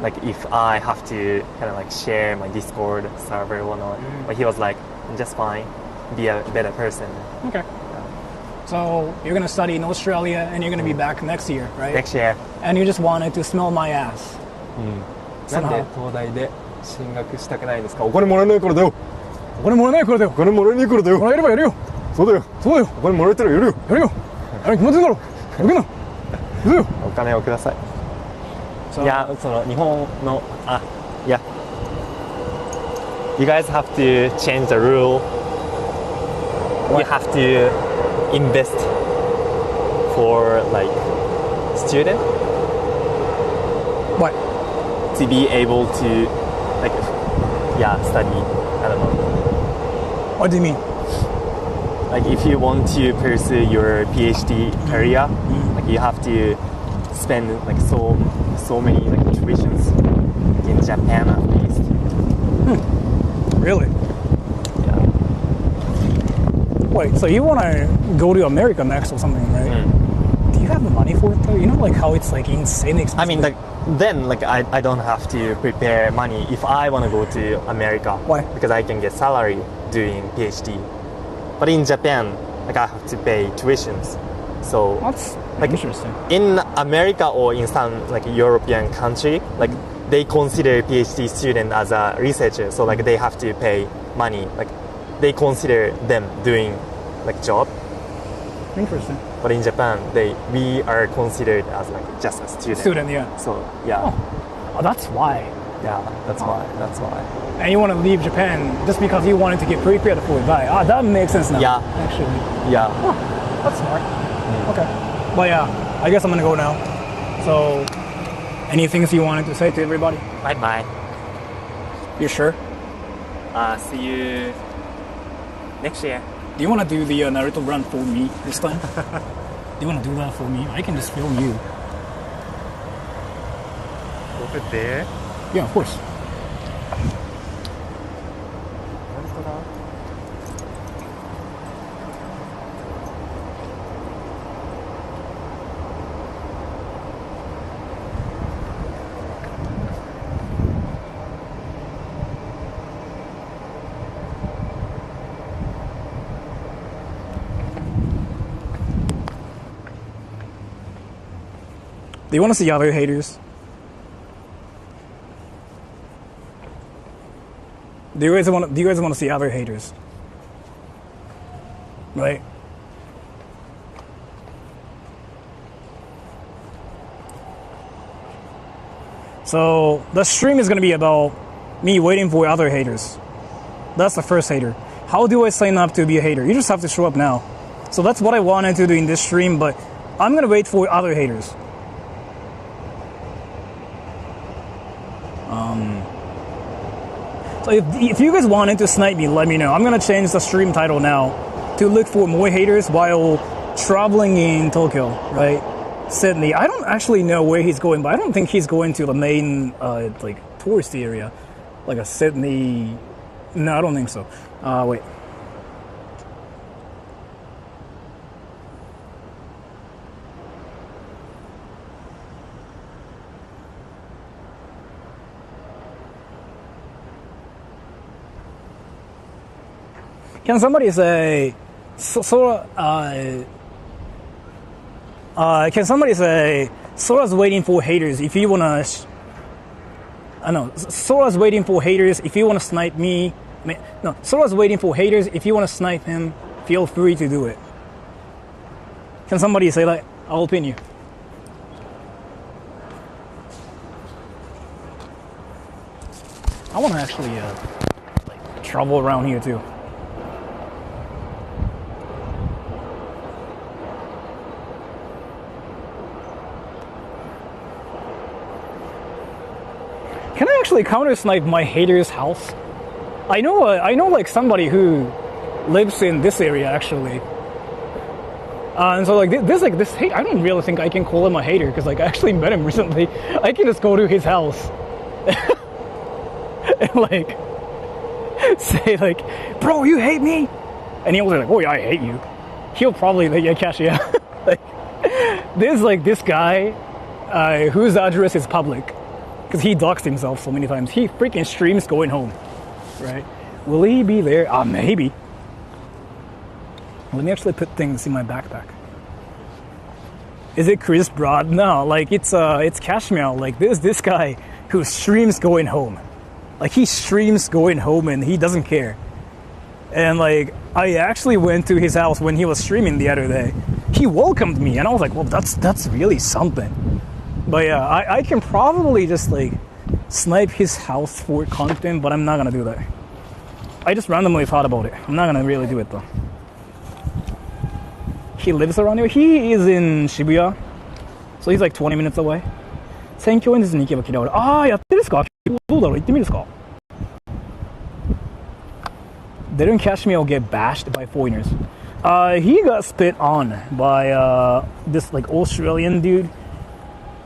Speaker 6: like if I have to kind of like share my Discord server or not. But he was like, just fine, be a better person.
Speaker 1: Okay. So you're gonna study in Australia and you're gonna be back next year, right?
Speaker 6: Next year.
Speaker 1: And you just wanted to smell my ass.
Speaker 6: なんで東大で進学したくないんですか？お金もらえないからだよ。
Speaker 1: お金もらえないからだよ。
Speaker 6: お金もらえないからだよ。
Speaker 1: もらえればやるよ。
Speaker 6: そうだよ。
Speaker 1: そうだよ。
Speaker 6: お金もらえたらやるよ。
Speaker 1: やるよ。あれ決まってんだろ。やるけな。やるよ。
Speaker 6: お金をください。
Speaker 1: So,
Speaker 6: いや、その日本のいや。You guys have to change the rule. You have to invest for like student
Speaker 1: what?
Speaker 6: to be able to like study. I don't know.
Speaker 1: What do you mean?
Speaker 6: Like if you want to pursue your PhD career, like you have to spend like so many like tuitions in Japan at least.
Speaker 1: Really?
Speaker 6: Yeah.
Speaker 1: Wait, so you want to go to America next or something, right? Do you have the money for it though? You know, like how it's like insanely expensive.
Speaker 6: I mean, like then like I don't have to prepare money if I want to go to America.
Speaker 1: Why?
Speaker 6: Because I can get salary doing PhD. But in Japan, like I have to pay tuitions. So
Speaker 1: That's
Speaker 6: like
Speaker 1: interesting.
Speaker 6: in America or in some like European country, like they consider PhD student as a researcher, so like they have to pay money. Like they consider them doing like job.
Speaker 1: Interesting.
Speaker 6: But in Japan, we are considered as like just a student.
Speaker 1: Student, yeah.
Speaker 6: So yeah,
Speaker 1: Oh, that's why.
Speaker 6: yeah, that's why.
Speaker 1: And you want to leave Japan just because you wanted to get prepared for it, right? Ah, that makes sense now.
Speaker 6: Yeah.
Speaker 1: Actually.
Speaker 6: Yeah.
Speaker 1: That's smart. Okay. But yeah, I guess I'm gonna go now. So, any things you wanted to say to everybody?
Speaker 6: Bye bye.
Speaker 1: You sure?
Speaker 6: See you next year.
Speaker 1: Do you want to do the Naruto run for me this time? Do you want to do that for me? I can just film you.
Speaker 6: Over there.
Speaker 1: Yeah, of course. Do you want to see other haters? Do you guys want to see other haters? Right? So the stream is going to be about me waiting for other haters. That's the first hater. How do I sign up to be a hater? You just have to show up now. So that's what I wanted to do in this stream, but I'm going to wait for other haters. So if you guys wanted to snipe me, let me know. I'm going to change the stream title now to look for more haters while traveling in Tokyo, right? Sydney. I don't actually know where he's going, but I don't think he's going to the main like touristy area, like a Sydney. No, I don't think so. Wait. Can somebody say, Sora? Can somebody say, Sora's waiting for haters if you wanna? I know Sora's waiting for haters if you wanna snipe me. No, Sora's waiting for haters if you wanna snipe him. Feel free to do it. Can somebody say that? I'll pin you. I want to actually like travel around here too. Can I actually counter snipe my hater's house? I know like somebody who lives in this area actually. And so like this hate, I don't really think I can call him a hater because like I actually met him recently. I can just go to his house and like say like, bro, you hate me? And he'll say like, oh yeah, I hate you. He'll probably like, yeah, cash, yeah. Like there's like this guy whose address is public because he doxed himself so many times. He freaking streams going home, right? Will he be there? Maybe. Let me actually put things in my backpack. Is it Chris Broad? No, like it's Cashmere. Like there's this guy who streams going home. Like he streams going home and he doesn't care. And like I actually went to his house when he was streaming the other day. He welcomed me and I was like, well, that's really something. But yeah, I can probably just like snipe his house for content, but I'm not gonna do that. I just randomly thought about it. I'm not gonna really do it though. He lives around here. He is in Shibuya, so he's like 20 minutes away. 選挙演説に行けば嫌われる。ああ、やってるんですか？どうだろう？行ってみるんですか？ Didn't Cashmere get bashed by foreigners? He got spit on by this like Australian dude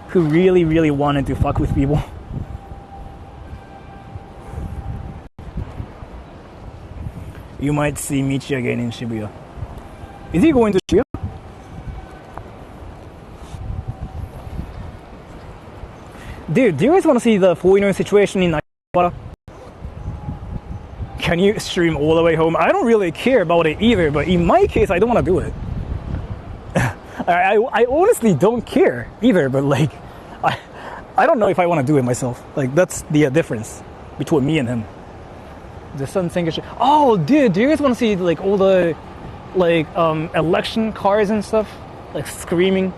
Speaker 1: who really wanted to fuck with people. You might see Michi again in Shibuya. Is he going to Shibuya? Dude, do you guys want to see the foreigner situation in Akihabara? Can you stream all the way home? I don't really care about it either, but in my case, I don't want to do it. I honestly don't care either, but like, I don't know if I want to do it myself. Like, that's the difference between me and him. The sun singer. Oh, dude, do you guys want to see like all the like election cars and stuff, like screaming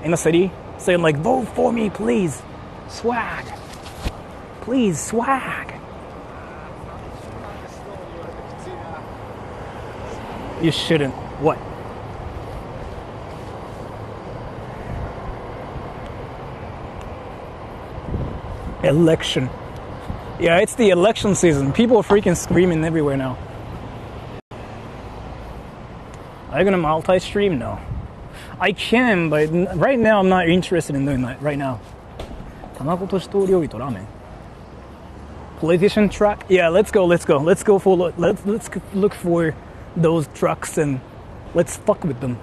Speaker 1: in the city, saying like, "Vote for me, please, swag, please, swag." You shouldn't. What? Election. Yeah, it's the election season. People are freaking screaming everywhere now. Are you gonna multi-stream? No. I can, but right now I'm not interested in doing that right now. 卵としと料理とラーメン. Politician track? Yeah, let's go. Let's look for those trucks and let's fuck with them.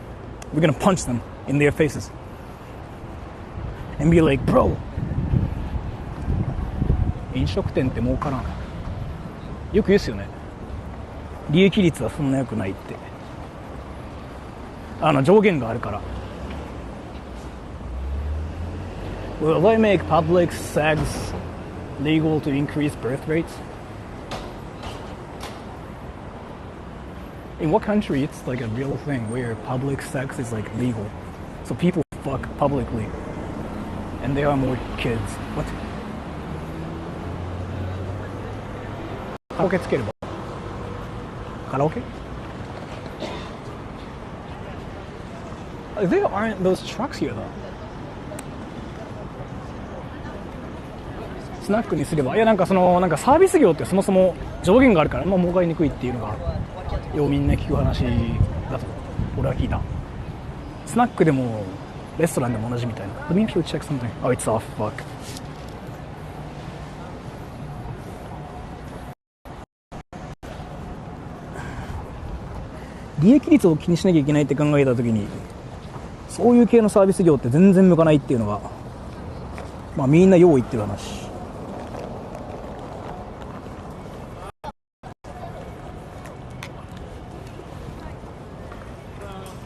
Speaker 1: We're gonna punch them in their faces. And be like, bro, 飲食店って儲からん。よく言うっすよね。利益率はそんな良くないって。上限があるから。Will they make public sex legal to increase birth rates? In what country it's like a real thing where public sex is like legal? So people fuck publicly and there are more kids. What? カラオケつければカラオケ There aren't those trucks here though. スナックにすればいやなんかサービス業ってそもそも上限があるから儲かりにくいっていうのがようみんな聞く話だと俺は聞いた。スナックでもレストランでも同じみたいな。Let me actually check something. Oh, it's off. Fuck.利益率を気にしなきゃいけないって考えたときにそういう系のサービス業って全然向かないっていうのがまあみんな用意っていう話。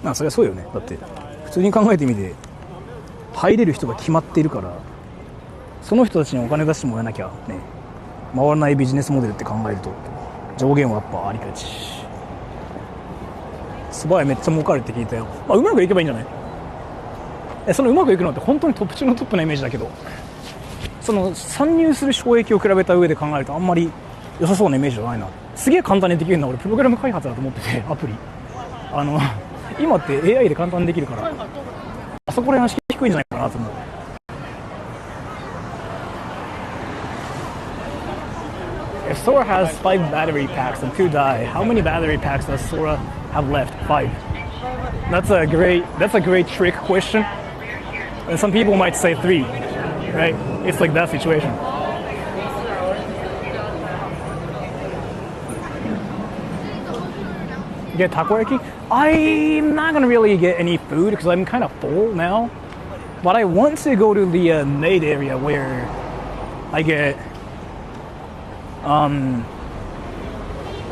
Speaker 1: まあそりゃそうよね。だって普通に考えてみて入れる人が決まっているからその人たちにお金出してもらわなきゃね回らないビジネスモデルって考えると上限はやっぱありがち。蕎麦屋めっちゃ儲かるって聞いたよ。まあうまくいけばいいんじゃない？そのうまくいくのって本当にトップ中のトップなイメージだけど、その参入する収益を比べた上で考えるとあんまり良さそうなイメージじゃないな。すげえ簡単にできるのは俺プログラム開発だと思ってて、アプリ今って AI で簡単にできるから、あそこら辺は低いんじゃないかなと思う。If Sora has 5 battery packs and 2 die, how many battery packs does Sora have left? 5. That's a great trick question. And some people might say 3, right? It's like that situation. Get takoyaki? I'm not gonna really get any food because I'm kind of full now. But I want to go to the maid area where I get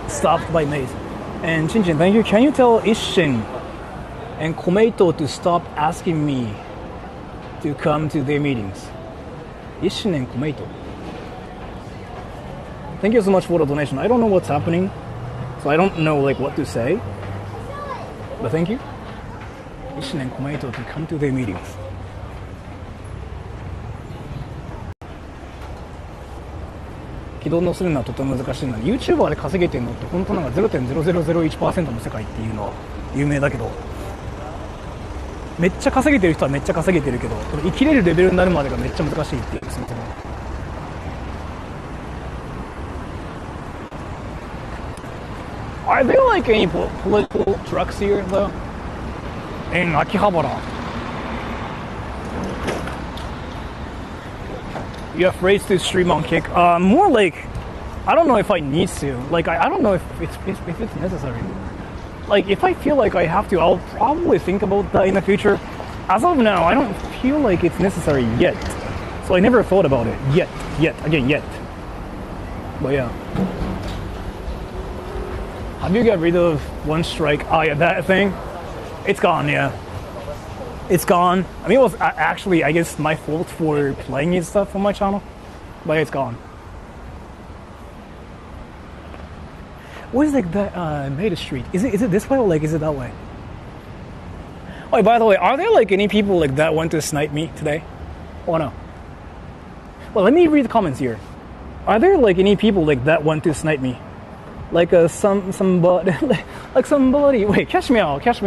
Speaker 1: stopped by maids. And Chinchin, thank you. Can you tell Ishin and Komeito to stop asking me to come to their meetings? Ishin and Komeito. Thank you so much for the donation. I don't know what's happening, so I don't know like what to say. But thank you. Ishin and Komeito to come to their meetings. Kidou noするのはとても難しいのに YouTuber で稼げてるのって本当なんか 0.0001% の世界っていうのは有名だけど、めっちゃ稼げてる人はめっちゃ稼げてるけど、生きれるレベルになるまでがめっちゃ難しいっていう。そのAre there like any political trucks here though? In Akihabara? You afraid to stream on Kick? More like, I don't know if I need to. Like, I don't know if it's necessary. Like, if I feel like I have to, I'll probably think about that in the future. As of now, I don't feel like it's necessary yet. So I never thought about it. Yet. But yeah. Have you got rid of one strike? Oh yeah, that thing? It's gone, yeah. It's gone. I mean, it was actually, I guess, my fault for playing it stuff on my channel. But it's gone. What is like that Maida Street? Is it this way or like is it that way? Oh, by the way, are there like any people like that want to snipe me today? Oh no. Well, let me read the comments here. Are there like any people like that want to snipe me? Like somebody, like somebody. Wait, catch me out. Catch,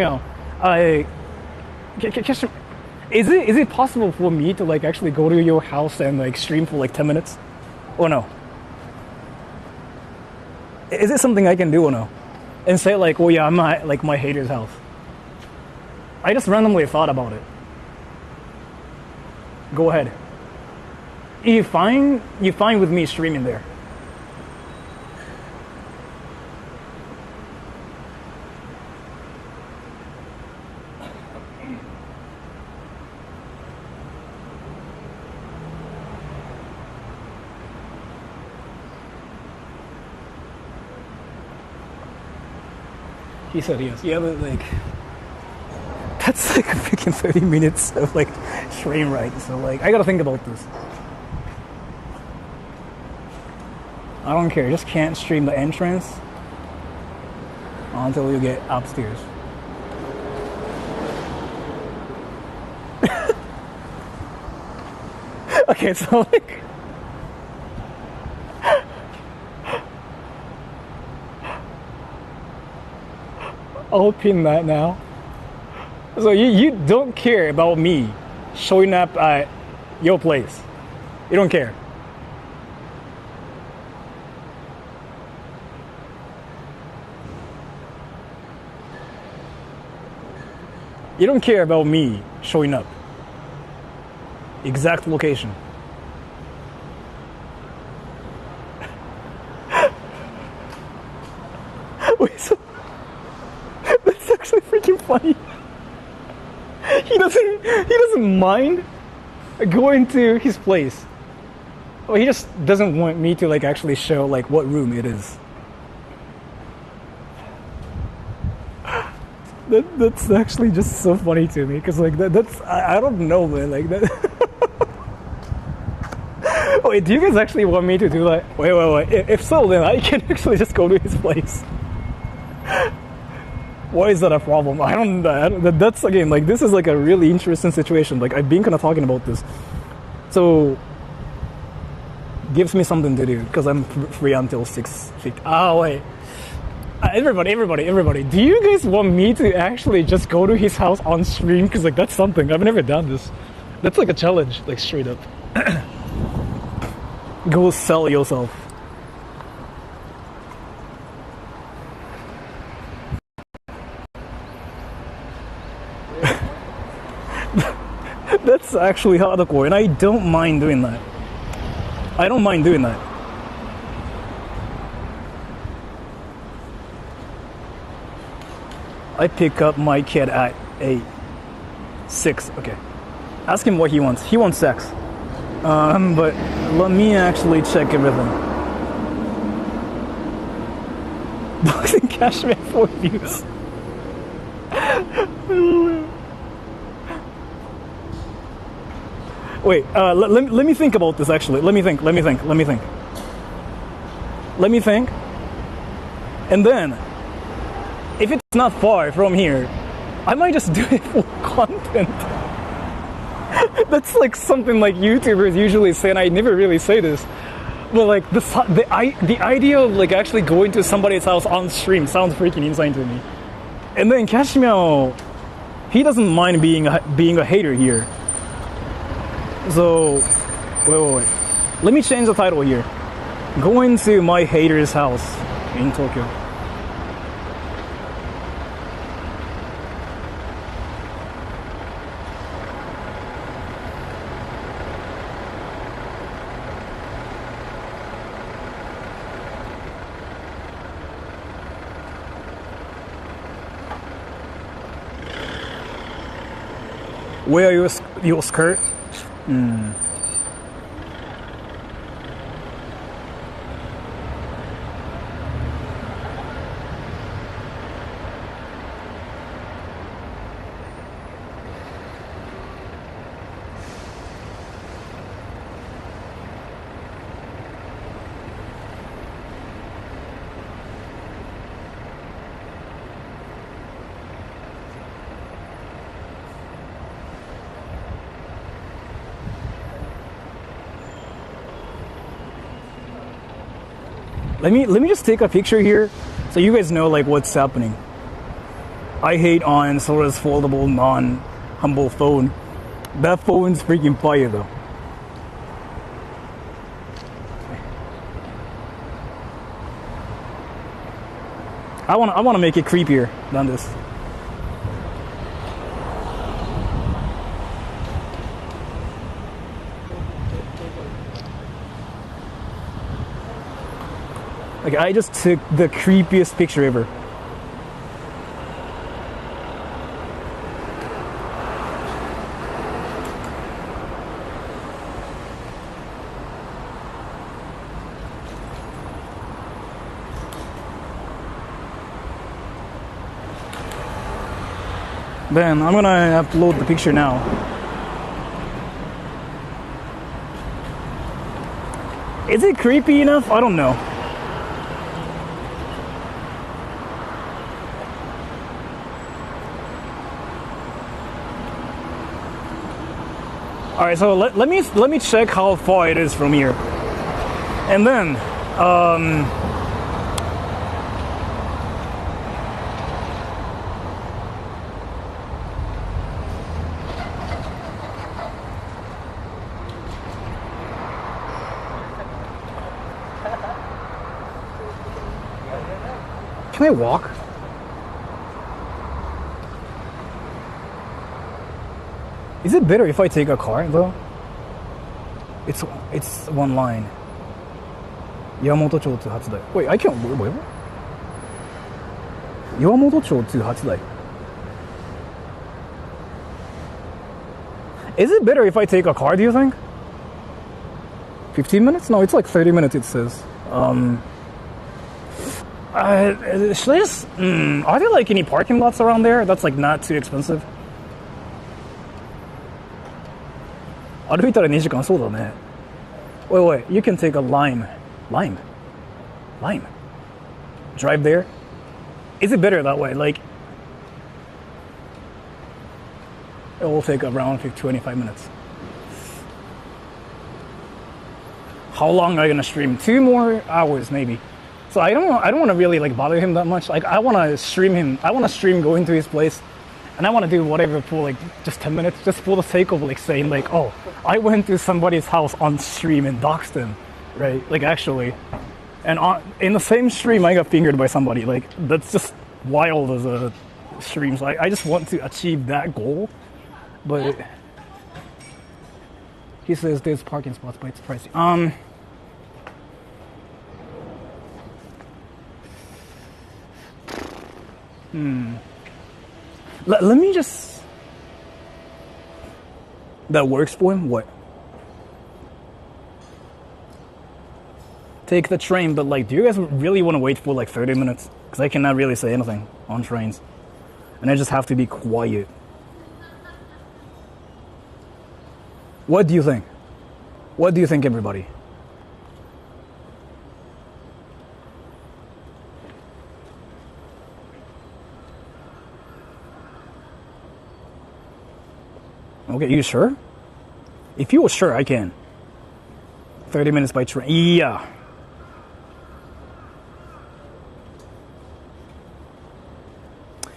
Speaker 1: is it possible for me to like actually go to your house and like stream for like 10 minutes? Or no? Is it something I can do or no? And say like, oh yeah, I'm at like my hater's house. I just randomly thought about it. Go ahead. You fine with me streaming there? He said yes. Yeah, but like that's like a freaking 30 minutes of like stream, right? So like I gotta think about this. I don't care. Just can't stream the entrance until you get upstairs. Okay, so like I'll pin that now. So you don't care about me showing up at your place. You don't care. You don't care about me showing up. Exact location. Wait, so that's actually freaking funny. He doesn't mind going to his place. Well, he just doesn't want me to like actually show like what room it is. That's actually just so funny to me because like that's I don't know, man, like that. Wait, do you guys actually want me to do that? Wait. If so, then I can actually just go to his place. Why is that a problem? That's again, like, this is like a really interesting situation. Like, I've been kind of talking about this. So, gives me something to do because I'm free until 6:50. Oh, wait. Everybody. Do you guys want me to actually just go to his house on stream? Because, like, that's something. I've never done this. That's like a challenge, like, straight up. Go sell yourself. That's actually hardcore, and I don't mind doing that. I pick up my kid at 6. Okay. Ask him what he wants. He wants sex. But let me actually check everything. Boxing Cashmere 4 views. Wait, let me think about this actually. Let me think. And then, if it's not far from here, I might just do it for content. That's like something like YouTubers usually say, and I never really say this. But like the idea of like actually going to somebody's house on stream sounds freaking insane to me. And then Cashmeow, he doesn't mind being a hater here. So, wait. Let me change the title here. Going to my hater's house in Tokyo. Wear your skirt. Let me just take a picture here so you guys know like what's happening. I hate on Sora's foldable non-humble phone. That phone's freaking fire though. I wanna make it creepier than this. Like, I just took the creepiest picture ever. Then I'm gonna upload the picture now. Is it creepy enough? I don't know. All right, so let me check how far it is from here, and then can I walk? Is it better if I take a car though? It's one line. Yamamoto-cho to Hatsudai. Wait, I can't. Wait. Yamamoto-cho to Hatsudai. Is it better if I take a car? Do you think? 15 minutes? No, it's like 30 minutes. It says. Should I just? Are there like any parking lots around there? That's like not too expensive. 歩いたら2時間そうだね。Wait, you can take a lime. Drive there. Is it better that way? Like, It will take around 25 minutes. How long are you gonna stream? 2 more hours maybe. So I don't want to really like bother him that much. Like I want to stream going to his place, and I want to do whatever for like just 10 minutes, just for the sake of like saying like, oh, I went to somebody's house on stream and doxed him, right? Like actually, and in the same stream I got fingered by somebody. Like that's just wild as a stream. So I just want to achieve that goal, but he says there's parking spots, but it's pricey. Let me just... That works for him? What? Take the train, but like, do you guys really want to wait for like 30 minutes? Because I cannot really say anything on trains. And I just have to be quiet. What do you think? What do you think, everybody? Okay, you sure? If you were sure, I can. 30 minutes by train. Yeah.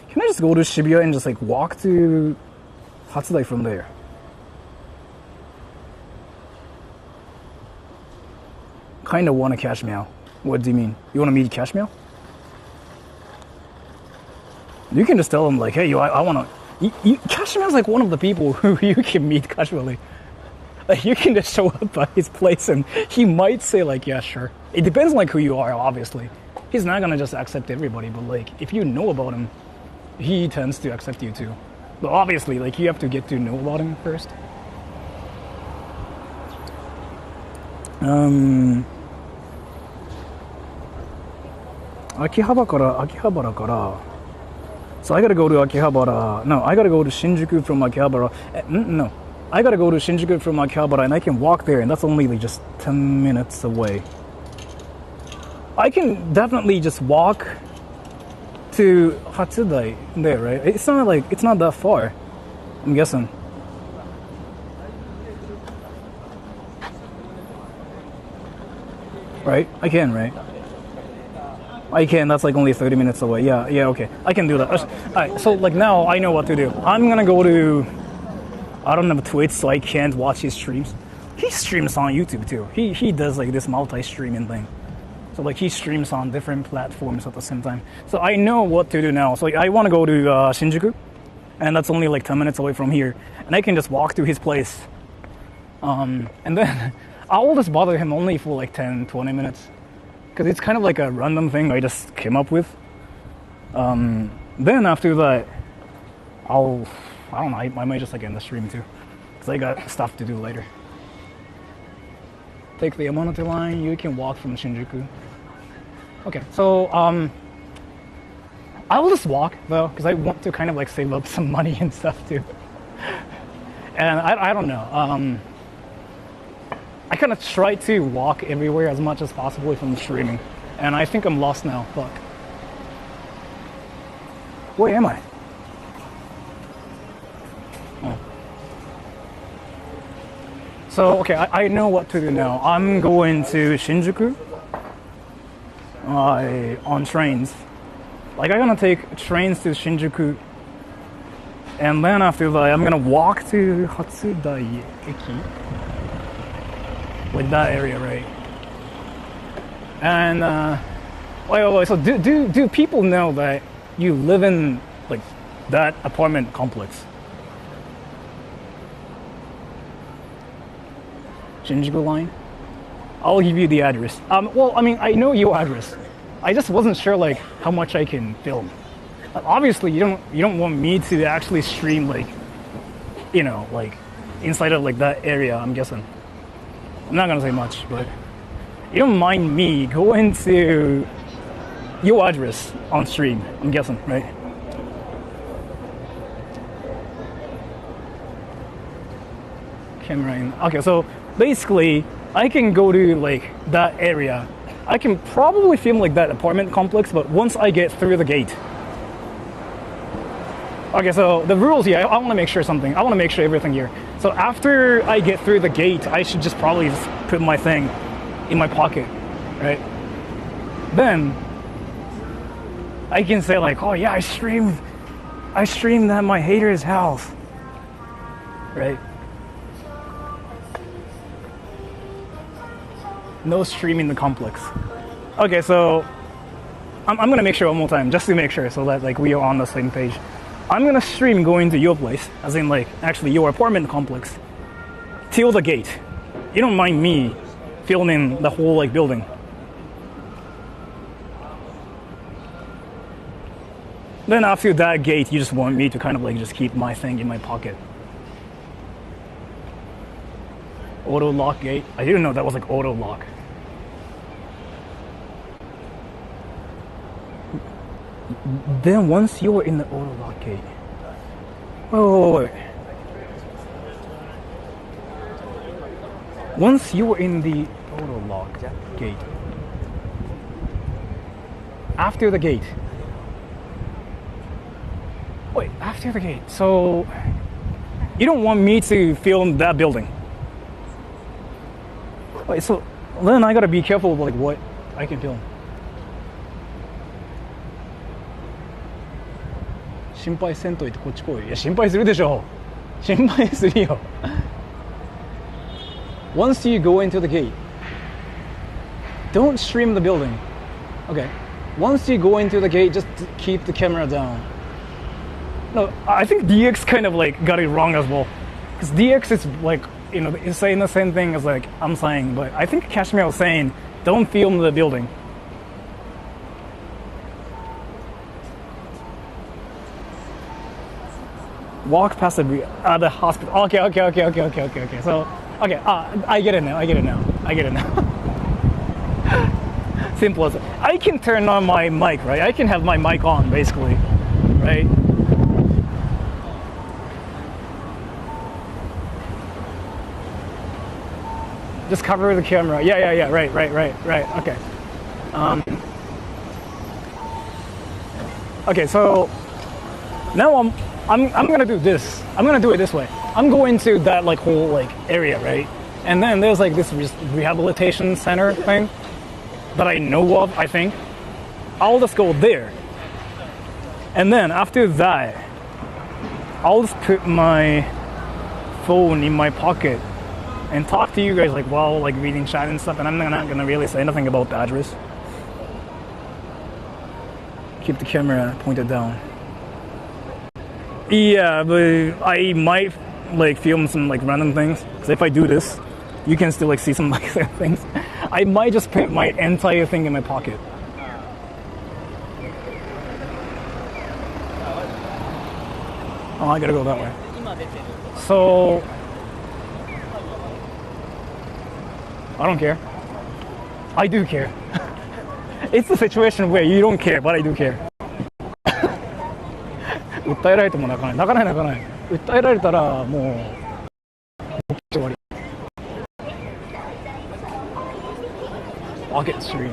Speaker 1: Can I just go to Shibuya and just like walk to Hatsudai from there? Kind of want to cash meow. What do you mean? You want to meet cash meow? You can just tell him like, hey, I want to... Kashmir's like one of the people who you can meet casually. Like you can just show up at his place and he might say like, yeah, sure. It depends on like who you are, obviously. He's not gonna just accept everybody, but like if you know about him, he tends to accept you too. But obviously, like you have to get to know about him first. Akihabara kara. So I gotta go to Akihabara. No, I gotta go to Shinjuku from Akihabara. No, I gotta go to Shinjuku from Akihabara, and I can walk there, and that's only like just 10 minutes away. I can definitely just walk to Hatsudai there, right? It's not that far, I'm guessing. Right? I can, right? I can, that's like only 30 minutes away. Yeah, okay. I can do that. Alright, so like now I know what to do. I'm gonna go to... I don't have Twitch, so I can't watch his streams. He streams on YouTube too. He does like this multi-streaming thing. So like he streams on different platforms at the same time. So I know what to do now. So like, I want to go to Shinjuku, and that's only like 10 minutes away from here. And I can just walk to his place. And then I'll just bother him only for like 10, 20 minutes. Because it's kind of like a random thing I just came up with. Then after that, I don't know, I might just like end the stream too. Because I got stuff to do later. Take the Yamanote line, you can walk from Shinjuku. Okay, so I will just walk though, because I want to kind of like save up some money and stuff too. And I don't know. I kind of try to walk everywhere as much as possible if I'm streaming. And I think I'm lost now, fuck. Where am I? Oh. So, okay, I know what to do now. I'm going to Shinjuku on trains. Like, I'm gonna take trains to Shinjuku. And then after that, I'm gonna walk to Hatsudai Eki. Like that area, right? And wait. So do people know that you live in like that apartment complex? Shinjuku line. I'll give you the address. Well, I mean, I know your address. I just wasn't sure like how much I can film. Obviously, you don't want me to actually stream like, you know, like inside of like that area. I'm guessing. I'm not gonna say much, but you don't mind me going to your address on stream, I'm guessing, right? Camera in. Okay, so basically, I can go to like that area. I can probably film like that apartment complex, but once I get through the gate. Okay, so the rules here, I want to make sure something. I want to make sure everything here. So after I get through the gate, I should just probably just put my thing in my pocket, right? Then I can say like, oh yeah, I streamed at my hater's house, right? No streaming the complex. Okay, so I'm gonna make sure one more time, just to make sure, so that like we are on the same page. I'm gonna stream going to your place, as in like actually your apartment complex, till the gate. You don't mind me filming the whole like building. Then after that gate, you just want me to kind of like just keep my thing in my pocket. Auto lock gate. I didn't know that was like auto lock. Then once you're in the auto lock gate. Wait. Once you're in the auto lock gate. After the gate. Wait, after the gate. So you don't want me to film that building. Wait, so then I gotta be careful of like what I can film. 心配せんといてこっち来い。いや心配するでしょ。心配するよ。Once you go into the gate, don't stream the building. Okay. Once you go into the gate, just keep the camera down. No, I think DX kind of like got it wrong as well. Because DX is like, you know, is saying the same thing as like I'm saying, but I think Kashmir was saying, don't film the building. Walk past the hospital. Okay. So, okay, I get it now. Simple as it. I can turn on my mic, right? I can have my mic on, basically, right? Just cover the camera. Yeah. Right. Okay. Okay. So now I'm gonna do this. I'm gonna do it this way. I'm going to that like whole like area, right? And then there's like this rehabilitation center thing that I know of. I think I'll just go there. And then after that, I'll just put my phone in my pocket and talk to you guys like while like reading chat and stuff, and I'm not gonna really say anything about the address. Keep the camera pointed down. Yeah, but I might like film some like random things, because if I do this, you can still like see some like things. I might just put my entire thing in my pocket. Oh, I gotta go that way. So I don't care. I do care. It's a situation where you don't care, but I do care. 訴えられても泣かない。訴えられたらもう終わり。Pocket stream.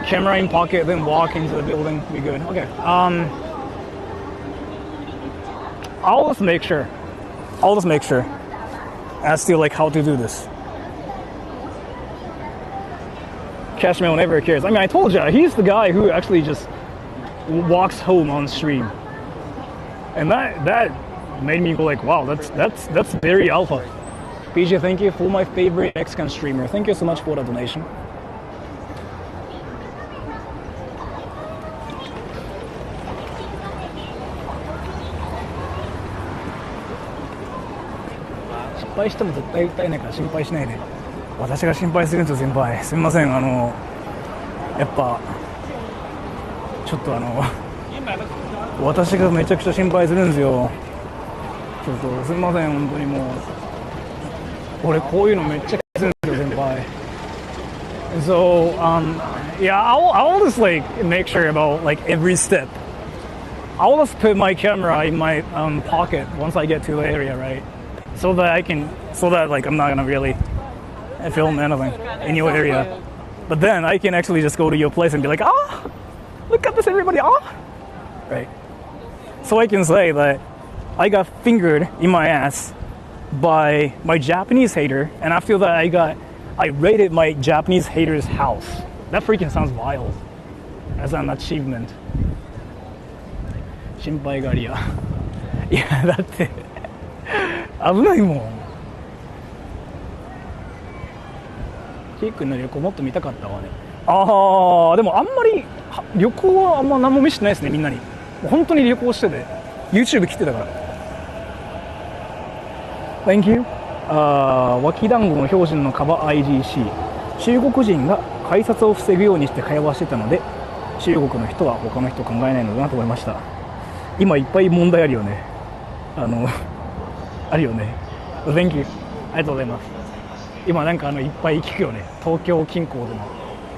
Speaker 1: Camera in pocket, then walk into the building. Be good. Okay. I'll just make sure as to like how to do this. Cashman never cares. I mean, I told you, he's the guy who actually just walks home on stream, and that made me go like, wow, that's very alpha. PJ, thank you for my favorite Mexican streamer. Thank you so much for the donation. Sinpai しても絶対訴えないから心配しないで。私が心配するんですよ、先輩。すみません、やっぱちょっと私がめちゃくちゃ心配するんですよ。ちょっとすみません、本当にもう。俺こういうのめっちゃするんですよ、先輩。So yeah, I'll just like make sure about like every step. I'll just put my camera in my pocket once I get to the area, right? So that like I'm not gonna really film anything in your area. But then I can actually just go to your place and be like, look at this, everybody, right? so I can say that I got fingered in my ass by my Japanese hater, and after that I raided my Japanese hater's house. That freaking sounds wild as an achievement. 心配がりや。いやだって危ないもん。ケイ君の旅行もっと見たかったわね。ああでもあんまり旅行はあんま何も見せてないですねみんなに。本当に旅行してて YouTube 来てたから。Thank you. 脇団子の標準のカバ IGC。中国人が改札を防ぐようにして会話してたので中国の人は他の人考えないのだなと思いました。今いっぱい問題あるよね。あるよね。Thank you. ありがとうございます。今なんかいっぱい聞くよね。東京近郊での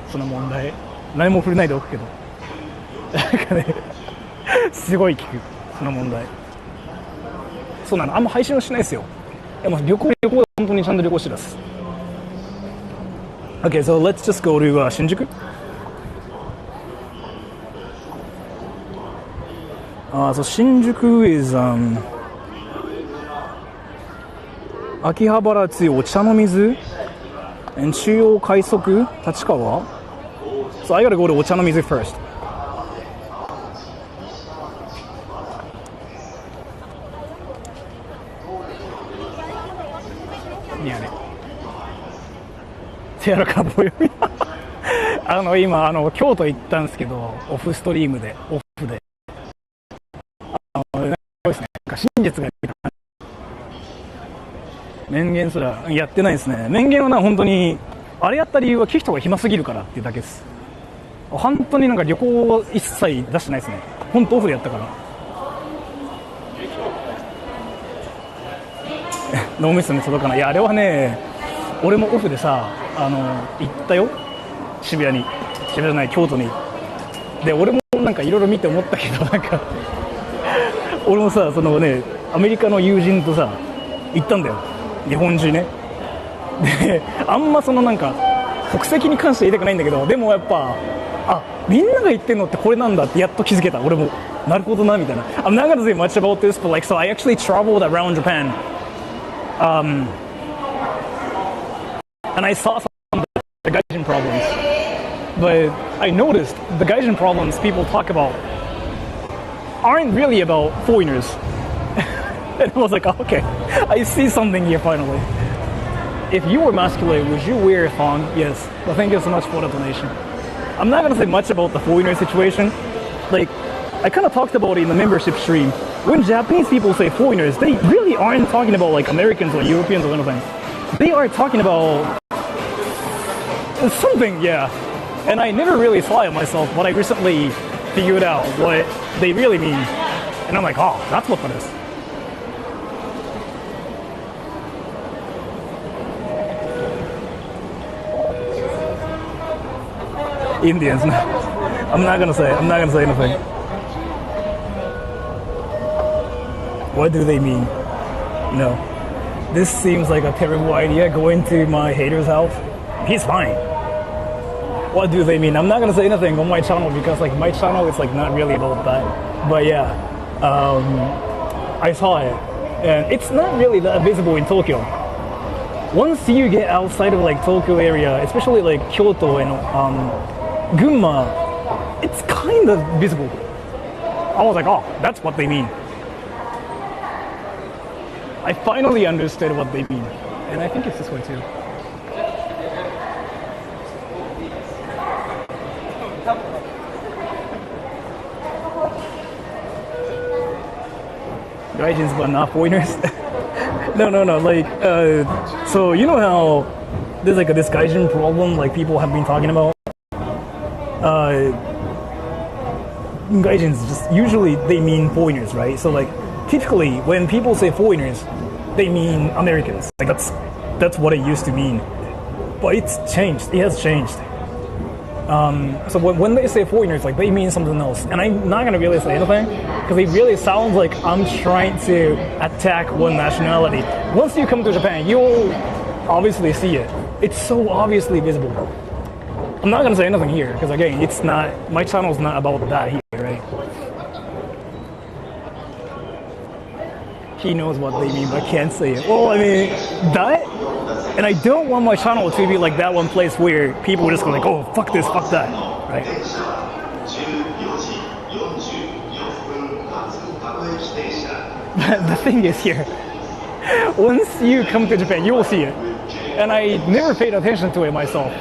Speaker 1: その問題。何も触れないでおくけど。なんかね、すごい聞くその問題。そうなの。あんま配信はしないですよ。でも旅行本当にちゃんと旅行してます。Okay, so let's just go to 新宿。So 新宿 is秋葉原2お茶の水 and 中央快速立川 So I gotta go to お茶の水 first.手柔らかぼよみ今京都行ったんですけどオフストリームでオフでですね、真実が面言すらやってないですね。面言は本当にあれやった理由はキヒトが暇すぎるからっていうだけです。本当に旅行は一切出してないですね。本当オフでやったから脳みそに届かない。いやあれはね俺もオフでさ行ったよ渋谷じゃない京都に。で俺もいろいろ見て思ったけど俺もさアメリカの友人とさ行ったんだよ日本中ね。であんま国籍に関して言いたくないんだけどでもやっぱみんなが言ってんのってこれなんだってやっと気づけた。俺もなるほどなみたいな。I'm not gonna say much about this, but so I actually traveled around Japan, and I saw some of the gaijin problems, but I noticed the gaijin problems people talk about aren't really about foreigners. And I was like, okay, I see something here finally. If you were masculine, would you wear a thong? Yes. Well, thank you so much for the donation. I'm not going to say much about the foreigner situation. I kind of talked about it in the membership stream. When Japanese people say foreigners, they really aren't talking about Americans or Europeans or anything. They are talking about something, yeah. And I never really saw it myself, but I recently figured out what they really mean. And I'm like, oh, that's what that is. Indians. I'm not gonna say anything. What do they mean? No. This seems like a terrible idea, going to my hater's house. He's fine. What do they mean? I'm not gonna say anything on my channel because my channel is not really about that. But yeah, I saw it, and it's not really that visible in Tokyo. Once you get outside of Tokyo area, especially Kyoto and Gunma, it's kind of visible. I was like, oh, that's what they mean. I finally understood what they mean, and I think it's this way too. Gaijins but not foreigners. No. So you know how there's this gaijin problem people have been talking about? Gaijins just usually they mean foreigners, right? So typically when people say foreigners, they mean Americans. That's what it used to mean. But it's changed. It has changed. So when they say foreigners, they mean something else. And I'm not gonna really say anything because it really sounds like I'm trying to attack one nationality. Once you come to Japan, you'll obviously see it. It's so obviously visible. I'm not gonna say anything here because again, it's not my channel's not about that here, right? he knows what they mean, but can't say it. Well, I mean, that, and I don't want my channel to be like that one place where people just go like, oh, fuck this, fuck that, right? But the thing is here, once you come to Japan, you will see it. And I never paid attention to it myself.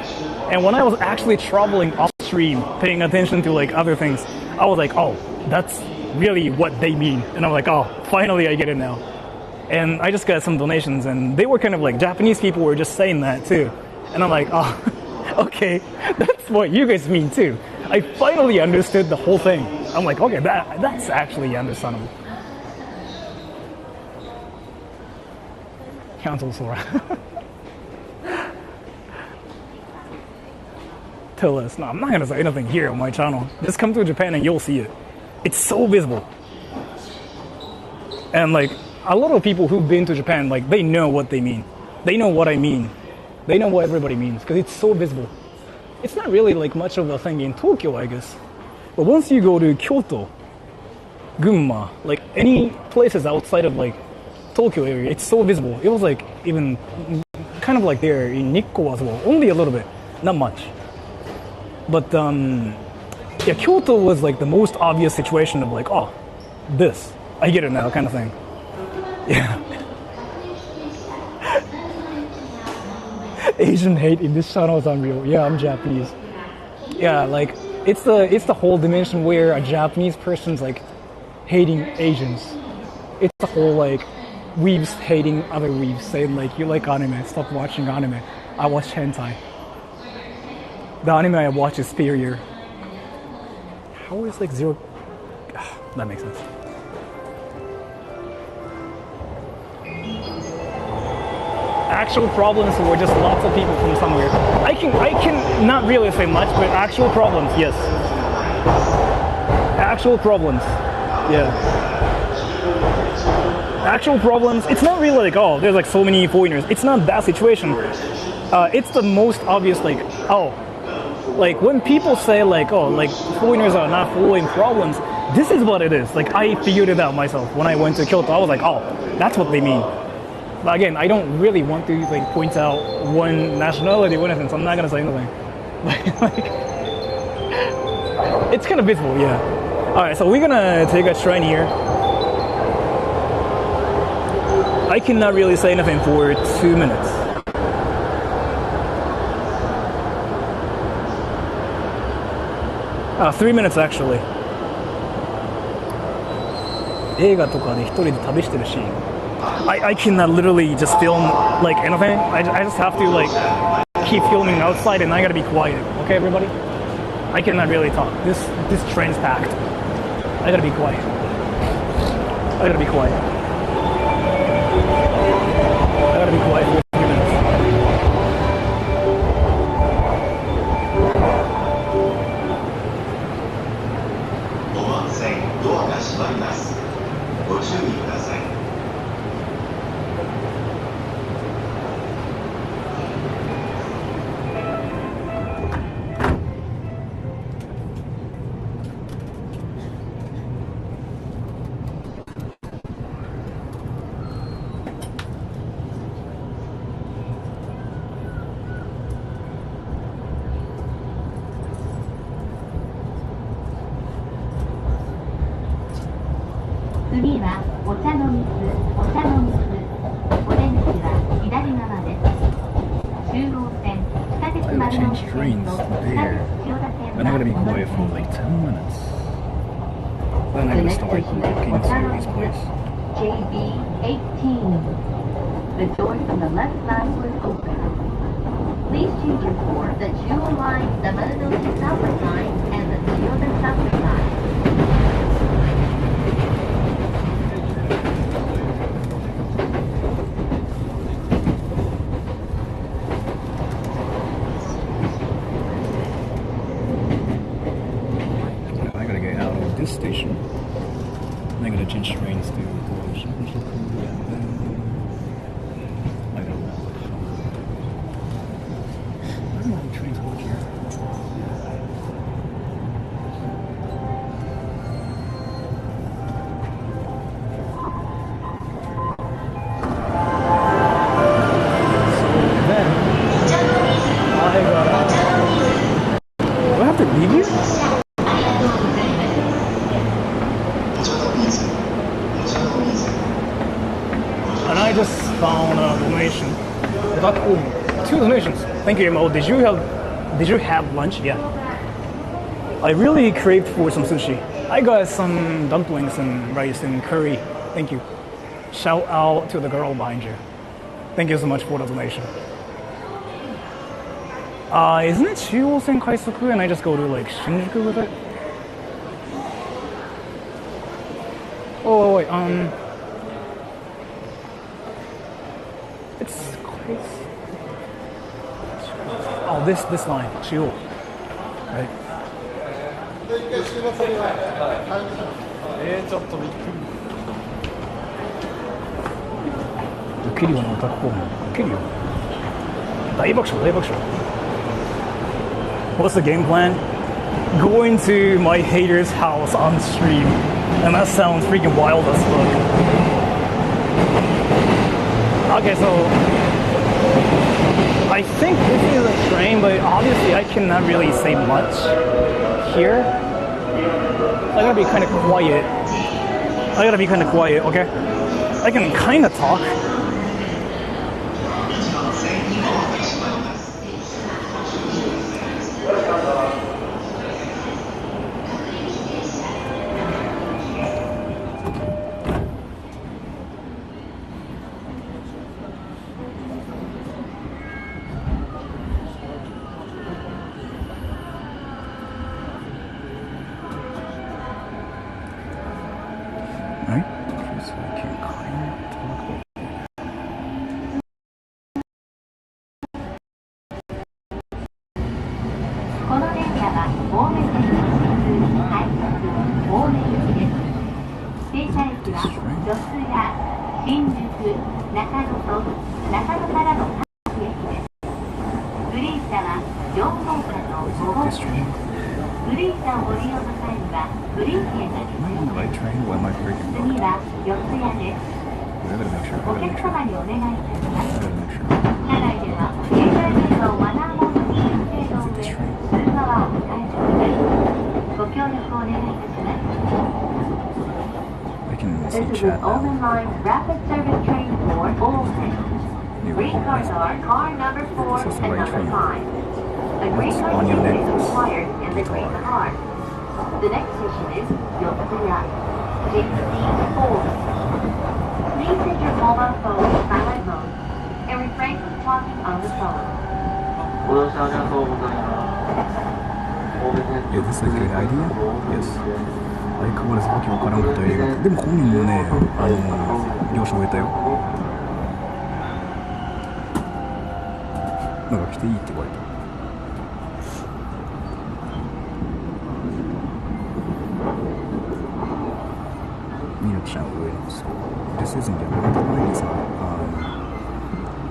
Speaker 1: And when I was actually traveling upstream, paying attention to like other things, I was like, oh, that's really what they mean. And I'm like, oh, finally I get it now. And I just got some donations, and they were kind of like, Japanese people were just saying that too. And I'm like, oh, okay, that's what you guys mean too. I finally understood the whole thing. I'm like, okay, that's actually understandable. Cancel Sora. Tell us. No, I'm not gonna say anything here on my channel. Just come to Japan and you'll see it. It's so visible. And like, a lot of people who've been to Japan, like, they know what they mean. They know what I mean. They know what everybody means, because it's so visible. It's not really like much of a thing in Tokyo, I guess. But once you go to Kyoto, Gunma, like any places outside of like Tokyo area, it's so visible. It was like even kind of like there in Nikko as well, only a little bit, not much. But yeah, Kyoto was like the most obvious situation of like, oh, this, I get it now, kind of thing. Yeah. Asian hate in this channel is unreal. Yeah, I'm Japanese. Yeah, like it's the whole dimension where a Japanese person's like hating Asians. It's the whole like weebs hating other weebs, saying like, you like anime, stop watching anime. I watch hentai. The anime I watch is superior. How is like zero? That makes sense. Actual problems were just lots of people from somewhere. I can not really say much, but actual problems, yes. Actual problems, yeah. Actual problems. It's not really like, oh, there's like so many foreigners. It's not that situation. It's the most obvious, like, oh, like when people say like, oh, like foreigners are not following problems. This is what it is. Like I figured it out myself when I went to Kyoto. I was like, oh, that's what they mean. But again, I don't really want to like point out one nationality or anything, so I'm not gonna say anything. Like, it's kind of visible, yeah. All right, so we're gonna take a train here. I cannot really say anything for 2 minutes. 3 minutes actually. 映画とかで一人で旅してるシーン。I cannot literally just film like anything. I just have to like keep filming outside, and I gotta be quiet. Okay, everybody? I cannot really talk. This train's packed. I gotta be quiet. I gotta be quiet. I gotta be quiet for a few minutes. And I'm gonna be quiet for like 10 minutes. Then I'm gonna start looking to this place.
Speaker 4: JB18. The door from the left side will open. Please change your for the Jewel Line, the Marunoshi Southward Line, and the Toyota Southward Line.
Speaker 1: This station. I'm gonna change trains to Shinjuku and then I don't know. I don't know how trains work here. 2 donations. Thank you, Mo. Did you have lunch yet? I really craved for some sushi. I got some dumplings and rice and curry. Thank you. Shout out to the girl behind you. Thank you so much for the donation. Isn't it Chuosen Kaisuku and I just go to like Shinjuku with it? Oh wait, it's close. Oh, this line, Chuo, right?
Speaker 6: ちょっとびっくり。
Speaker 1: 受けるようなオタク訪問受けるよ。大爆笑大爆笑。What's the game plan? Going to my hater's house on stream, and that sounds freaking wild as fuck. Okay, so I think this is a train, but obviously I cannot really say much here. I gotta be kind of quiet. Okay? I can kind of talk. Right? So I can kind of talk.
Speaker 4: この電車は青梅線の普通快速青梅行きです。停車駅は女数や新宿、中野と中野からの各駅です。グリーン車は4号車と5号車です。グリーン車をご利用の際にはグリーン券が必要です。次は四谷です。お客様にお願いいたします。車内では携帯電話をマナーモードに設定の上、通話を控えてください。ご協力をお願いいたします。This is an Omen Line rapid service train for Omen. Green cars are car number 4 and number 5. A green card ticket is required in the green car. The next station is Yotsuya, JC4. Please set your mobile phone in silent mode and refrain from talking on the phone.
Speaker 1: Is this a good idea? Yes. 相変わらずわけわからんこと映画でも本人もね、了承を得たよ。なんか来ていいって言われた。ミルクちゃん上のそう。This isn't the right line, is it?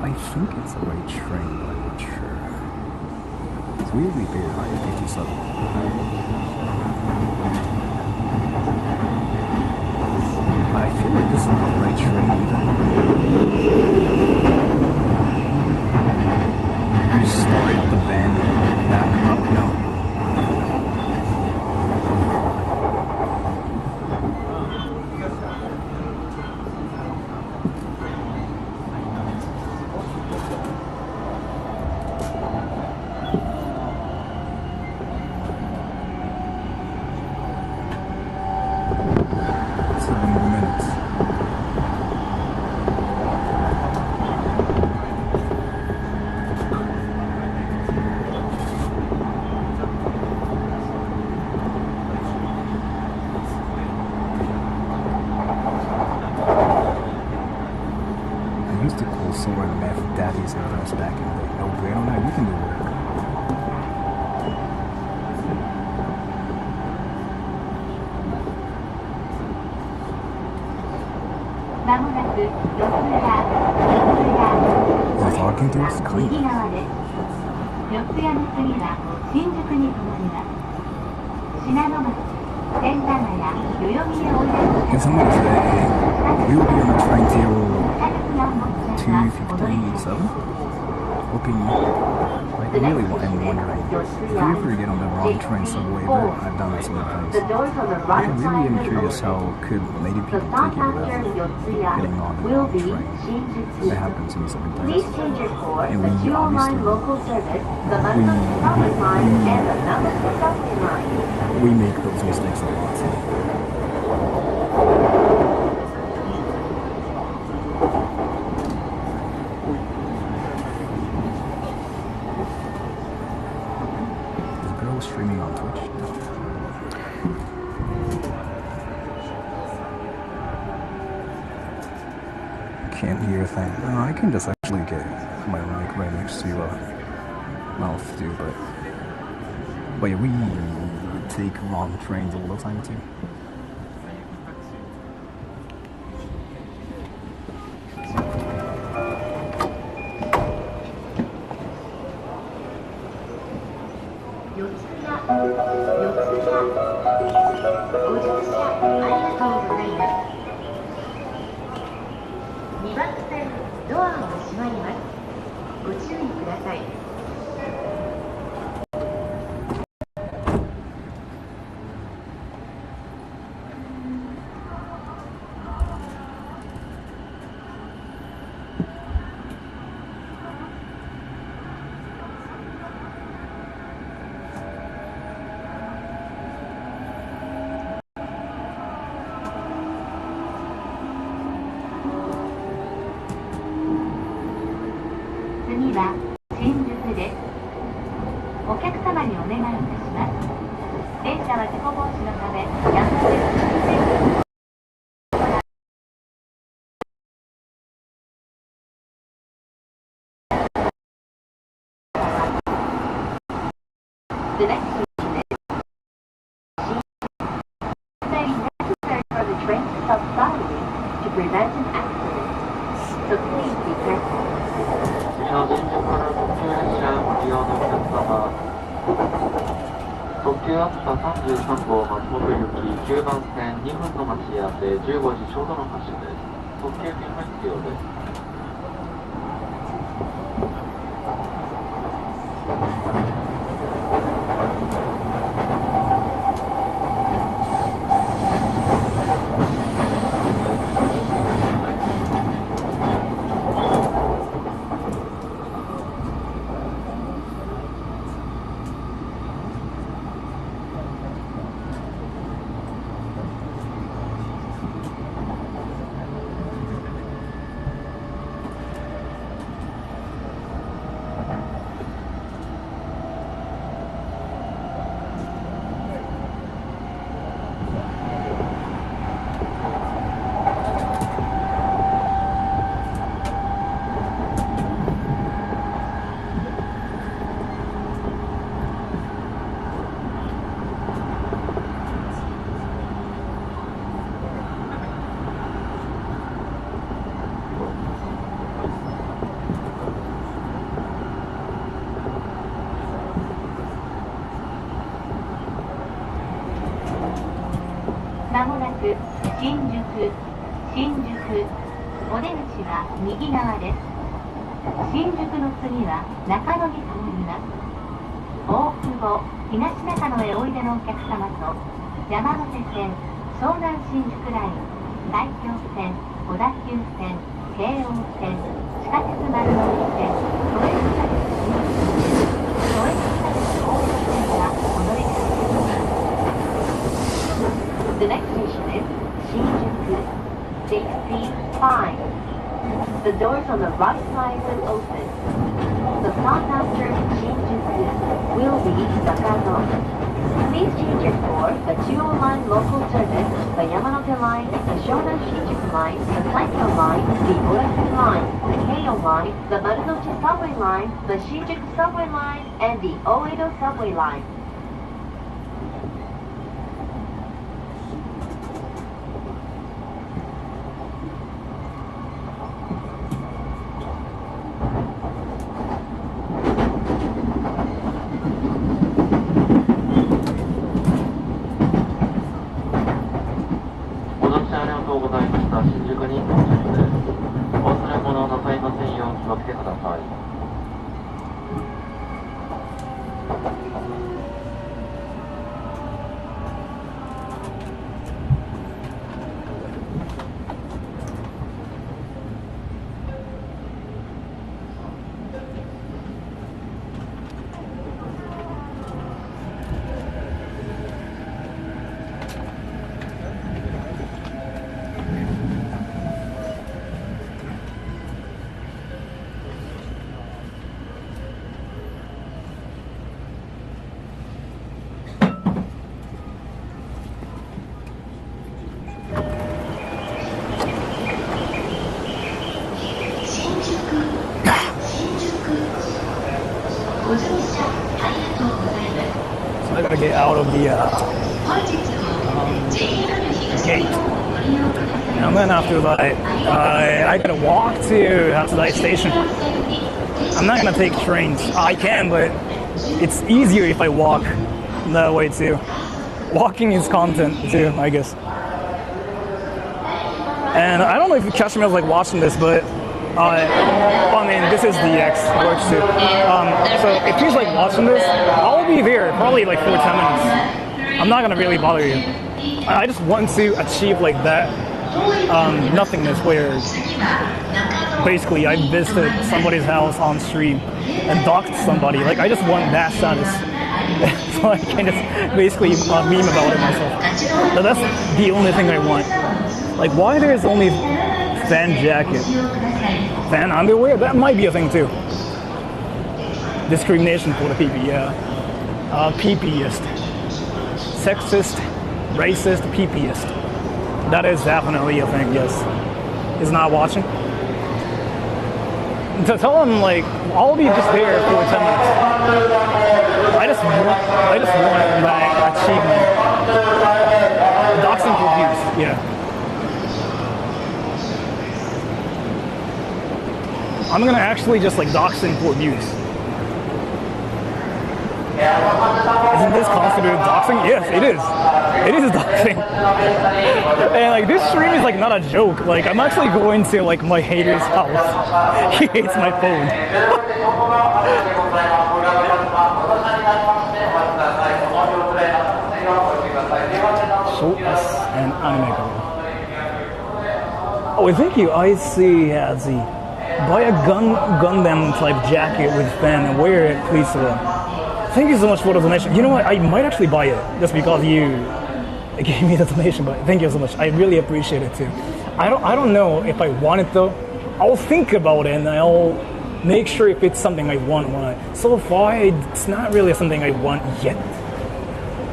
Speaker 1: I think it's the right train, but I'm not sure. It's weirdly very high, 57. I feel like this is not the right train either. Restart the band back up now. Sora and Meth Daddies and girls back in the day. No bueno, now you can do it.
Speaker 4: まもなく四谷、
Speaker 1: Talking to us?
Speaker 4: 右側です。四谷の次は新宿に停まります。信濃町、千駄ヶ谷、代々木へおいでください。
Speaker 1: Can somebody say we'll be on the train till
Speaker 4: 257?
Speaker 1: looking, like really what I'm wondering, if you ever get on the wrong train subway, I've done that so many times. I really am curious how could native people take it without getting on the wrong train. That happens to me so many times. And we obviously, we make those mistakes a lot. Streaming on Twitch. Can't hear a thing. No, I can just actually get my mic right next to mouth too, but yeah, we take wrong trains all the time too.
Speaker 4: The next station is very necessary for the train to stop following to prevent an accident. So please be careful. 新宿から特急列車をご利用のお客様、特急あずさ33号松本行き9番線2分の待ち合わせ15時ちょうどの発車です。特急券が必要です。まもなく新宿お出口は右側です。新宿の次は中野に通ります。大久保東中野へおいでのお客様と山手線湘南新宿ライン埼京線小田急線京王線地下鉄丸ノ内線都営地下鉄新宿都営地下鉄大江戸線がお乗り換えです。The next station is Shinjuku, JC5. The doors on the right side will open. The stop after Shinjuku will be Nakano. Please change your for the 209 local service, the Yamanote line, the Shonan Shinjuku line, the Saikyo line, the Orasan line, the Keio line, the Marunouchi subway line, the Shinjuku subway line, and the Oedo subway line.
Speaker 7: お忘れ物をなさいませんようお気をつけください。
Speaker 1: out of the gate. And then after that, I gotta walk to Hatsudai Station. I'm not gonna take trains. I can, but it's easier if I walk that way too. Walking is content too, I guess. And I don't know if Kashmir is like watching this, but I mean, this is the X works too. So if he's like watching this, I'll be there probably like 4 10 minutes. I'm not gonna really bother you. I just want to achieve like that nothingness where basically I visited somebody's house on stream and doxed somebody. Like I just want that status. So I can just basically meme about it myself. So that's the only thing I want. Like why there's only fan jacket, fan underwear? That might be a thing too. Discrimination for the PP, yeah. PPist, sexist, racist, PPist. That is definitely a thing. Yes. Is not watching. To tell him like I'll be just there for 10 minutes. I just want that achievement. Doxing for views, yeah. I'm gonna actually just like doxing for views. Isn't this considered doxing? Yes, it is. It is doxing. And like this stream is like not a joke. Like I'm actually going to like my hater's house. He hates my phone. Show us an anime girl. Oh, thank you. I see Hazi. Buy a Gundam type jacket with fan and wear it, please. Thank you so much for the donation. You know what? I might actually buy it just because you gave me the donation. But thank you so much. I really appreciate it too. I don't know if I want it though. I'll think about it and I'll make sure if it's something I want. So far, it's not really something I want yet.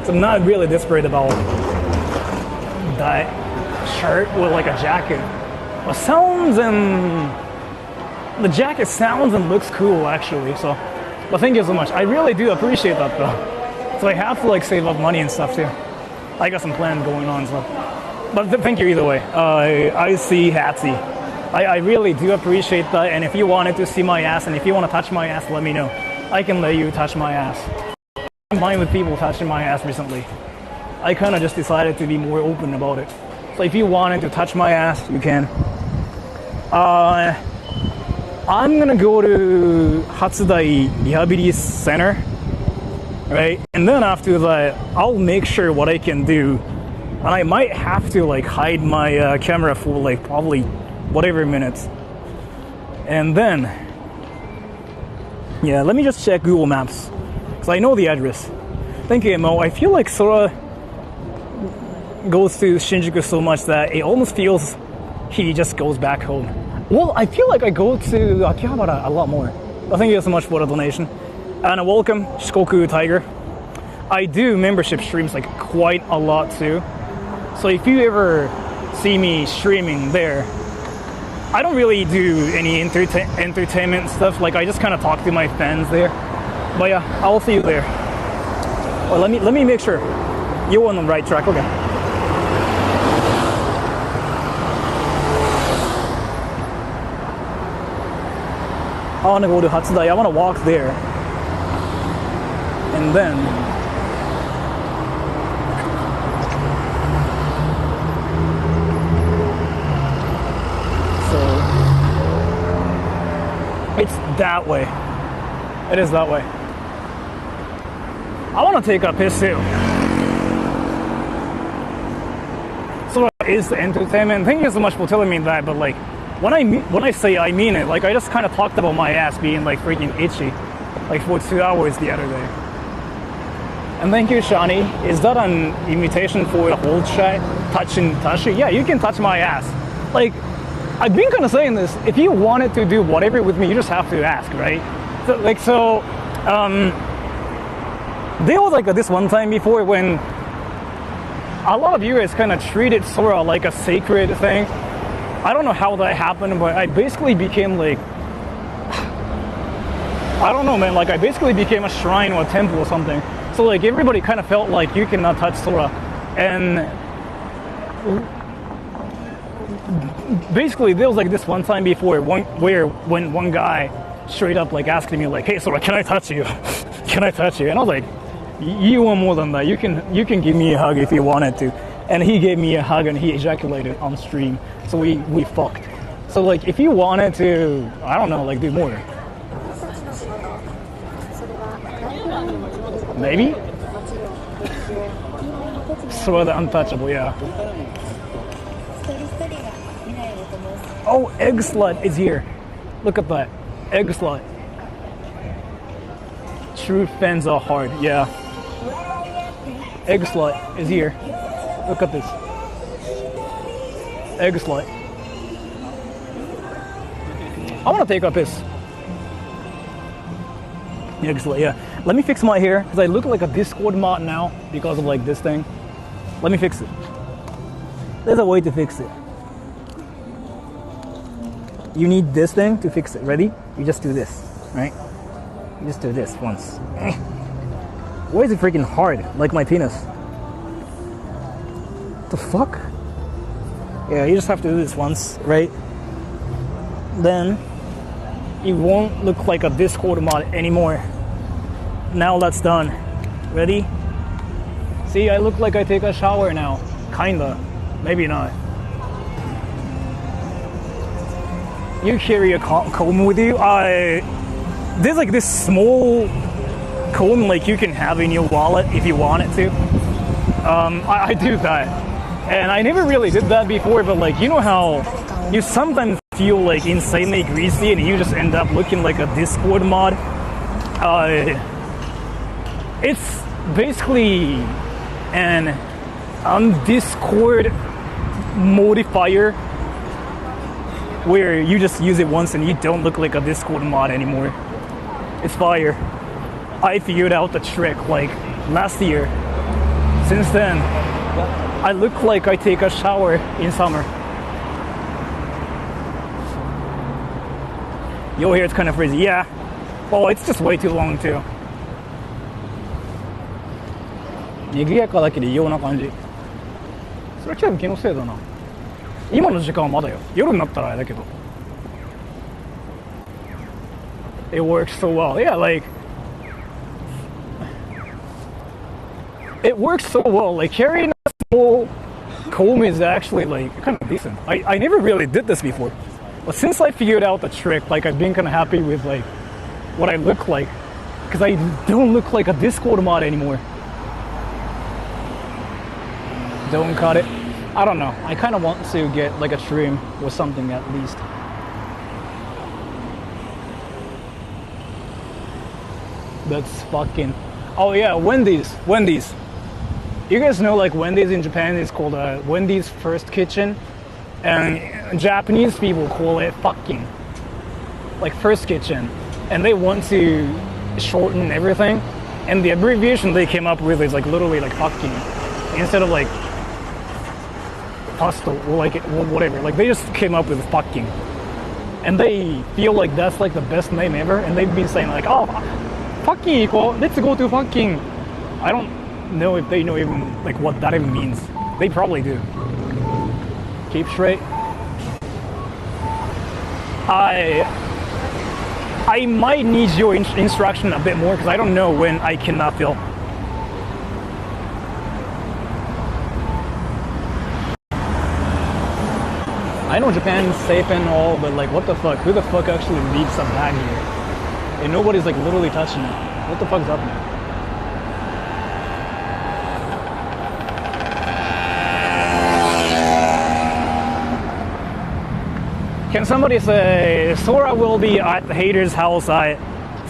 Speaker 1: So I'm not really desperate about that shirt with like a jacket. Well, the jacket sounds and looks cool actually. So. But thank you so much. I really do appreciate that though. So I have to like save up money and stuff too. I got some plans going on, so. But thank you either way. I see Hatsy. I really do appreciate that. And if you wanted to see my ass and if you want to touch my ass, let me know. I can let you touch my ass. I'm fine with people touching my ass recently. I kind of just decided to be more open about it. So if you wanted to touch my ass, you can. I'm gonna go to Hatsudai Rehabilitation Center, right? And then after that, I'll make sure what I can do. And I might have to like hide my camera for like probably whatever minutes. And then, yeah, let me just check Google Maps. Because I know the address. Thank you, Mo. I feel like Sora goes to Shinjuku so much that it almost feels he just goes back home. Well, I feel like I go to Akihabara a lot more. But thank you so much for the donation. And welcome, Shikoku Tiger. I do membership streams like quite a lot too. So if you ever see me streaming there, I don't really do any entertainment stuff. Like I just kind of talk to my fans there. But yeah, I'll see you there. Well, let me make sure you're on the right track. Okay. I want to go to Hatsudai. I want to walk there. And then so it's that way. It is that way. I want to take a piss too. So is the entertainment. Thank you so much for telling me that, but like when I say I mean it, like I just kind of talked about my ass being like freaking itchy, like for 2 hours the other day. And thank you, Shani. Is that an invitation for the whole chat? Touch? Yeah, you can touch my ass. Like, I've been kind of saying this. If you wanted to do whatever with me, you just have to ask, right? So, there was like this one time before when a lot of you guys kind of treated Sora like a sacred thing. I don't know how that happened, but I basically became like, I don't know, man. Like I basically became a shrine or a temple or something. So like everybody kind of felt like you cannot touch Sora, and basically there was like this one time before when one guy straight up like asking me like, "Hey Sora, can I touch you? Can I touch you?" And I was like, "You want more than that? You can give me a hug if you wanted to." And he gave me a hug and he ejaculated on stream. So we fucked. So like if you wanted to, I don't know, like do more. Maybe? Sora the untouchable, yeah. Oh, Egg Slut is here. Look at that. Egg Slut. True fans are hard, yeah. Egg Slut is here. Look at this. Egg Slut. I want to take up this. Egg Slut, yeah. Let me fix my hair, because I look like a Discord mod now because of like this thing. Let me fix it. There's a way to fix it. You need this thing to fix it. Ready? You just do this, right? You just do this once. Why is it freaking hard? Like my penis. The fuck? Yeah, you just have to do this once, right? Then it won't look like a Discord mod anymore. Now that's done. Ready? See, I look like I take a shower now. Kinda. Maybe not. You carry a comb with you? There's like this small comb like you can have in your wallet if you wanted to. I do that. And I never really did that before, but like, you know how you sometimes feel like insanely greasy and you just end up looking like a Discord mod? It's basically an Discord modifier where you just use it once and you don't look like a Discord mod anymore. It's fire. I figured out the trick like last year. Since then, I look like I take a shower in summer. Your hair's kind of frizzy. Yeah. Oh, it's just way too long too. 賑やかだけで異様な感じ。それは多分気のせいだな。今の時間はまだよ。夜になったらあれだけど。It works so well. Yeah, like it works so well. Like carrying a small comb is actually like kind of decent. I never really did this before, but since I figured out the trick, like I've been kind of happy with like what I look like, because I don't look like a Discord mod anymore. Don't cut it. I don't know. I kind of want to get like a trim or something at least. That's fucking. Oh yeah, Wendy's. You guys know like Wendy's in Japan is called Wendy's First Kitchen, and Japanese people call it fucking, like First Kitchen, and they want to shorten everything, and the abbreviation they came up with is like literally like fucking, instead of like pasta or like whatever. Like they just came up with fucking, and they feel like that's like the best name ever, and they've been saying like, oh, fucking, let's go to fucking. I don't know if they know even like what that even means. They probably do. Keep straight. I might need your instruction a bit more because I don't know when I cannot film. I know Japan's safe and all, but like, what the fuck? Who the fuck actually leaves a bag here? And nobody's like literally touching it. What the fuck's up now? Can somebody say Sora will be at the hater's house at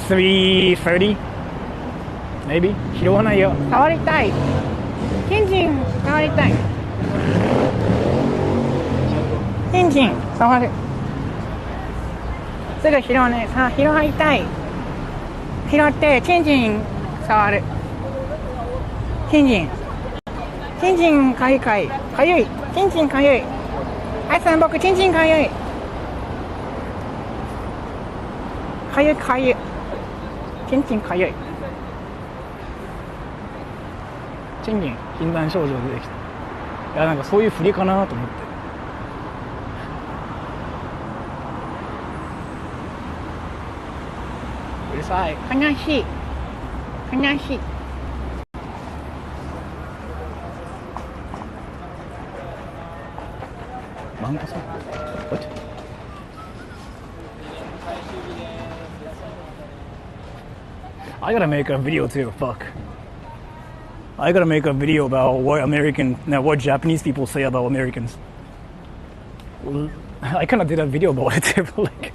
Speaker 1: 3:30? Maybe? 拾わないよ。触りたい。ケンジン触りたい。ケンジン触る。すぐ拾うね。さあ、拾いたい。拾って、ケンジン触る。ケンジン。ケンジンかゆいかゆい。かゆい。ケンジンかゆい。はい、さん僕、ケンジンかゆい。かゆいかゆい。ケンチンかゆい。賃金禁断症状出てきた。いやなんかそういう振りかなと思って。うるさい。悲しい。悲しい。漫画さん。What? I gotta make a video too. Fuck. I gotta make a video about what Japanese people say about Americans. I kind of did a video about it too. But like,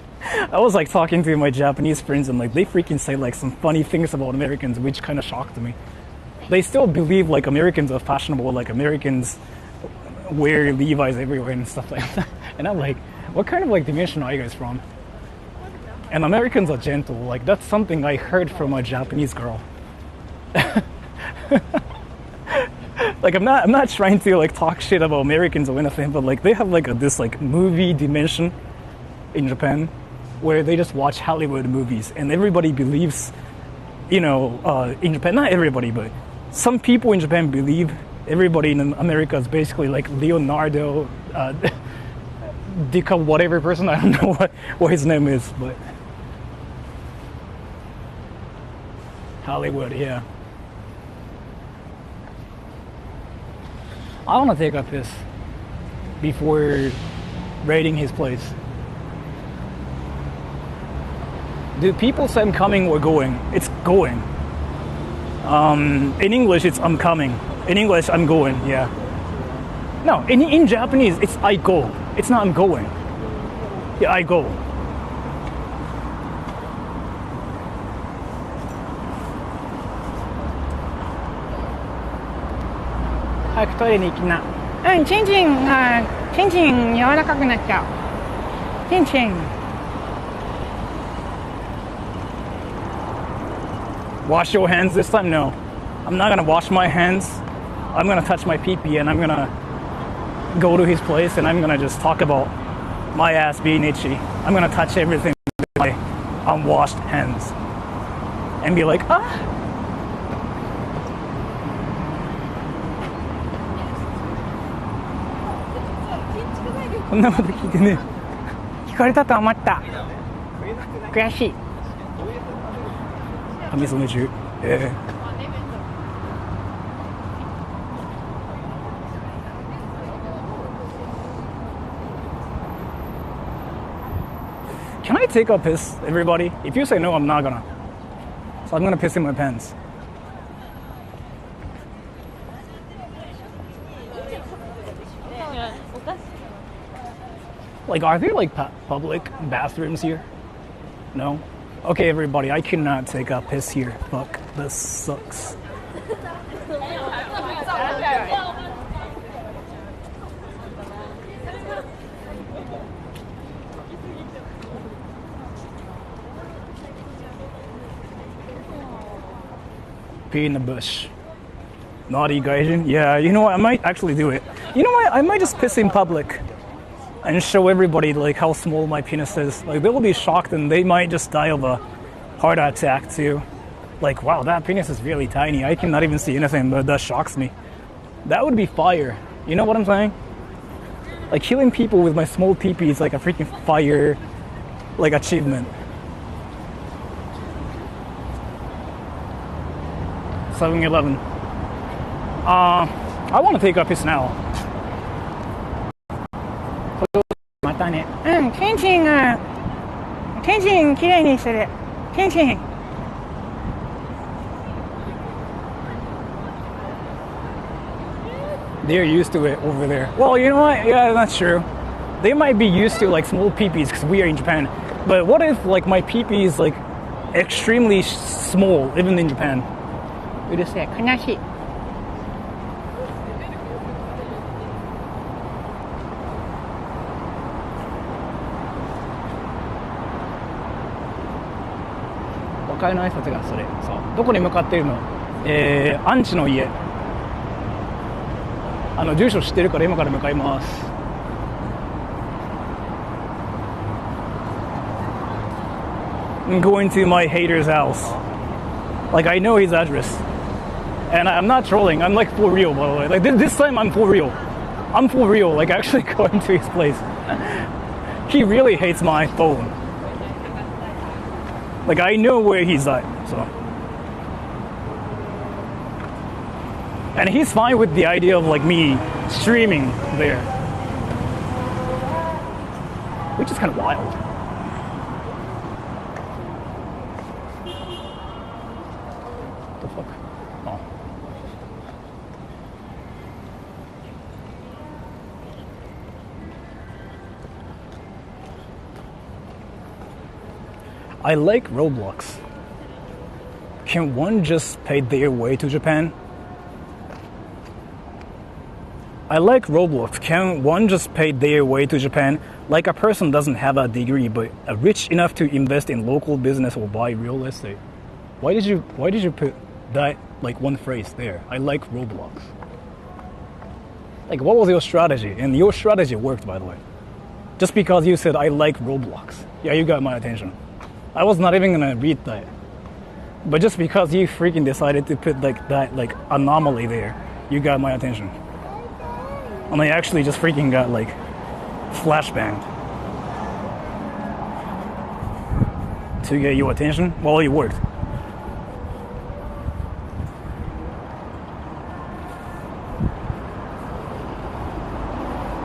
Speaker 1: I was like talking to my Japanese friends and like they freaking say like some funny things about Americans, which kind of shocked me. They still believe like Americans are fashionable, like Americans wear Levi's everywhere and stuff like that. And I'm like, what kind of like dimension are you guys from? And Americans are gentle. Like that's something I heard from a Japanese girl. Like I'm not trying to like talk shit about Americans or anything, but like they have like this like movie dimension in Japan where they just watch Hollywood movies and everybody believes, in Japan, not everybody, but some people in Japan believe everybody in America is basically like Leonardo Dica whatever person. I don't know what his name is, but Hollywood, yeah. I want to take a piss before raiding his place. Do people say I'm coming or going? It's going. In English, it's I'm coming. In English, I'm going, yeah. No, in Japanese, it's I go. It's not I'm going. Yeah, I go. Toilet に行きな。チンチンがチンチン柔らかくなっちゃう。チンチン。Wash your hands this time? No. I'm not gonna wash my hands. I'm gonna touch my pee-pee and I'm gonna go to his place and I'm gonna just talk about my ass being itchy. I'm gonna touch everything with my unwashed hands and be like, ah. Can I take a piss, everybody? If you say no, I'm not gonna. So I'm gonna piss in my pants. Like, are there like public bathrooms here? No? Okay, everybody, I cannot take a piss here. Fuck, this sucks. Pee in the bush. Naughty Gaijin? Yeah, you know what? I might actually do it. You know what? I might just piss in public and show everybody like how small my penis is. Like they will be shocked and they might just die of a heart attack too. Like, wow, that penis is really tiny. I cannot even see anything, but that shocks me. That would be fire. You know what I'm saying? Like killing people with my small pee-pee is like a freaking fire, like achievement. 7-Eleven. I want to take a piss now. またね。チンチンがチンチンきれいにする。チンチン。They're used to it over there. Well, you know what? Yeah, that's true. They might be used to like small peepees because we are in Japan. But what if like my peepee is like extremely small, even in Japan? うるせえ、悲しい。別れの挨拶がそれ。そう。どこに向かっているの？アンチの家。住所知ってるから今から向かいます。I'm going to my hater's house. Like I know his address. And I'm not trolling. I'm like for real, by the way. Like this time, I'm for real. I'm for real. Like actually going to his place. He really hates my phone. Like I know where he's at, so. And he's fine with the idea of like me streaming there, which is kind of wild. What the fuck? Oh. I like Roblox. Can one just pay their way to Japan? I like Roblox. Can one just pay their way to Japan? Like a person doesn't have a degree but rich enough to invest in local business or buy real estate. Why did you put that like one phrase there? I like Roblox. Like what was your strategy? And your strategy worked, by the way. Just because you said I like Roblox. Yeah, you got my attention. I was not even gonna read that. But just because you freaking decided to put like that like anomaly there, you got my attention. And I actually just freaking got like flashbanged. To get your attention? Well, it worked.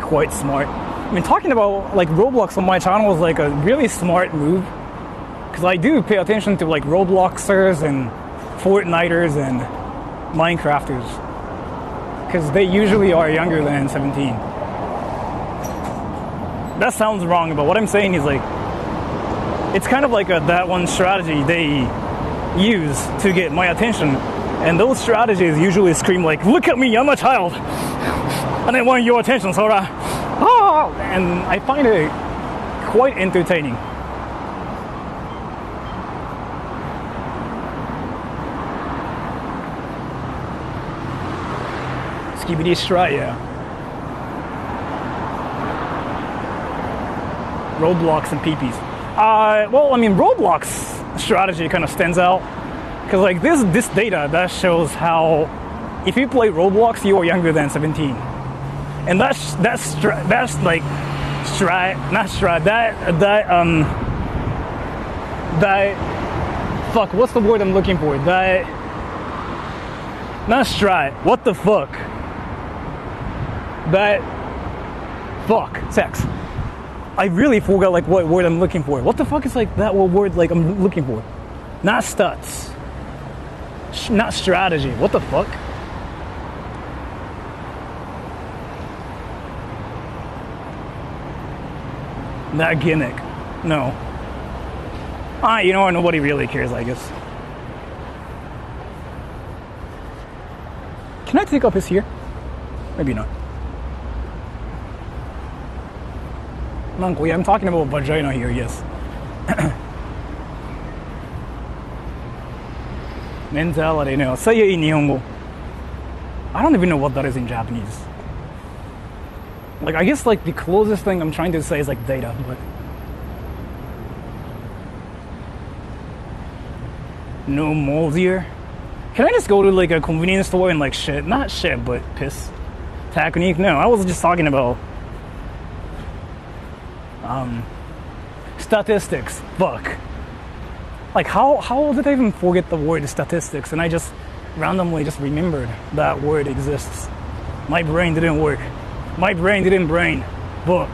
Speaker 1: Quite smart. I mean, talking about like Roblox on my channel was like a really smart move. Because I do pay attention to like Robloxers and Fortniters and Minecrafters. Because they usually are younger than 17. That sounds wrong, but what I'm saying is like, it's kind of like that one strategy they use to get my attention. And those strategies usually scream like, look at me, I'm a child. And I want your attention, Sora. Oh! And I find it quite entertaining. Skibidi Strat, yeah. Roblox and peepees. Well, I mean, Roblox strategy kind of stands out because like this data that shows how if you play Roblox, you are younger than 17, and that's like fuck. What's the word I'm looking for? Not strat. What the fuck? Sex. I really forgot like what word I'm looking for. What the fuck is like that word like I'm looking for? Not stats. Not strategy. What the fuck? That gimmick. No. You know what? Nobody really cares, I guess. Can I take up his here? Maybe not. I'm talking about vagina here, yes. Mentality, no. Say in Nihongo. I don't even know what that is in Japanese. Like, I guess like the closest thing I'm trying to say is like data, but no moles here. Can I just go to like a convenience store and like shit? Not shit, but piss. Technique? No, I was just talking about statistics. Fuck. Like how did I even forget the word statistics? And I just randomly just remembered that word exists. My brain didn't work. My brain didn't brain. Book.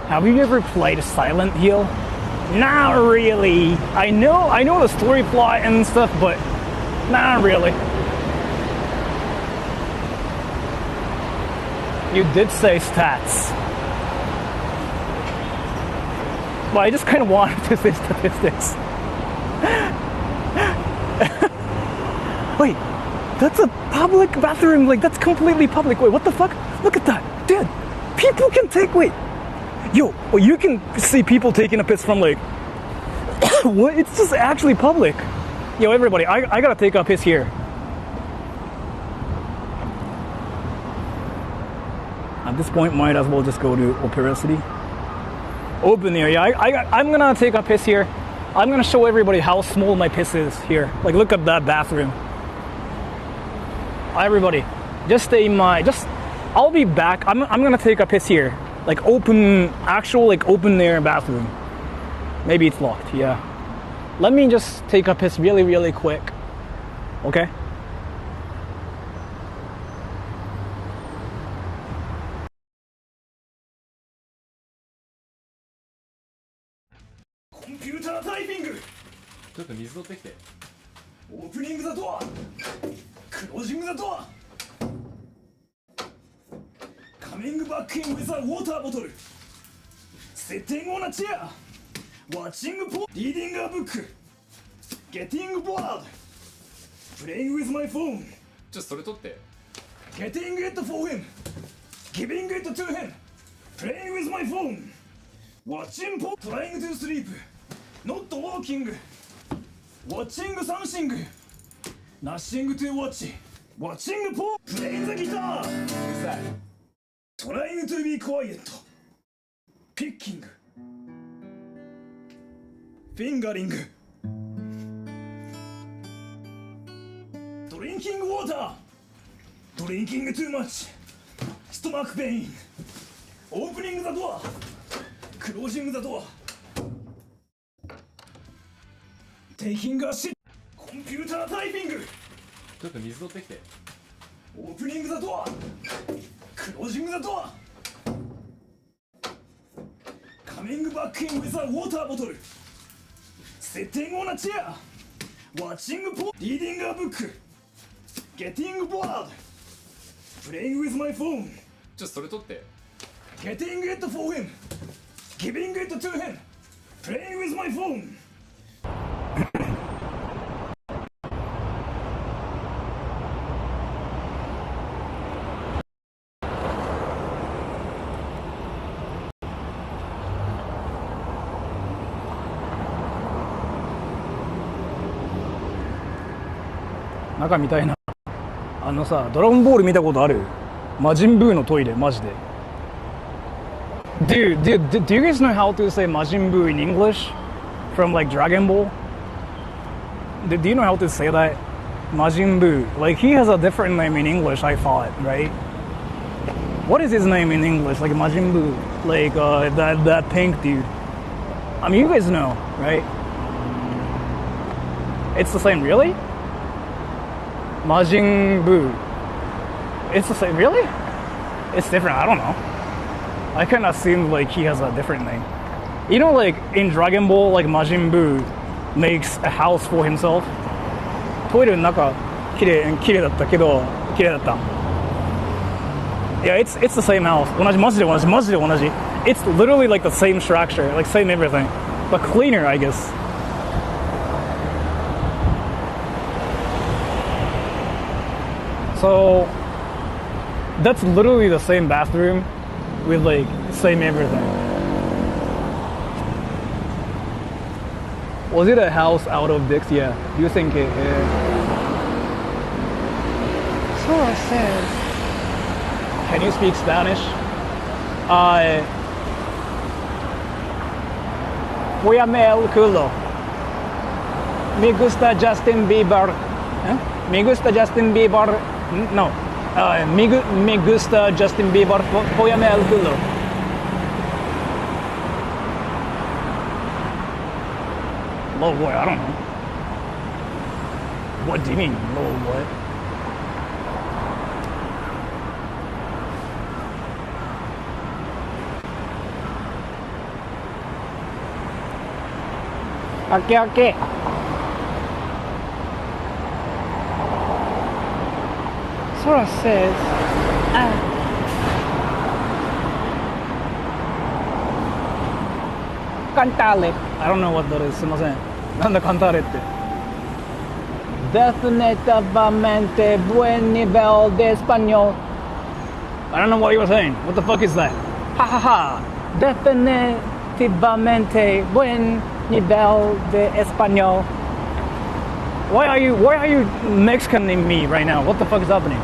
Speaker 1: Have you ever played Silent Hill? Not really. I know the story plot and stuff, but not really. You did say stats. Well, I just kind of wanted to say statistics. Wait, that's a public bathroom. Like, that's completely public. Wait, what the fuck? Look at that. Dude, people can take, wait. Yo, well, you can see people taking a piss from, like, what? It's just actually public. Yo, everybody, I gotta take a piss here. At this point, might as well just go to Opera City. Open here. Yeah, I'm gonna take a piss here. I'm gonna show everybody how small my piss is here. Like, look at that bathroom. Everybody, just stay in my. I'll be back. I'm gonna take a piss here. Like actual open air bathroom. Maybe it's locked. Yeah. Let me just take a piss really, really quick. Okay. Computer typing.
Speaker 7: ちょっと水取ってきて。
Speaker 1: Opening the door. Closing the door. Coming back in with a water bottle. Sitting on a chair. Watching porn. Reading a book. Getting bored. Playing with my phone.
Speaker 7: ちょっとそれ取って。
Speaker 1: Getting it for him. Giving it to him. Playing with my phone. Watching porn. Trying to sleep. Not walking. Watching something. Nothing to watch. Watching porn. Playing the guitar.
Speaker 7: うるさい。
Speaker 1: Trying to be quiet. Picking. Fingering. Drinking water. Drinking too much. Stomach pain. Opening the door. Closing the door. Taking a shit. Computer typing.
Speaker 7: ちょっと水取ってきて。
Speaker 1: Opening the door. Closing the door. Coming back in with a water bottle. Sitting on a chair. Watching porn. Reading a book. Getting bored. Playing with my phone.
Speaker 7: ちょっとそれ取って。
Speaker 1: Getting it for him. Giving it to him. Playing with my phone. 中みたいな。あのさ、ドラゴンボール見たことある？魔人ブーのトイレ、マジで。Dude, do you guys know how to say 魔人ブー in English? From like Dragon Ball? Do you know how to say that? 魔人ブー. Like he has a different name in English, I thought, right? What is his name in English? Like 魔人ブー. Like that pink dude. I mean, you guys know, right? It's the same, really? Majin Buu. It's the same, really? It's different, I don't know. I kind of assumed like he has a different name. You know, like in Dragon Ball, like Majin Buu makes a house for himself. トイレの中、綺麗だったけど、綺麗だった。Yeah, it's the same house. 同じ、マジで同じ。It's literally like the same structure, like same everything. But cleaner, I guess. So that's literally the same bathroom with like same everything. Was it a house out of dicks? Yeah. Do you think it? Yeah. Sora says. Can you speak Spanish? Póyame el culo. Me gusta Justin Bieber. Me gusta Justin Bieber. No. Me gusta Justin Bieber. Póyame el culo. Low boy, I don't know. What do you mean, low boy? Okay. Sora says, Cantale. I don't know what that is. すいません。なんだ cantare って。Definitivamente buen nivel de español. I don't know what you were saying. What the fuck is that? Ha ha ha. Definitivamente buen nivel de español. Why are you Mexicaning me right now? What the fuck is happening?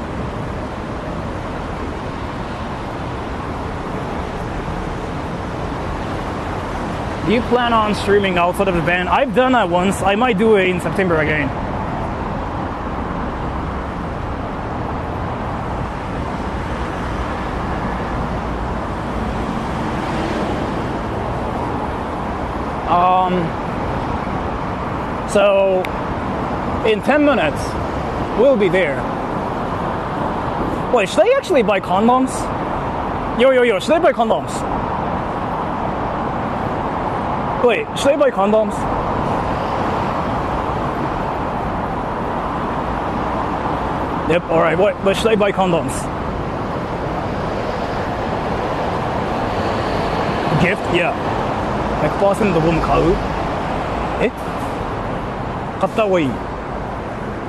Speaker 1: Do you plan on streaming outside of the band? I've done that once. I might do it in September again. So in 10 minutes, we'll be there. Wait, should I actually buy condoms? Yo, should I buy condoms? Wait, should I buy condoms? Yep, alright, but should I buy condoms? Gift? Yeah. 100% ゴム買う？え？買った方がいい。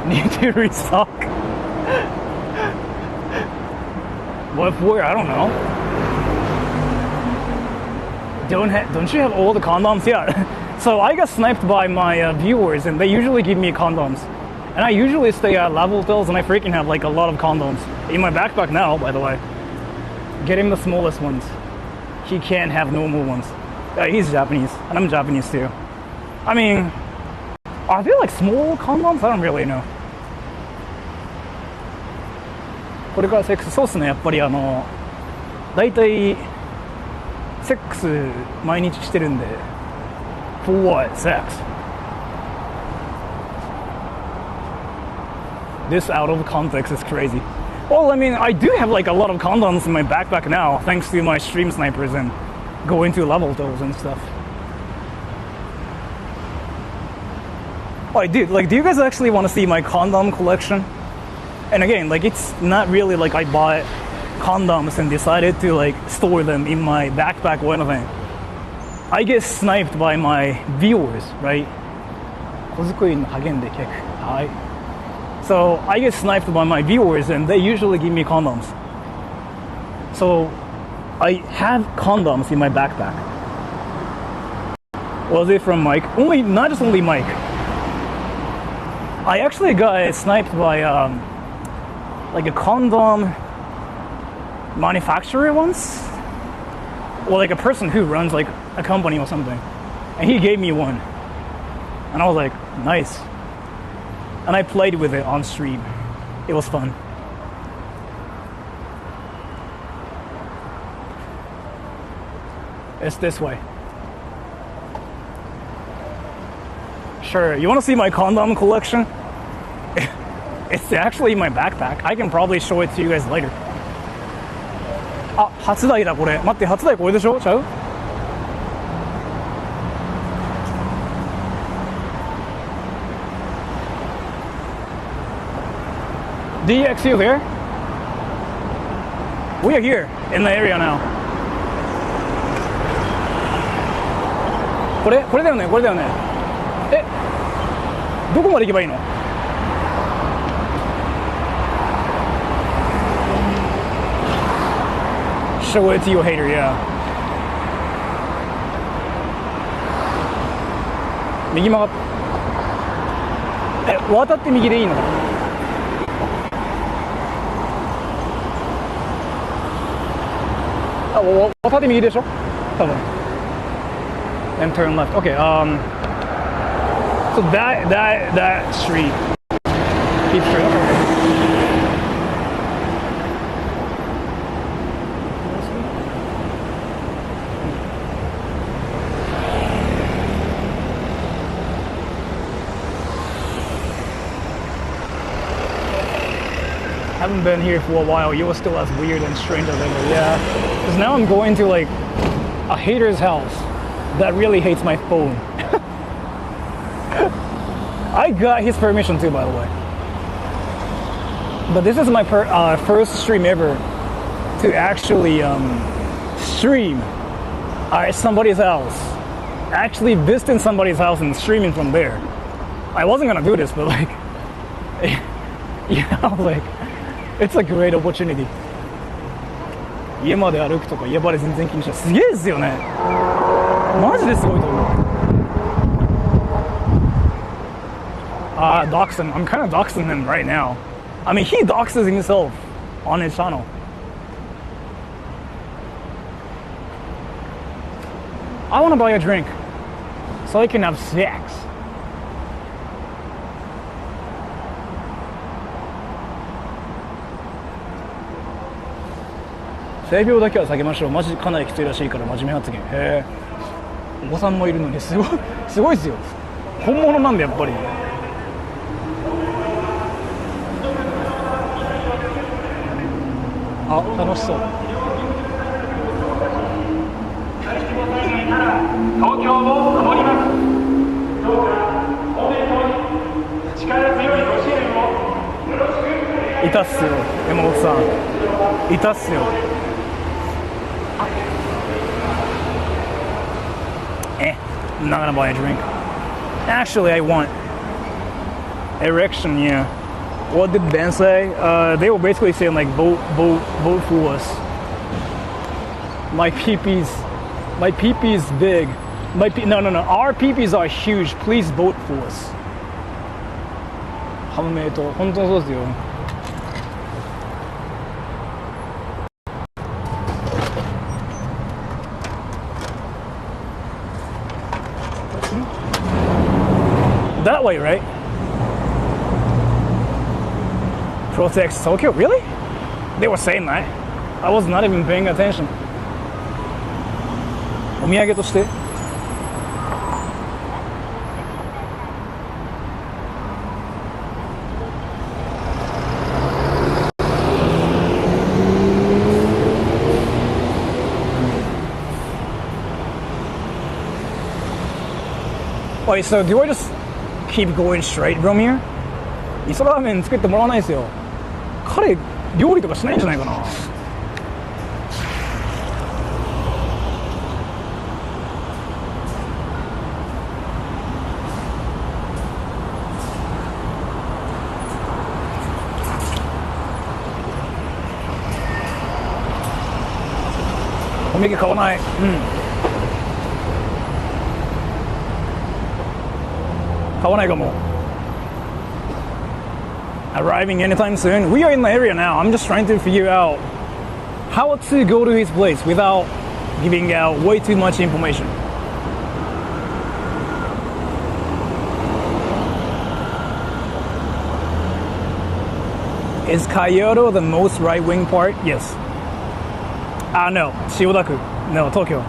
Speaker 1: Need to restock. What for? I don't know. Don't you have all the condoms? Yeah. So I got sniped by my viewers, and they usually give me condoms. And I usually stay at lab hotels, and I freaking have like a lot of condoms in my backpack now. By the way, get him the smallest ones. He can't have normal ones. He's Japanese, and I'm Japanese too. I mean, are they like small condoms? I don't really know. これからセックス、そうっすね、やっぱりだいたいセックス毎日してるんで。For what? Sex? This out of context is crazy. Well, I mean, I do have like a lot of condoms in my backpack now, thanks to my stream snipers and going to level hotels and stuff. Oh, I did. Like, do you guys actually want to see my condom collection? And again, like, it's not really like I bought condoms and decided to like store them in my backpack or anything. I get sniped by my viewers, right? 小遣いに励んで客。はい。So I get sniped by my viewers, and they usually give me condoms. So I have condoms in my backpack. Was it from Mike? Not just only Mike. I actually got sniped by like a condom manufacturer once, or like a person who runs like a company or something, and he gave me one, and I was like, nice. And I played with it on stream. It was fun. It's this way. Sure, you want to see my condom collection? It's actually in my backpack. I can probably show it to you guys later. あ、初台だこれ。待って、初台これでしょ？ちゃう？ DX, you here? We are here in the area now. これだよね、これだよね。え、どこまで行けばいいの？Show it to your hater, yeah. 右曲がっ渡って右でいいの？渡って右でしょ？多分。And turn left. Okay. So that street. Keep straight. Haven't been here for a while. You were still as weird and strange as ever. Yeah. Because now I'm going to like a hater's house that really hates my phone. I got his permission too, by the way. But this is my first stream ever to actually stream at somebody's house. Actually visiting somebody's house and streaming from there. I wasn't gonna do this, but like, like, it's a great opportunity. 家まで歩くとか家バレ全然気にしない。すげえですよね。マジですごいと思う。Dox him. I'm kind of doxing him right now. I mean, he doxes himself on his channel. I want to buy a drink. So I can have sex.性病だけは避けましょう。マジかなりきついらしいから真面目発言。へえ。お子さんもいるのにすごいですよ。本物なんでやっぱり。あ、楽しそう。
Speaker 8: 東京を守ります。どうかおめでとうに力強いご支援をよろしく。
Speaker 1: いたっすよ、山本さん。いたっすよ。I'm not gonna buy a drink. Actually, I want erection. Yeah. What did Ben say? They were basically saying like vote for us. My peepee's big. No. Our peepees are huge. Please vote for us. 判明と本当にそうですよ。That way, right? Protects Tokyo? Really? They were saying that. I was not even paying attention. お土産としてWait, so do I just keep going straight from here? 味噌ラーメン作ってもらわないですよ。彼料理とかしないんじゃないかな。お土産買わない。買わないかも。Arriving anytime soon. We are in the area now. I'm just trying to figure out how to go to his place without giving out way too much information. Is Kyoto the most right-wing part? Yes. No. Shiyodaku. No, Tokyo.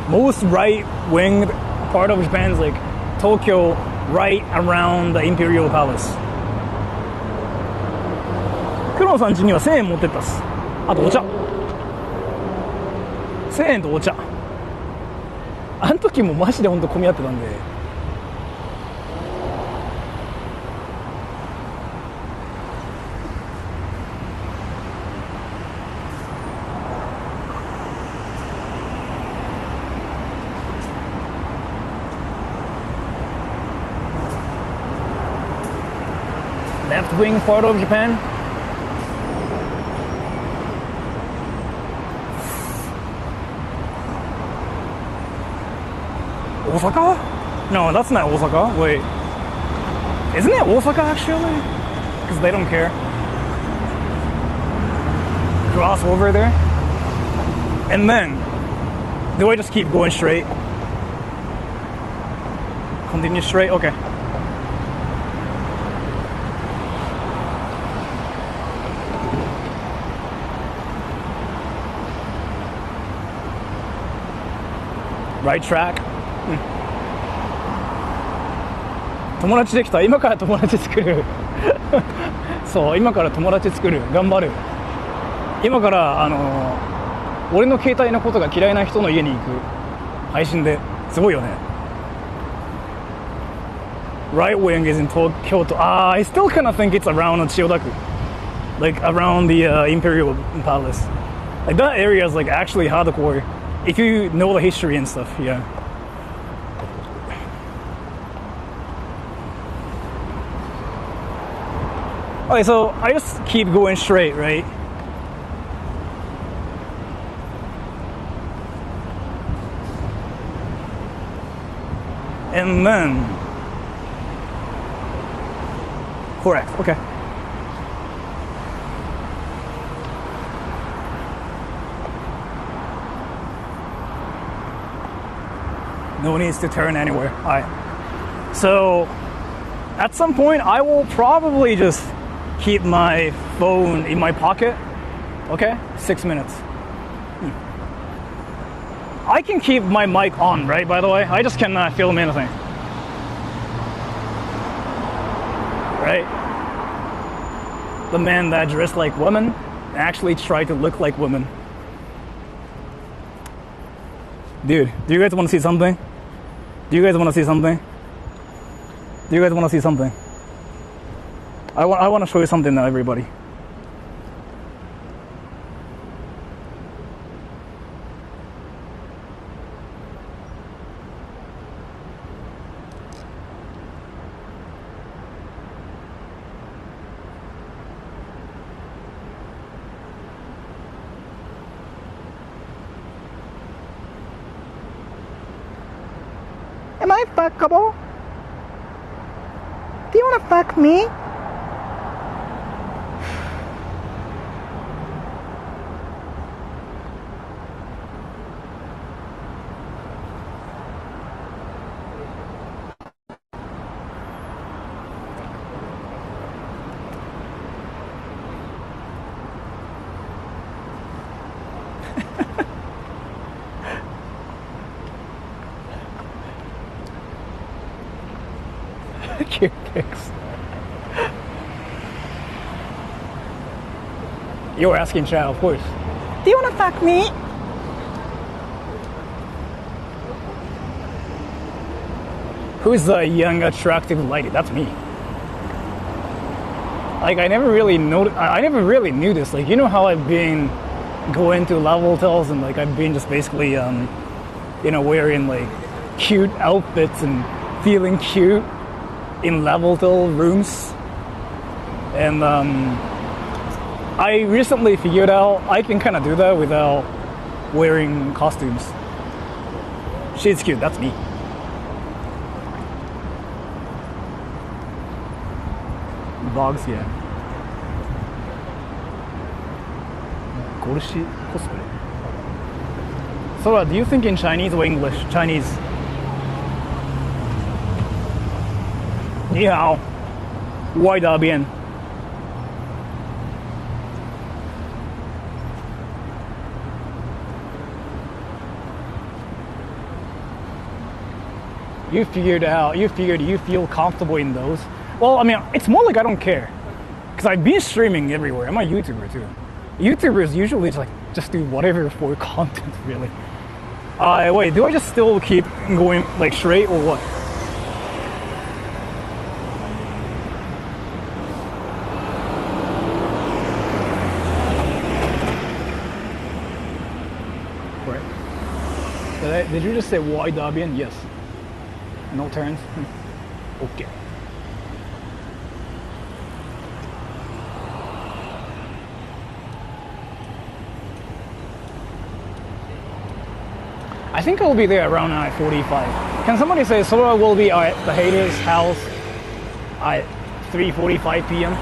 Speaker 1: Most right-wing part of Japan is like Tokyo, right around the Imperial Palace. 黒野さん家には1000円持ってったっす。あとお茶。1000円とお茶。あの時もマジで本当混み合ってたんで。Left wing part of Japan? Osaka? No, that's not Osaka. Wait. Isn't it Osaka actually? Because they don't care. Cross over there. And then, do I just keep going straight? Continue straight? Okay. Right track. 友達できた。今から友達作る。そう、今から友達作る。頑張る。今から俺の携帯のことが嫌いな人の家に行く。配信ですごいよね。Right wing is in Kyoto. I still kind of think it's around Chiyodaku, like around the Imperial Palace. Like that area is like actually hardcore. If you know the history and stuff, yeah. Okay, so I just keep going straight, right? And then, correct, okay. No needs to turn anywhere. Alright. So, at some point, I will probably just keep my phone in my pocket. Okay? 6 minutes. I can keep my mic on, right, by the way? I just cannot film anything. Right? The men that dress like women actually try to look like women. Dude, do you guys want to see something? Do you guys want to see something? Do you guys want to see something? I want to show you something now, everybody. Am I fuckable? Do you wanna fuck me? Cute pics. You're asking chat, of course. Do you wanna fuck me? Who's the young, attractive lady? That's me. Like, I never really knew this. Like, you know how I've been going to level tells and like I've been just basically, wearing like cute outfits and feeling cute in level tell rooms. And I recently figured out I can kind of do that without wearing costumes. She's cute, that's me. Bogs, yeah. Gorshi cosplay. Sora, do you think in Chinese or English? Chinese. 你好，外大便。You figured out. You feel comfortable in those. Well, I mean, it's more like I don't care, because I've been streaming everywhere. I'm a YouTuber too. YouTubers usually just do whatever for content, really. Wait, do I just still keep going like straight or what? Did you just say wide Dabian? Yes. No turns? Okay. I think I'll be there around 9:45. Can somebody say Sora will be at the haters' house at 3:45 p.m.?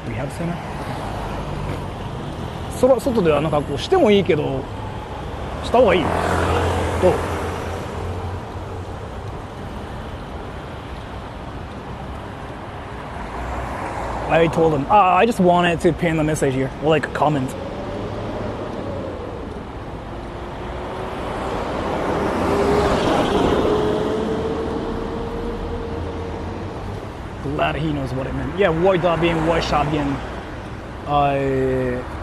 Speaker 1: Rehab center? 外であの格好してもいいけどした方がいいどう I told him I just wanted to pin the message here or like a comment. Glad he knows what it meant. Yeah, why Dabian, why Shabian?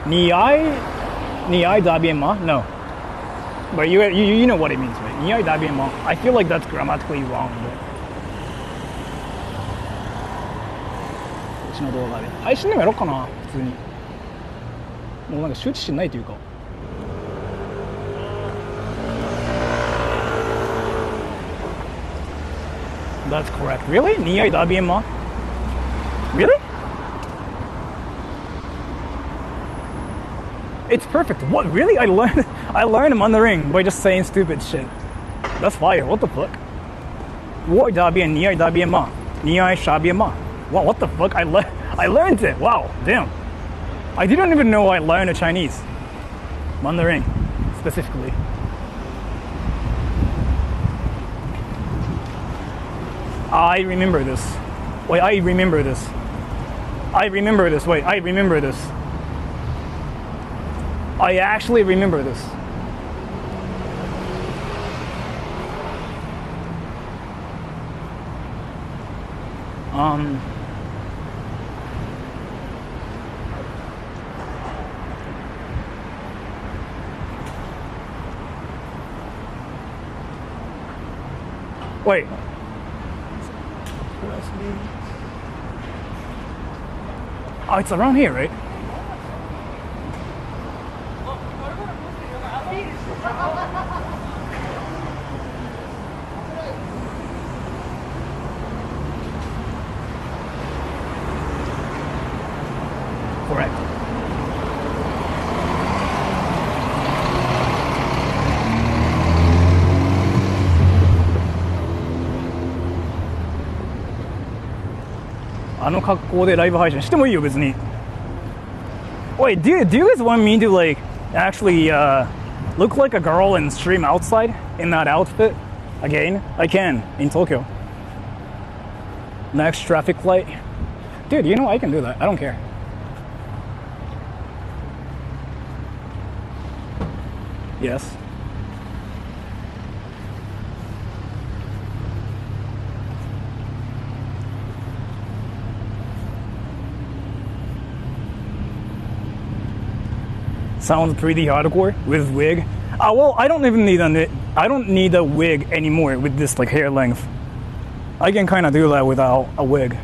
Speaker 1: Ni ai Dabian ma? No. But you know what it means, right? Ni ai Dabian ma. I feel like that's grammatically wrong, but うちの動画で配信でもやろうかな普通にもうなんか周知しないというか That's correct. Really? Ni ai Dabian ma? Really? It's perfect. What? Really? I learned Mandarin by just saying stupid shit. That's fire. What the fuck? Why Dabian, Ni ai Dabian ma? Ni ai Shabian ma? Wow, what the fuck? I learned it. Wow, damn. I didn't even know I learned Chinese. Mandarin, specifically. I remember this. Wait, I remember this. I remember this. Wait, I remember this. I actually remember this. Wait. Oh, it's around here, right? Correct.あの格好でライブ配信してもいいよ別に。Wait, do you guys want me to like actually look like a girl and stream outside in that outfit again? I can in Tokyo. Next traffic light. Dude, you know I can do that. I don't care. Yes. Sounds pretty hardcore with wig. Well, I don't even need I don't need a wig anymore with this like hair length. I can kind of do that without a wig.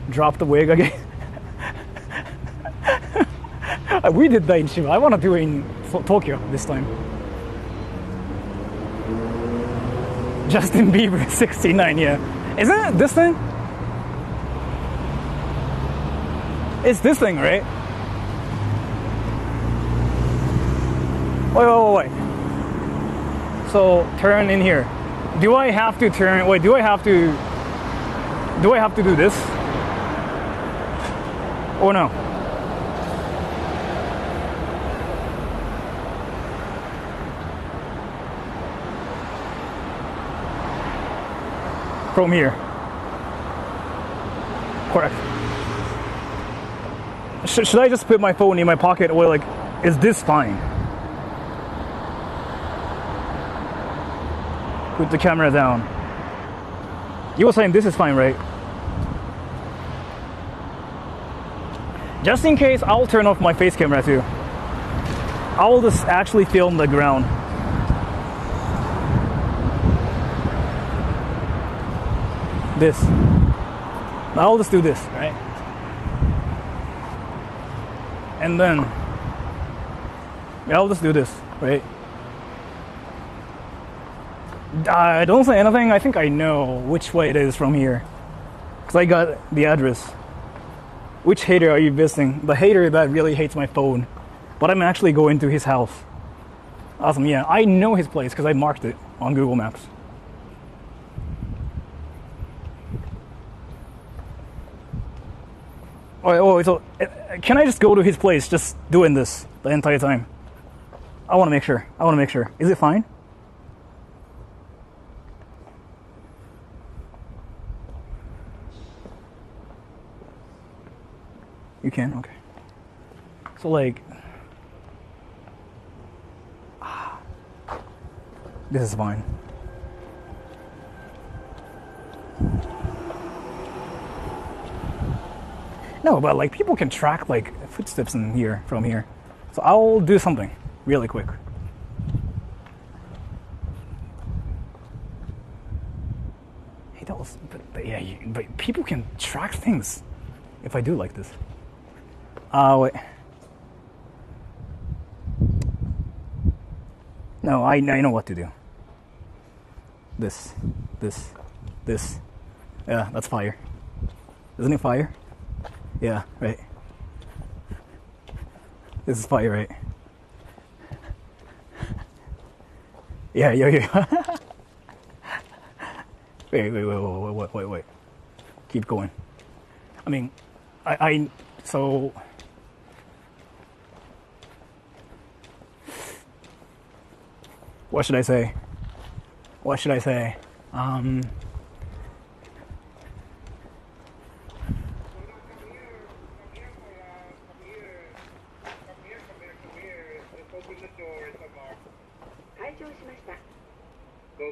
Speaker 1: Drop the wig again. We did that in Shiba. I want to do it in Tokyo this time. Justin Bieber 69, yeah. Isn't it this thing? It's this thing, right? Wait. So turn in here. Do I have to turn? Wait, do I have to do this? Or no? From here. Correct. Should I just put my phone in my pocket, or like, is this fine? Put the camera down. You were saying this is fine, right? Just in case, I'll turn off my face camera too. I'll just actually film the ground. This. I'll just do this, right? And then I'll just do this, right? Don't say anything. I think I know which way it is from here, because I got the address. Which hater are you visiting? The hater that really hates my phone, but I'm actually going to his house. Awesome, yeah. I know his place because I marked it on Google Maps. Oh, so can I just go to his place just doing this the entire time? I want to make sure. Is it fine? You can? Okay. So like, this is fine. No, but like people can track like footsteps in here from here. So I'll do something really quick. Hey, that was, but yeah, but people can track things if I do like this. Wait. No, I know what to do. This. Yeah, that's fire. Isn't it fire? Yeah, right. This is fire, right? Yeah. Wait. Keep going. I mean, so... What should I say? What should I say?
Speaker 8: Go,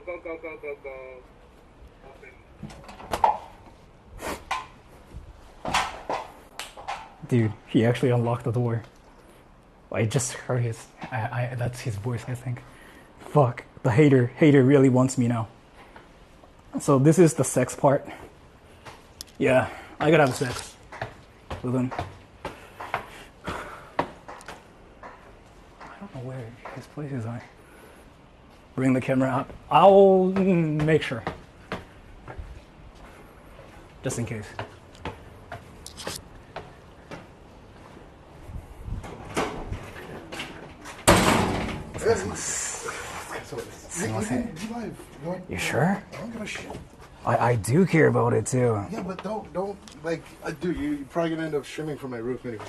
Speaker 8: go, go, go, go, go.
Speaker 1: Dude, he actually unlocked the door. I just heard his. That's his voice, I think. Fuck, the hater really wants me now. So this is the sex part. Yeah, I gotta have sex with him. I don't know where his place is. I bring the camera up. I'll make sure, just in case. You sure?
Speaker 9: I don't give a shit.
Speaker 1: I do care about it too.
Speaker 9: Yeah, but don't like, dude, you're probably gonna end up streaming from my roof anyway.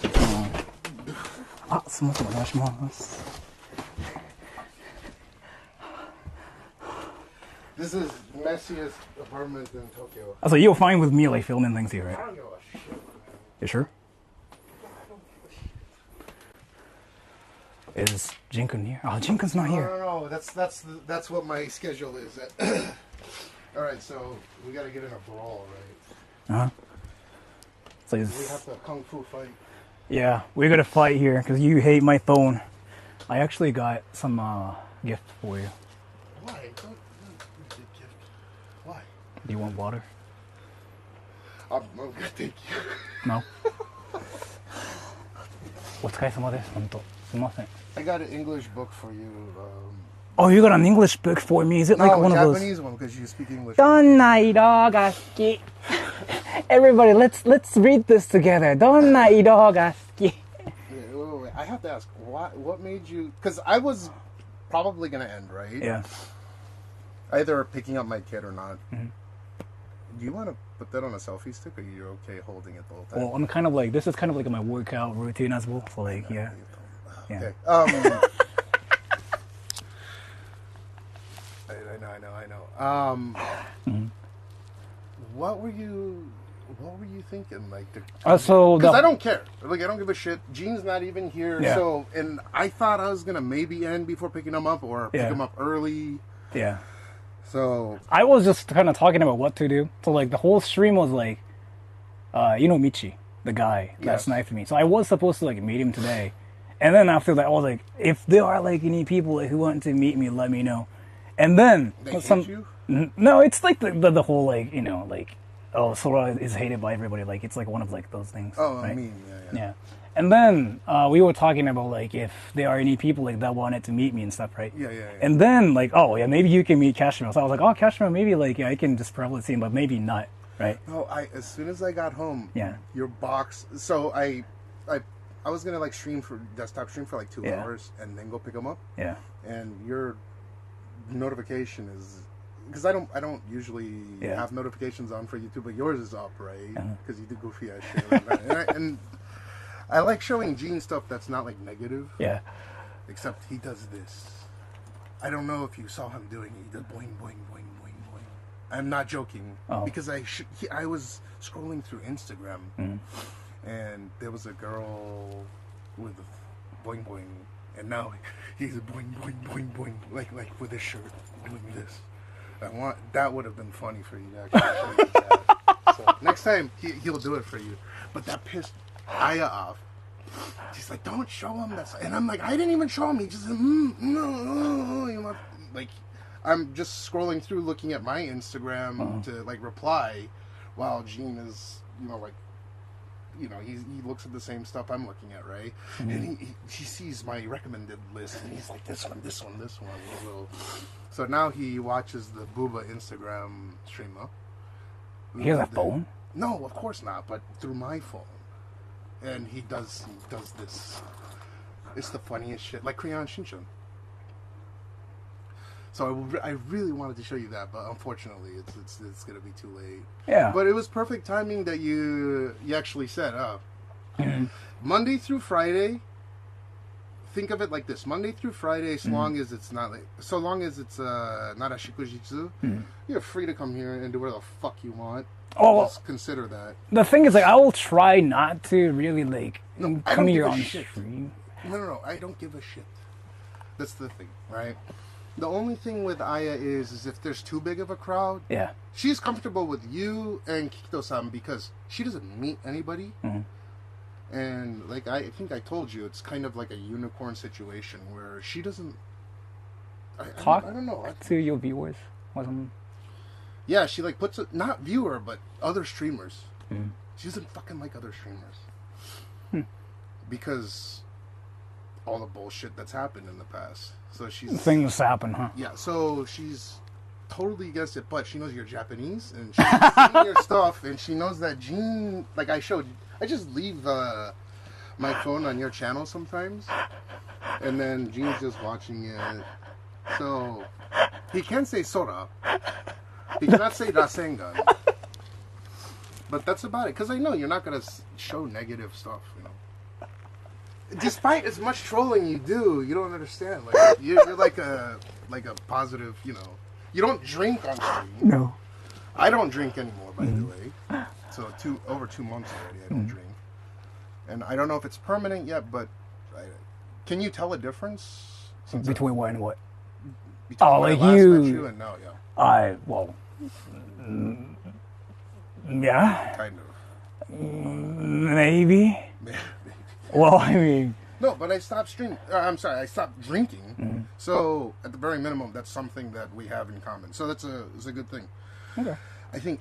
Speaker 9: This is messiest apartment in Tokyo.
Speaker 1: So you're fine with me like filming things here,
Speaker 9: I
Speaker 1: right?
Speaker 9: don't give a shit, man.
Speaker 1: You sure? Is Jinkun here? Oh, Jinkun's not here.
Speaker 9: No. That's what my schedule is. All right, so we gotta get in a brawl, right?
Speaker 1: Uh-huh. So
Speaker 9: We have to kung fu fight.
Speaker 1: yeah, we're gonna fight here because you hate my phone. I actually got some gift for you.
Speaker 9: Why? Don't gift. Why?
Speaker 1: Do you want water?
Speaker 9: I'm good, thank you.
Speaker 1: No. お疲れ様です。本当。すみません。
Speaker 9: I got an English book for you.
Speaker 1: Oh, you got an English book for me? Is it like
Speaker 9: No,
Speaker 1: one of those?
Speaker 9: Japanese one because you speak English.
Speaker 1: どんな色が好き? Everybody, let's read this together. どんな色が好き?
Speaker 9: Wait. I have to ask, what made you? Because I was probably gonna end, right?
Speaker 1: Yeah.
Speaker 9: Either picking up my kid or not. Do you want to put that on a selfie stick, or you're okay holding it the whole time?
Speaker 1: Well, I'm kind of like, this is kind of like my workout routine as well. So like, yeah.
Speaker 9: Okay. I know. What were you thinking? Like,
Speaker 1: So
Speaker 9: because I don't care. Like, I don't give a shit. Gene's not even here.
Speaker 1: Yeah.
Speaker 9: So, and I thought I was gonna maybe end before picking him up, or pick
Speaker 1: Yeah.
Speaker 9: him up early.
Speaker 1: Yeah.
Speaker 9: So
Speaker 1: I was just kind of talking about what to do. So like the whole stream was like, you know Michi, the guy that
Speaker 9: Yes.
Speaker 1: sniped me. So I was supposed to like meet him today. And then after that, I was like, if there are like any people like, who want to meet me, let me know. And then
Speaker 9: they hate you.
Speaker 1: No, it's like the whole like, you know, like, oh, Sora is hated by everybody. Like it's like one of like those things.
Speaker 9: Oh,
Speaker 1: right?
Speaker 9: I mean, yeah.
Speaker 1: Yeah. And then we were talking about like if there are any people like that wanted to meet me and stuff, right?
Speaker 9: Yeah.
Speaker 1: And then like, oh yeah, maybe you can meet Cashmere. So I was like, oh, Cashmere, maybe like yeah, I can just probably see him, but maybe not, right?
Speaker 9: No, as soon as I got home,
Speaker 1: Yeah.
Speaker 9: your box. So I was gonna like desktop stream for like 2
Speaker 1: Yeah.
Speaker 9: hours and then go pick him up.
Speaker 1: Yeah.
Speaker 9: And your notification is because I don't usually
Speaker 1: Yeah.
Speaker 9: have notifications on for YouTube, but yours is up, right?
Speaker 1: Uh-huh.
Speaker 9: Because you do goofy ass shit. and I like showing Gene stuff that's not like negative.
Speaker 1: Yeah.
Speaker 9: Except he does this. I don't know if you saw him doing it. He does boing, boing, boing, boing, boing. I'm not joking.
Speaker 1: Oh.
Speaker 9: Because I was scrolling through Instagram and there was a girl with a boing, boing. And now he's a boing, boing, boing, boing. Like with his shirt doing this. That would have been funny for you to actually show you that. So next time he'll do it for you. But that pissed Aya off. She's like, don't show him that. And I'm like, I didn't even show him. He just no. You know, like, I'm just scrolling through looking at my Instagram to like reply while Gene is, you know, like, you know, he looks at the same stuff I'm looking at, right? And he sees my recommended list and he's like, this one. So now he watches the Booba Instagram stream up.
Speaker 1: He has a phone?
Speaker 9: No, of course not, but through my phone. And he does this. It's the funniest shit, like Crayon Shinchan. So I really wanted to show you that, but unfortunately, it's gonna be too late.
Speaker 1: Yeah.
Speaker 9: But it was perfect timing that you actually said, Monday through Friday, think of it like this: Monday through Friday, so long as it's not not a shikujitsu, you're free to come here and do whatever the fuck you want.
Speaker 1: Oh,
Speaker 9: Just consider that.
Speaker 1: The thing is, like, I will try not to really like
Speaker 9: No, I
Speaker 1: come
Speaker 9: don't
Speaker 1: here
Speaker 9: give a
Speaker 1: on
Speaker 9: shit.
Speaker 1: stream.
Speaker 9: No, I don't give a shit. That's the thing, right? The only thing with Aya is if there's too big of a crowd,
Speaker 1: Yeah.
Speaker 9: she's comfortable with you and Kikito-san because she doesn't meet anybody. And like I think I told you, it's kind of like a unicorn situation where she doesn't
Speaker 1: Talk
Speaker 9: I don't know.
Speaker 1: to your viewers or something.
Speaker 9: Yeah, she like puts it, not viewer, but other streamers. She doesn't fucking like other streamers. Because all the bullshit that's happened in the past. So she's...
Speaker 1: Things happen, huh?
Speaker 9: Yeah, so she's totally against it, but she knows you're Japanese, and she's seen your stuff, and she knows that Gene, like I showed, I just leave my phone on your channel sometimes, and then Gene's just watching it. So, he can say Sora. He cannot say Rasengan. But that's about it, because I know you're not going to show negative stuff, you know. Despite as much trolling you do, you don't understand. Like you're like a positive, you know. You don't drink on stream.
Speaker 1: No.
Speaker 9: I don't drink anymore, by the way. So over 2 months already, I don't drink. And I don't know if it's permanent yet, but can you tell a difference
Speaker 1: Between what and what?
Speaker 9: between when
Speaker 1: like
Speaker 9: I last
Speaker 1: you-
Speaker 9: met you and now? Yeah,
Speaker 1: Yeah,
Speaker 9: kind of.
Speaker 1: maybe. Well, I mean,
Speaker 9: No, but I stopped streaming. I'm sorry, I stopped drinking. So at the very minimum, that's something that we have in common. So it's a good thing.
Speaker 1: okay.
Speaker 9: I think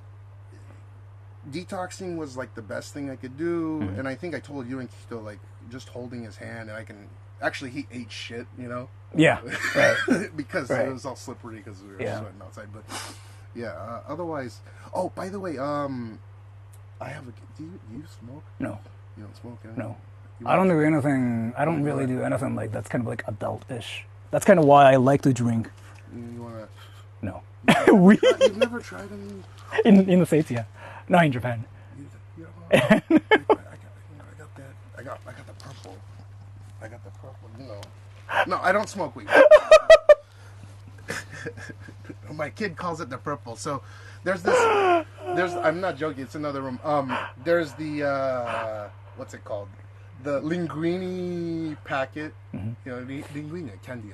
Speaker 9: detoxing was like the best thing I could do, and I think I told you and Kito like just holding his hand, and I can actually he ate shit, you know.
Speaker 1: Yeah. Right.
Speaker 9: Because
Speaker 1: Right.
Speaker 9: it was all slippery because we were
Speaker 1: Yeah.
Speaker 9: sweating outside. But yeah, otherwise. Oh, by the way, I have a. Do you smoke?
Speaker 1: No.
Speaker 9: You don't smoke?
Speaker 1: No.
Speaker 9: You
Speaker 1: I don't
Speaker 9: want-
Speaker 1: do anything. I don't really do anything like that's kind of like adult-ish. That's kind of why I like to drink.
Speaker 9: You wanna?
Speaker 1: No. We
Speaker 9: You've never tried any?
Speaker 1: in the States, yeah. Not in Japan.
Speaker 9: You know, I got that. I got the purple. I got the purple. You know. No, I don't smoke weed. My kid calls it the purple. So there's this. I'm not joking. It's another room. There's the what's it called? The linguine packet. You know, linguine candy.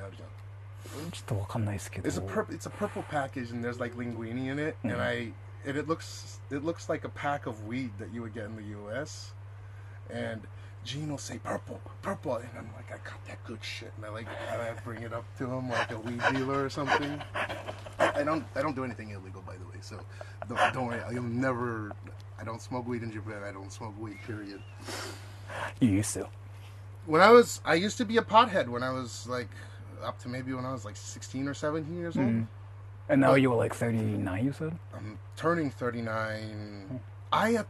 Speaker 1: ちょっとわかんないですけど。
Speaker 9: It's a purple package, and there's like linguine in it, and it looks like a pack of weed that you would get in the U.S. And Gene will say purple, and I'm like, I got that good shit, and I bring it up to him like a weed dealer or something. I don't do anything illegal, by the way, so don't worry. I don't smoke weed in Japan. I don't smoke weed. Period.
Speaker 1: You used to.
Speaker 9: I used to be a pothead when I was like up to maybe when I was like 16 or 17 years old.
Speaker 1: And now you were like 39, you said?
Speaker 9: I'm turning 39. Aya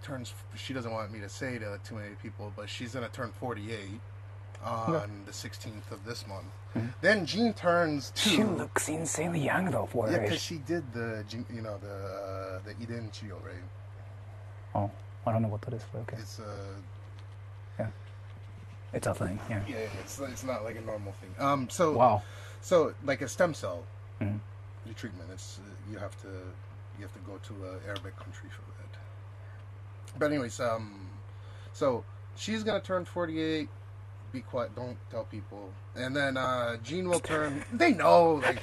Speaker 9: turns. She doesn't want me to say to too many people, but she's gonna turn 48 on the 16th of this month. Then Jean turns 2.
Speaker 1: She looks insanely young though for her
Speaker 9: Yeah, because
Speaker 1: age.
Speaker 9: she did the Iden Chio, right?
Speaker 1: Oh, I don't know what that is, but okay.
Speaker 9: It's
Speaker 1: It's a thing, yeah.
Speaker 9: yeah, it's not like a normal thing. So
Speaker 1: Wow.
Speaker 9: So like a stem cell treatment, it's you have to go to an Arabic country for that. But anyways, so she's gonna turn 48. Be quiet, don't tell people. And then Jean will turn. They know, like.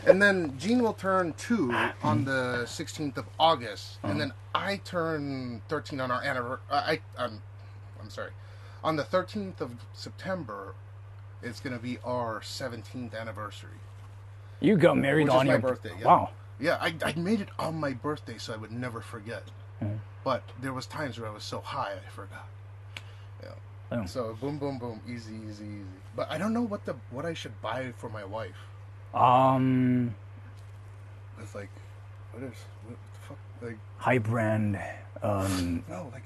Speaker 9: And then Jean will turn 2 on the 16th of August, and then I turn 13 on our anniversary. I'm sorry. On the 13th of September, it's gonna be our 17th anniversary.
Speaker 1: You got married
Speaker 9: Which is
Speaker 1: on
Speaker 9: my
Speaker 1: your
Speaker 9: birthday, yeah.
Speaker 1: Wow.
Speaker 9: Yeah, I made it on my birthday so I would never forget. But there was times where I was so high I forgot. Yeah.
Speaker 1: Oh.
Speaker 9: So boom, boom, boom, easy. But I don't know what I should buy for my wife. It's like, what the fuck? Like,
Speaker 1: High brand.
Speaker 9: no, like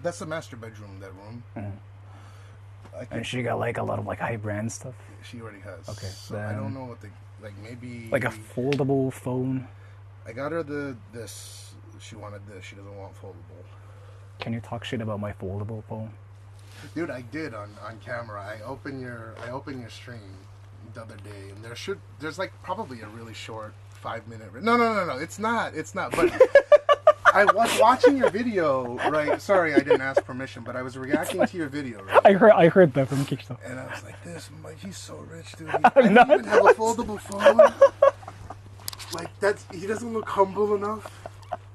Speaker 9: that's the master bedroom, that room.
Speaker 1: And she got like a lot of like high brand stuff.
Speaker 9: She already has.
Speaker 1: Okay,
Speaker 9: So I don't know what maybe.
Speaker 1: Like a foldable phone.
Speaker 9: I got her this. She wanted this. She doesn't want foldable.
Speaker 1: Can you talk shit about my foldable phone?
Speaker 9: Dude, I did on camera. I opened your stream the other day, and there's like probably a really short 5-minute. No. It's not. But I was watching your video, right? Sorry, I didn't ask permission, but I was reacting to your video. Right?
Speaker 1: I heard that from Kikito.
Speaker 9: And I was like, he's so rich, dude. I didn't even have a foldable phone. Like he doesn't look humble enough.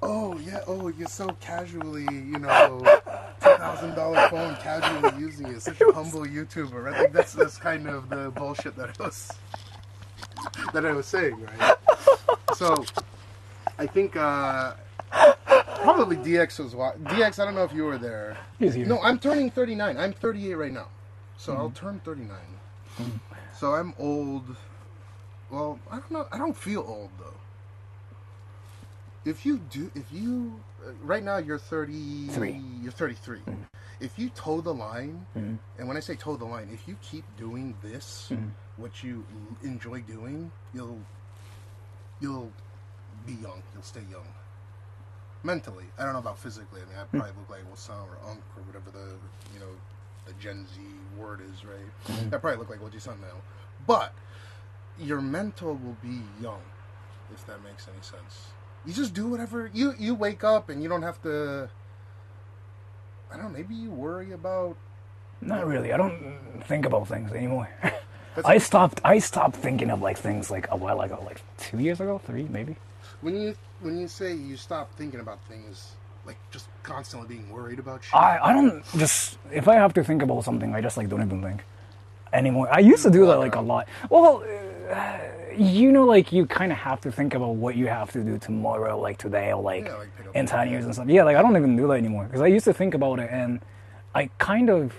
Speaker 9: Oh yeah. Oh, you're so casually, $2,000 phone casually using it. Such a humble YouTuber. I think that's kind of the bullshit that I was saying, right? So, I think probably DX was DX. I don't know if you were there.
Speaker 1: He's here.
Speaker 9: No, I'm turning 39. I'm 38 right now, so I'll turn 39. So I'm old. Well, I don't know. I don't feel old though. If you right now you're 33. You're 33. If you toe the line, and when I say toe the line, if you keep doing this, what you enjoy doing, you'll be young. You'll stay young. Mentally, I don't know about physically. I mean, I probably look like Osan or Unk or whatever the Gen Z word is, right? I probably look like Oji-san now, but your mental will be young, if that makes any sense. You just do whatever you wake up and you don't have to. I don't know. Maybe you worry about.
Speaker 1: Not really. I don't think about things anymore. I stopped thinking of like things like a while ago, like 2 years ago, 3 maybe.
Speaker 9: When you say you stop thinking about things, like just constantly being worried about shit.
Speaker 1: I don't just, if I have to think about something, I just like don't even think anymore. I used to do that like a lot. Well, like you kind of have to think about what you have to do tomorrow, like today, or like in 10 years and stuff. Yeah, like I don't even do that anymore because I used to think about it, and I don't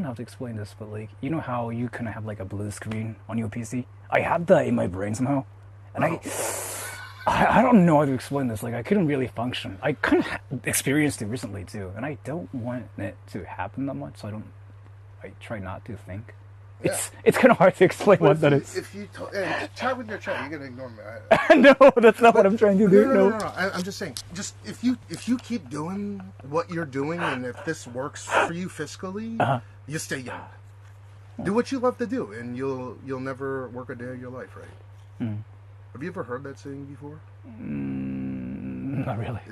Speaker 1: know how to explain this, but like you know how you kind of have like a blue screen on your PC. I had that in my brain somehow, and I don't know how to explain this. Like I couldn't really function. I kind of experienced it recently too, and I don't want it to happen that much. So I try not to think. Yeah. It's kind of hard to explain what that is.
Speaker 9: If you chat with your chat, you're gonna ignore me.
Speaker 1: No, that's not what I'm trying to do.
Speaker 9: No. I'm just saying. Just if you keep doing what you're doing, and if this works for you fiscally, you stay young. Do what you love to do, and you'll never work a day of your life, right? Have you ever heard that saying before?
Speaker 1: Not really.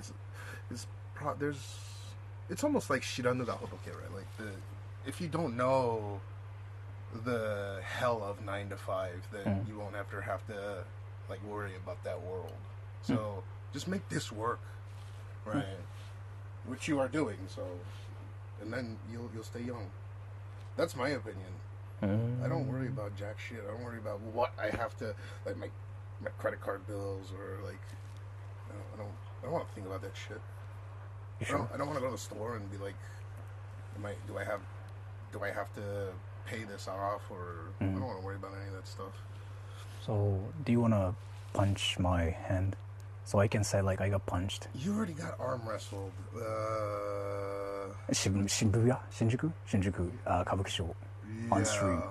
Speaker 9: It's almost like shiranu ga hotoke, right? Like if you don't know the hell of 9 to 5, then you won't have to like worry about that world. So just make this work, right? Which you are doing. So, and then you'll stay young. That's my opinion. I don't worry about jack shit. I don't worry about what I have to, like my credit card bills, or like I don't want to think about that shit. Sure? I don't want to go to the store and be like, do I have to pay this off, or I don't want to worry about any of that stuff.
Speaker 1: So, do you want to punch my hand so I can say like I got punched?
Speaker 9: You already got arm wrestled.
Speaker 1: Shibuya, Shinjuku, Kabuki-sho on stream.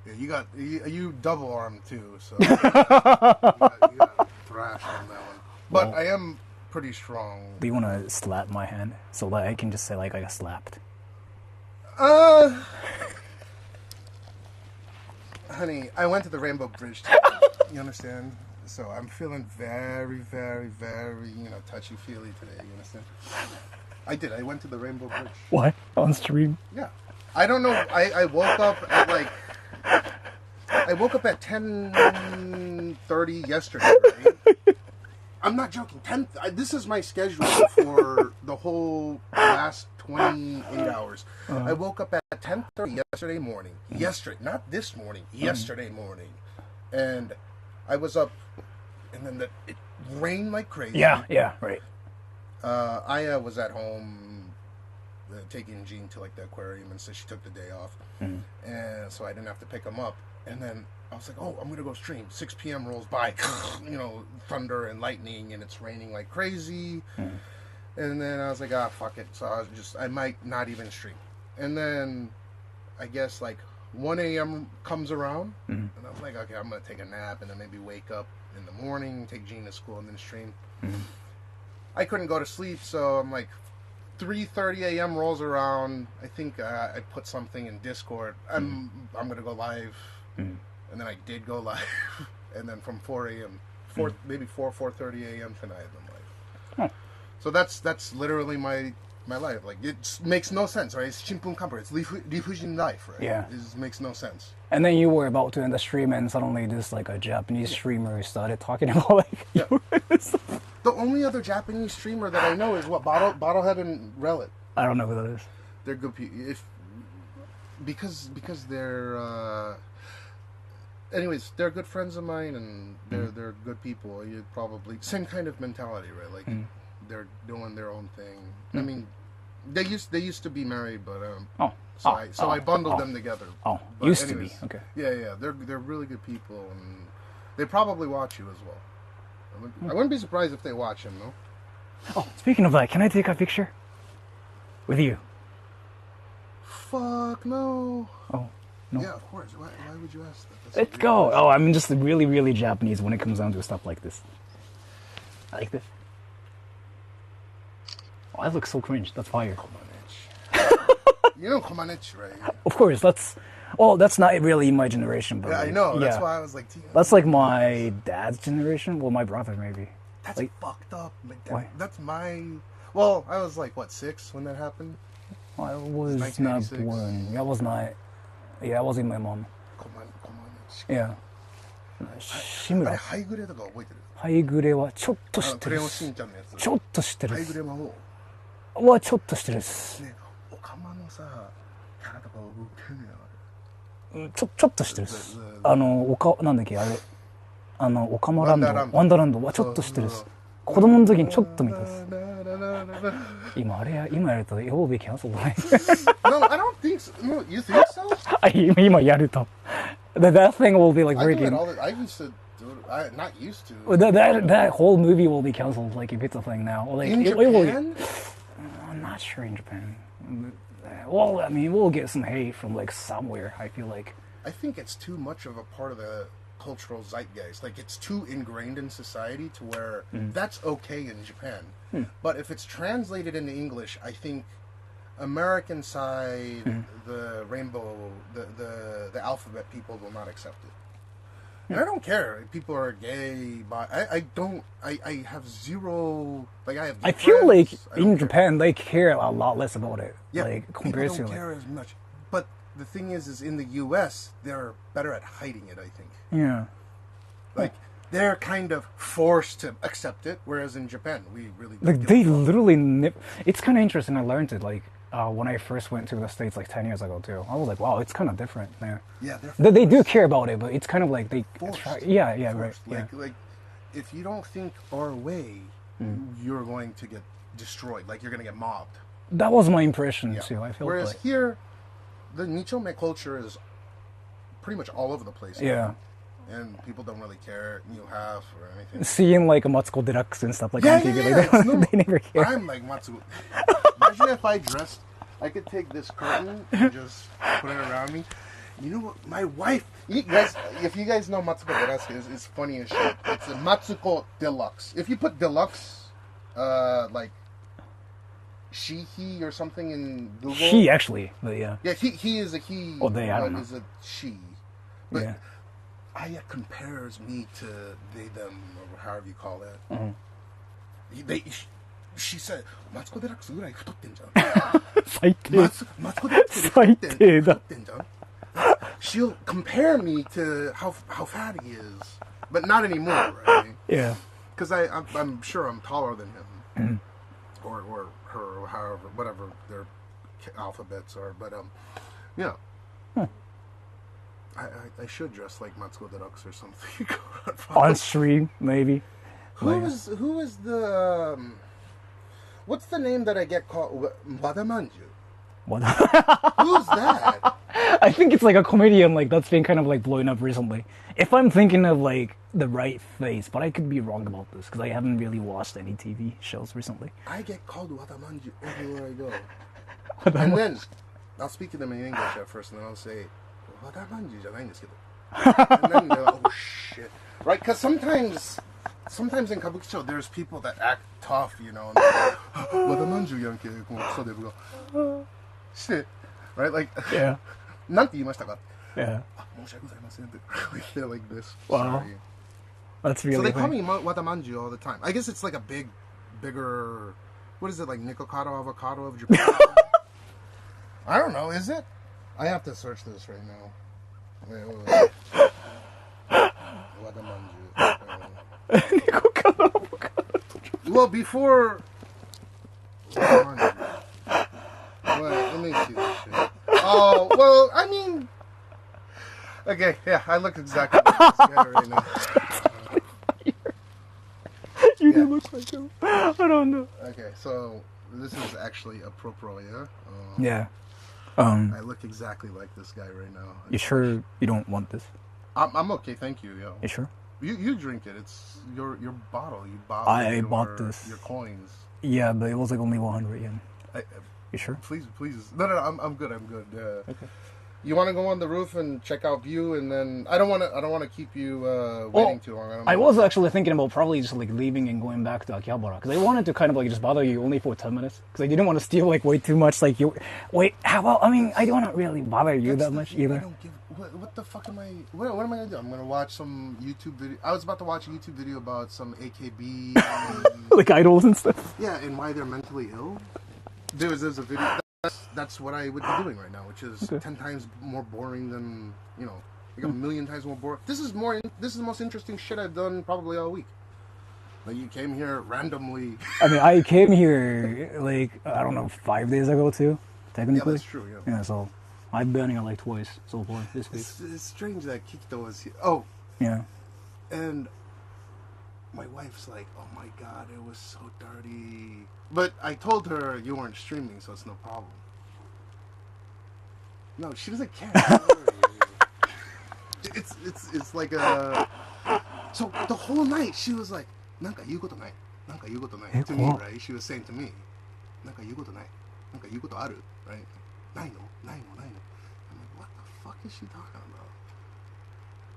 Speaker 9: Yeah, you double armed too, so you got thrashed on that one. But I am pretty strong.
Speaker 1: Do you want to slap my hand so that I can just say like I got slapped?
Speaker 9: Honey, I went to the Rainbow Bridge today, you understand? So I'm feeling very, very, very, touchy-feely today, you understand? I did. I went to the Rainbow Bridge.
Speaker 1: What? On stream?
Speaker 9: Yeah. I don't know. I woke up at at 10:30 yesterday, right? I'm not joking. This is my schedule for the whole last 28 hours. I woke up at 10:30 yesterday morning. Not this morning. Yesterday morning, and I was up, and then it rained like crazy.
Speaker 1: Yeah, right.
Speaker 9: Aya was at home taking Jean to like the aquarium, and so she took the day off, and so I didn't have to pick him up. And then I was like, oh, I'm gonna go stream. 6 p.m. rolls by, thunder and lightning, and it's raining like crazy. And then I was like, fuck it. So I might not even stream. And then I guess like 1 a.m. comes around, and I'm like, okay, I'm gonna take a nap, and then maybe wake up in the morning, take Jean to school, and then stream. I couldn't go to sleep, so I'm like, 3:30 a.m. rolls around. I think I put something in Discord. I'm gonna go live, and then I did go live, and then from 4 a.m. maybe 4:30 a.m. tonight I'm live.
Speaker 1: Huh.
Speaker 9: So that's literally my life. Like it makes no sense, right? It's Shinpun Kamper. It's Rifujin life, right?
Speaker 1: Yeah.
Speaker 9: It just makes no sense.
Speaker 1: And then you were about to end the stream, and suddenly this like a Japanese streamer started talking about like.
Speaker 9: Yeah. The only other Japanese streamer that I know is Bottlehead and Relic.
Speaker 1: I don't know who that is.
Speaker 9: They're good people. Because they're. Anyways, they're good friends of mine, and they're good people. You probably same kind of mentality, right? Like they're doing their own thing. I mean, they used to be married, but I bundled them together.
Speaker 1: Oh,
Speaker 9: but
Speaker 1: used
Speaker 9: anyways,
Speaker 1: to be okay.
Speaker 9: Yeah, they're really good people, and they probably watch you as well. I wouldn't be surprised if they watch him, though.
Speaker 1: Oh, speaking of that, can I take a picture with you?
Speaker 9: Fuck no.
Speaker 1: Oh, no.
Speaker 9: Yeah, of course. Why would you ask that?
Speaker 1: Let's go. Oh, I'm just really, really Japanese when it comes down to stuff like this. I like this. Oh, I look so cringe. That's fire.
Speaker 9: You know Komanech, right?
Speaker 1: Of course, that's not really my generation, but
Speaker 9: Yeah, I know. That's why I was like,
Speaker 1: that's like my dad's generation. Well, my brother maybe.
Speaker 9: That's
Speaker 1: like,
Speaker 9: fucked up.
Speaker 1: Why?
Speaker 9: That's my. Well, I was like, what, 6 when that happened?
Speaker 1: I was not born. I was not. Yeah, I was in my mom.
Speaker 9: Komanech.
Speaker 1: Yeah. 志村。
Speaker 9: ハイグレとか覚えてる？
Speaker 1: ハイグレはちょっと知ってる。
Speaker 9: クレヨンしんちゃんのやつ。
Speaker 1: ちょっと知ってる。
Speaker 9: ハイグレ魔王。
Speaker 1: はちょっと知ってるです。
Speaker 9: ね、オカマのさ、キャラとか覚えてるよ。
Speaker 1: ちょっと知ってるです。なんだっけあれ。オカマランド。ワンダーランドはちょっと知ってるです。子供の時にちょっと見たです。今やるとit will be canceled.
Speaker 9: No, I don't think so. No, you think so?
Speaker 1: 今やると。That thing will be like breaking.
Speaker 9: I used to do it. Not used to.
Speaker 1: That whole movie will be canceled like if it's a thing now. Like,
Speaker 9: in Japan?
Speaker 1: I'm not sure in Japan. Well, I mean, we'll get some hate from like somewhere. I feel like.
Speaker 9: I think it's too much of a part of the cultural zeitgeist. Like it's too ingrained in society to where that's okay in Japan. But if it's translated into English, I think American side, the rainbow, the alphabet people will not accept it. And I don't care if people are gay, but I have zero. Like I
Speaker 1: feel like in Japan they care a lot less about it.
Speaker 9: Yeah,
Speaker 1: like
Speaker 9: compared to people don't care as much. But the thing is in the U.S. they're better at hiding it. I think.
Speaker 1: Yeah.
Speaker 9: Like they're kind of forced to accept it, whereas in Japan we really don't
Speaker 1: like they literally. It's kind of interesting. I learned it like when I first went to the States like 10 years ago too. I was like, wow, it's kind of different there.
Speaker 9: Yeah,
Speaker 1: they do care about it, but it's kind of like they.
Speaker 9: Forced.
Speaker 1: Yeah,
Speaker 9: forced.
Speaker 1: right.
Speaker 9: Like if you don't think our way, you're going to get destroyed. Like you're going to get mobbed.
Speaker 1: That was my impression too. I felt
Speaker 9: whereas
Speaker 1: like
Speaker 9: here, the Nichome culture is pretty much all over the place.
Speaker 1: Yeah.
Speaker 9: And people don't really care, New Half or anything.
Speaker 1: Seeing like a Matsuko Deluxe and stuff like on TV, they never care.
Speaker 9: I'm like Matsuko. Imagine if I dressed, I could take this curtain and just put it around me. You know what? My wife, you guys, if you guys know Matsuko Deluxe, it's funny as shit. It's a Matsuko Deluxe. If you put Deluxe, like he or something in Google.
Speaker 1: He actually, but yeah.
Speaker 9: Yeah, he is a he.
Speaker 1: Oh, I don't know.
Speaker 9: Is a she. But
Speaker 1: yeah.
Speaker 9: Aya compares me to they, them, or however you call that. She said, マツコ・デラックスぐらい太ってんじゃん。
Speaker 1: 最低。
Speaker 9: マツコ・デラックス
Speaker 1: 最低だ。
Speaker 9: 太ってんじゃん。She'll compare me to how fat he is, but not anymore, right?
Speaker 1: Yeah.
Speaker 9: Because I'm sure I'm taller than him, or her, or however, whatever their alphabets are. But yeah. I should dress like Matsuko Deluxe or something.
Speaker 1: On stream, maybe.
Speaker 9: Who is the what's the name that I get called? Badamanju.
Speaker 1: What?
Speaker 9: Who's that?
Speaker 1: I think it's like a comedian like that's been kind of like blowing up recently. If I'm thinking of like the right face, but I could be wrong about this because I haven't really watched any TV shows recently.
Speaker 9: I get called Wadamanju everywhere I go. And then I'll speak to them in English at first, and then I'll say, "Wadamanju じゃないんですけど." And then they're like, "Oh shit!" Right? Because sometimes sometimes in kabukicho there's people that act tough, you know. Wadamanju yanke kuso de bugo. Shit, right? Like,
Speaker 1: Yeah.
Speaker 9: なんて言いましたか?
Speaker 1: Yeah.
Speaker 9: 申し訳ございません. Like they're like this.
Speaker 1: Wow.
Speaker 9: Sorry.
Speaker 1: That's
Speaker 9: So
Speaker 1: really
Speaker 9: they call
Speaker 1: funny.
Speaker 9: me Watamanju all the time. I guess it's like a bigger. What is it, like Nikocado avocado of Japan? I don't know. Is it? I have to search this right now. Wait. Watamanju. Well, before. Watamanju. Wait, let me see this shit. Oh, well, I mean. Okay, yeah, I look exactly like this guy right now.
Speaker 1: You do look like him. I don't know.
Speaker 9: Okay, so this is actually appropriate, yeah?
Speaker 1: Yeah.
Speaker 9: I look exactly like this guy right now.
Speaker 1: You sure you don't want this?
Speaker 9: I'm okay, thank you, yo.
Speaker 1: You sure?
Speaker 9: You drink it. It's your bottle. You bought.
Speaker 1: I bought this.
Speaker 9: Your coins.
Speaker 1: Yeah, but it was like only 100 yen. You sure?
Speaker 9: Please. No, I'm good. Okay. You want to go on the roof and check out view, and then I don't want to keep you waiting too long.
Speaker 1: I was actually thinking about probably just like leaving and going back to Akihabara because I wanted to kind of like just bother you only for 10 minutes because I didn't want to steal like way too much. Like you, wait, how about? I mean, I don't want to really bother you that much either.
Speaker 9: I don't give. What the fuck am I? What am I gonna do? I'm gonna watch some YouTube video. I was about to watch a YouTube video about some AKB,
Speaker 1: like idols and stuff.
Speaker 9: Yeah, and why they're mentally ill. There's a video. That's what I would be doing right now, which is 10 times more boring than, you know, like a million times more boring. This is the most interesting shit I've done probably all week. Like, you came here randomly.
Speaker 1: I mean, I came here like, I don't know, 5 days ago too, technically.
Speaker 9: Yeah, that's true, yeah.
Speaker 1: Yeah, so I've been here like twice so far this week.
Speaker 9: It's strange that Kikito was here. Oh.
Speaker 1: Yeah.
Speaker 9: And my wife's like, oh my god, it was so dirty. But I told her you weren't streaming, so it's no problem. No, she doesn't care. It's like a. So the whole night she was like, "Nanka yugoto nai, nanka yugoto nai." To me, right? She was saying to me, "Nanka yugoto nai, nanka yugoto aru," right? Nai no. I'm like, what the fuck is she talking about?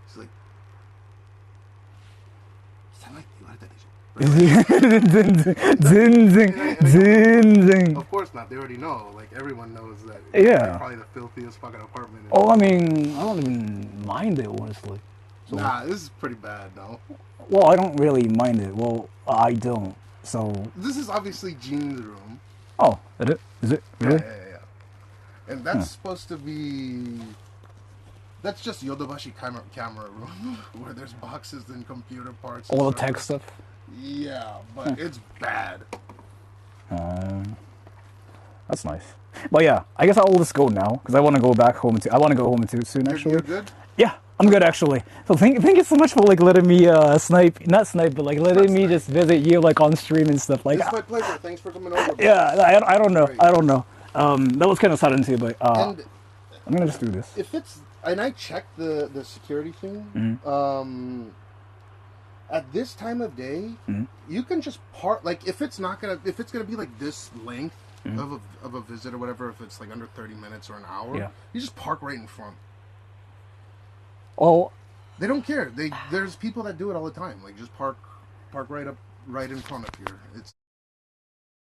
Speaker 9: She's like, "Sanaiって言われたでしょ." Of course not. They already know. Like, everyone knows that.
Speaker 1: Yeah.
Speaker 9: It's probably the filthiest fucking apartment.
Speaker 1: Oh, I mean, I don't even mind it, honestly. So,
Speaker 9: nah, this is pretty bad, though.
Speaker 1: Well, I don't really mind it. Well, I don't. So.
Speaker 9: This is obviously Jean's room.
Speaker 1: Oh, is it? Really?
Speaker 9: Yeah. And that's supposed to be. That's just Yodobashi camera room, where there's boxes and computer parts.
Speaker 1: All the tech stuff.
Speaker 9: Yeah, but it's bad.
Speaker 1: That's nice. But yeah, I guess I'll just go now because I want to go back home too. I want to go home too soon. Actually,
Speaker 9: you're good.
Speaker 1: Yeah, I'm good actually. So thank you so much for like letting me not snipe, but like letting me just visit you like on stream and stuff. Like,
Speaker 9: it's my pleasure. Thanks for coming over.
Speaker 1: Yeah, I don't know. That was kind of sudden too, but I'm gonna just do this.
Speaker 9: If it's and I checked the security thing. At this time of day, you can just park. Like, if it's gonna be like this length of a visit or whatever, if it's like under 30 minutes or an hour, you just park right in front.
Speaker 1: Oh,
Speaker 9: they don't care. There's people that do it all the time. Like, just park right in front of here.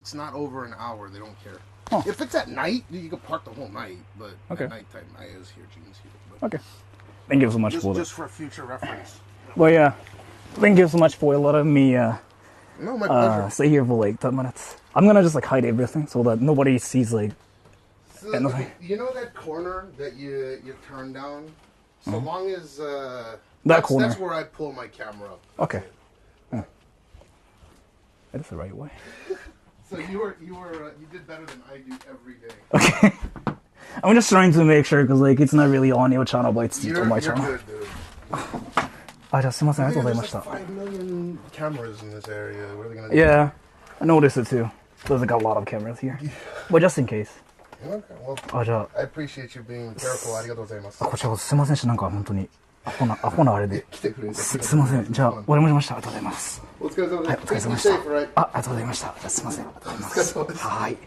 Speaker 9: It's not over an hour. They don't care. Oh. If it's at night, you can park the whole night. But at nighttime, I is here, Gene's here. But
Speaker 1: okay. Thank you so much for that.
Speaker 9: Just for future reference.
Speaker 1: Well, yeah. Thank you so much for letting me
Speaker 9: no, my pleasure.
Speaker 1: Stay here for like 10 minutes. I'm gonna just like hide everything so that nobody sees like anything.
Speaker 9: You know that corner that you turn down? So long as
Speaker 1: that corner.
Speaker 9: That's where I pull my camera up.
Speaker 1: Okay. That's the right way.
Speaker 9: So you did better than I do every day.
Speaker 1: Okay. I'm just trying to make sure because like it's not really on your channel, but it's on my channel.
Speaker 9: You're good, dude.
Speaker 1: すみません、ありがとうございました。
Speaker 9: 5 million cameras in this area. What are they gonna do?
Speaker 1: Yeah, I noticed it too. There's like a lot of cameras here. But just in case.
Speaker 9: Okay, well, I appreciate you being careful. ありがとうございます。
Speaker 1: こちらこそすみませんし、なんか本当にアホなあれで。すみません。じゃあ、お願いしました。ありがとうございます。
Speaker 9: お疲れ様です。
Speaker 1: はい、お疲れ様でした。ありがとうございました。じゃあすみません。ありがとうございます。はい。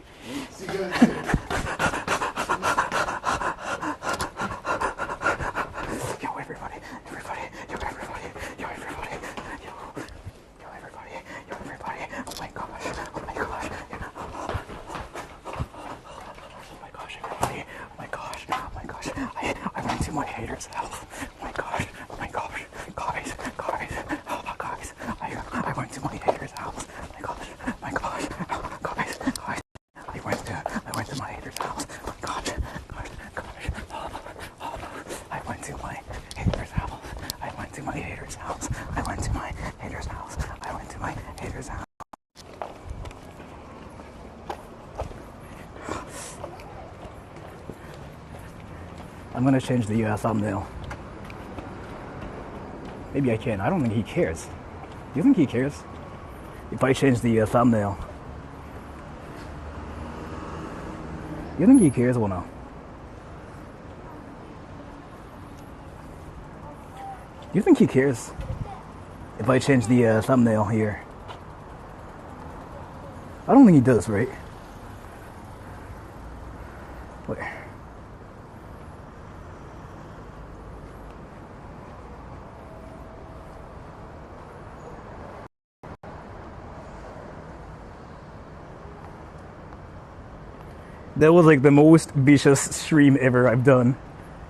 Speaker 1: hater's house. I went to my hater's house. I went to my hater's house. I'm gonna change the thumbnail. Maybe I can. I don't think he cares. Do you think he cares? If I change the thumbnail. You think he cares or no? You think he cares if I change the thumbnail here? I don't think he does, right? Wait. That was like the most vicious stream ever I've done.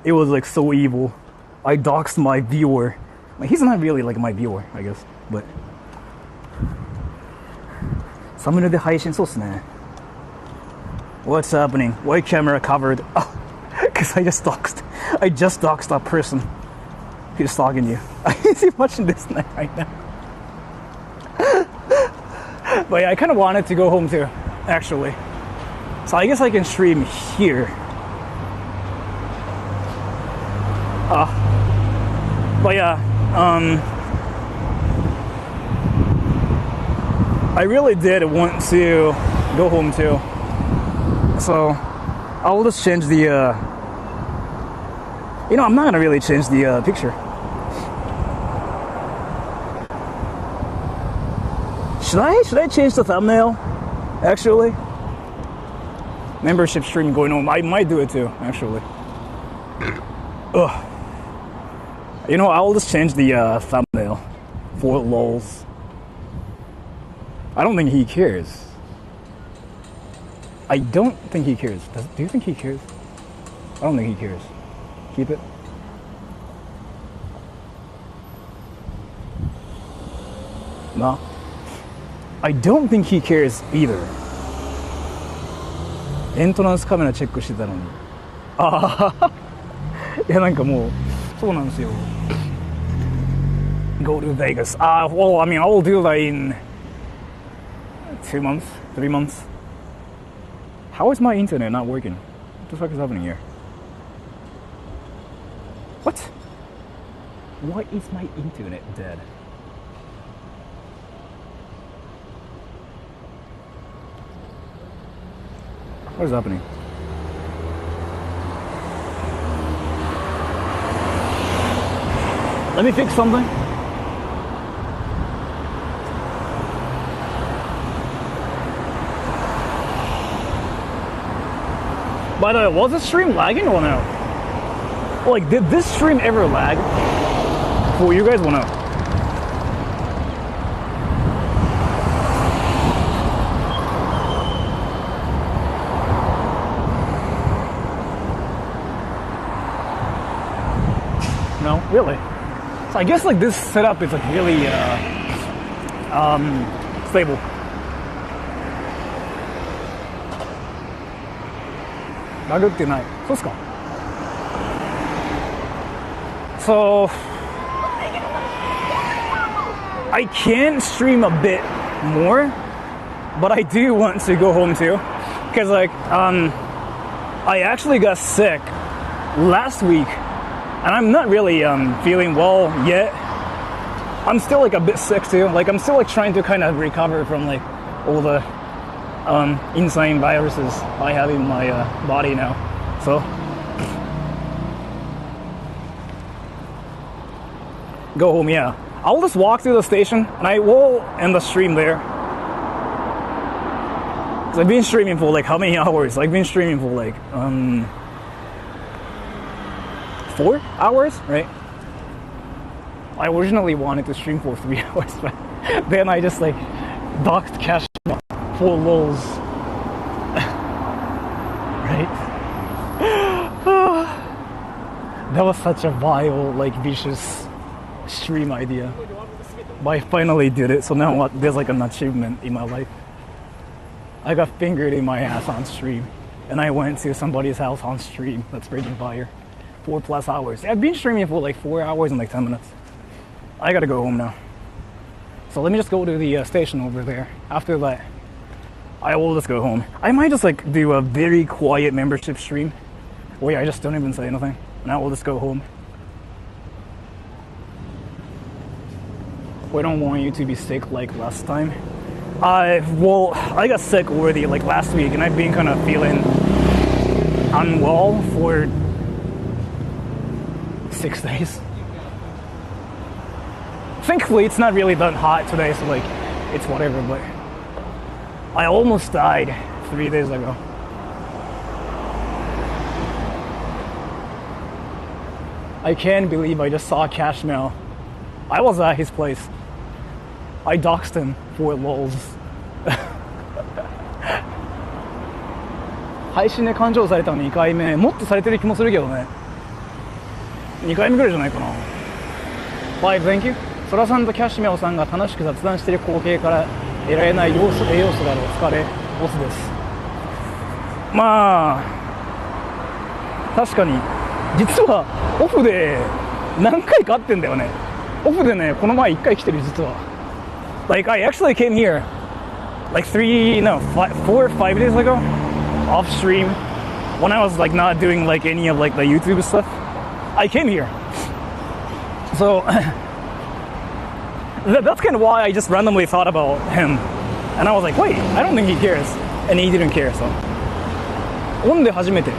Speaker 1: It was like so evil. I doxed my viewer. Like, he's not really like my viewer, I guess, but. サムネで配信そうっすね. What's happening? Why camera covered? Oh, because I just doxed that person who's stalking you. Is he watching this right now? But yeah, I kind of wanted to go home too, actually. So I guess I can stream here. But yeah, I really did want to go home too. So I will just change the, I'm not gonna really change the picture. Should I change the thumbnail? Actually? Membership stream going on. I might do it too, actually. Ugh. I will just change the thumbnail for lols. I don't think he cares. I don't think he cares. Do you think he cares? I don't think he cares. Keep it. No. I don't think he cares either. エントランスカメラチェックしてたのに。ああ。いや、なんかもう、そうなんですよ。Go to Vegas. Well, I mean, I will do that in 2 months, 3 months. How is my internet not working? What the fuck is happening here? What? Why is my internet dead? What is happening? Let me fix something. By the way, was the stream lagging or no? Like, did this stream ever lag? For you guys or no? No, really. So I guess like this setup is like really stable. Lagってない。そうっすか。So I can stream a bit more, but I do want to go home too, because like I actually got sick last week. And I'm not really feeling well yet. I'm still like a bit sick too. Like I'm still like trying to kind of recover from like all the insane viruses I have in my body now. So go home, yeah. I'll just walk through the station and I will end the stream there. Cause I've been streaming for like how many hours? I've been streaming for like 4 hours, right? I originally wanted to stream for 3 hours, but then I just like docked cash for lols. Right? That was such a vile, like vicious stream idea. But I finally did it, so now there's like an achievement in my life. I got fingered in my ass on stream, and I went to somebody's house on stream that's breaking fire. 4+ hours. I've been streaming for like 4 hours and like 10 minutes. I gotta go home now. So let me just go to the station over there. After that, I will just go home. I might just like do a very quiet membership stream where I just don't even say anything. And I will just go home. We don't want you to be sick like last time. Well, I got sick already like last week, and I've been kind of feeling unwell for 6 days. Thankfully, it's not really that hot today, so like, it's whatever, but I almost died 3 days ago. I can't believe I just saw Cash Mail. I was at his place. I doxed him for lols. 配信で勘定されたの2回目、もっとされてる気もするけどね。2回目ぐらいじゃないかな。Bye, thank you. ソラさんとキャッシュメオさんが楽しく雑談している光景から得られない栄養素があるお疲れ、ボスです。まあ、確かに、実はオフで何回か会ってんだよね。オフでね、この前1回来てる、実は。Like, I actually came here, like 4 or 5 days ago, off stream, when I was like not doing like any of like the YouTube stuff. I came here. So, that's kind of why I just randomly thought about him. And I was like, wait, I don't think he cares. And he didn't care, so. オンで初めて。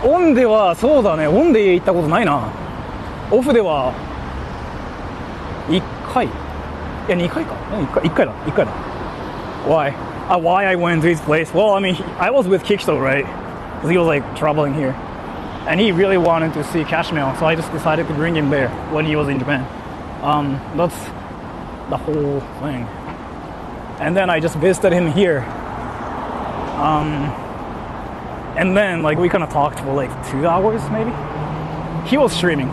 Speaker 1: オンでは、そうだね、オンで行ったことないな。オフでは、1回。いや、2回か。1回だ。Why? Why I went to his place? Well, I mean, I was with Kikito, right? Because he was like traveling here. And he really wanted to see Cash Mail, so I just decided to bring him there when he was in Japan. That's the whole thing. And then I just visited him here. And then, like, we kind of talked for like 2 hours, maybe? He was streaming.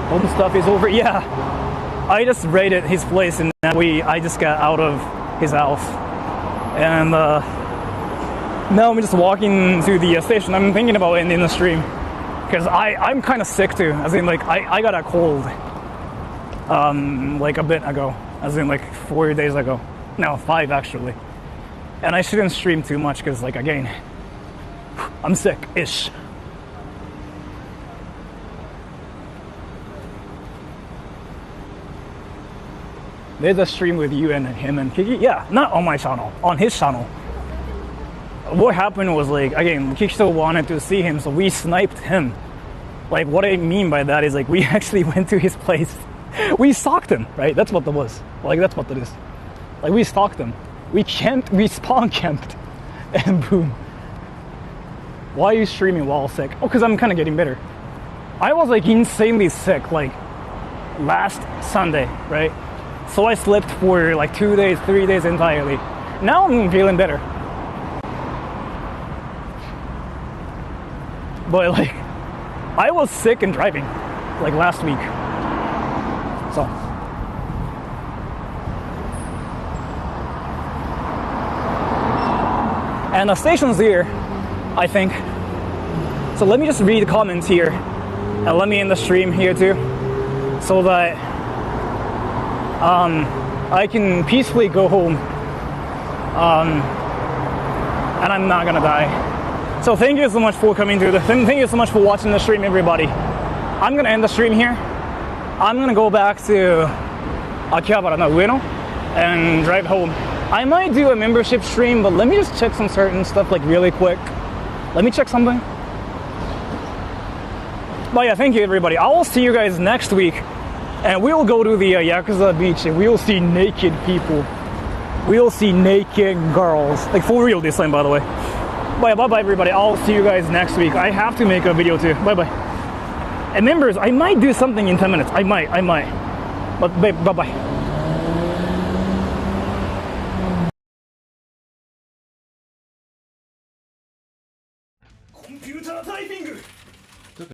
Speaker 1: Home stuff is over. Yeah, I just raided his place and I just got out of his house, and now I'm just walking to the station. I'm thinking about ending the stream because I'm kind of sick too. As in, like I got a cold like a bit ago, as in like 4 days ago. No, 5 actually. And I shouldn't stream too much because, like, again, I'm sick-ish. There's a stream with you and him and Kiki. Yeah, not on my channel, on his channel. What happened was, like, again, Kikito wanted to see him, so we sniped him. Like, what I mean by that is, like, we actually went to his place. We stalked him, right? That's what that was. Like, that's what that is. Like, we stalked him. We spawn camped. And boom. Why are you streaming while sick? Oh, because I'm kind of getting better. I was, like, insanely sick, like, last Sunday, right? So I slept for like 2 days, 3 days entirely. Now I'm feeling better. But like, I was sick and driving like last week. So. And the station's here, I think. So let me just read the comments here. And let me end the stream here too. So that I can peacefully go home, and I'm not gonna die. So thank you so much for coming to thank you so much for watching the stream, everybody. I'm gonna end the stream here. I'm gonna go back to Akihabara no Ueno and drive home. I might do a membership stream, but let me just check some certain stuff like really quick. Let me check something. But yeah, thank you everybody. I will see you guys next week. And we'll go to the Yakuza beach and we'll see naked people. We'll see naked girls. Like for real this time, by the way. Bye-bye everybody. I'll see you guys next week. I have to make a video too. Bye-bye. And members, I might do something in 10 minutes. I might. But bye-bye.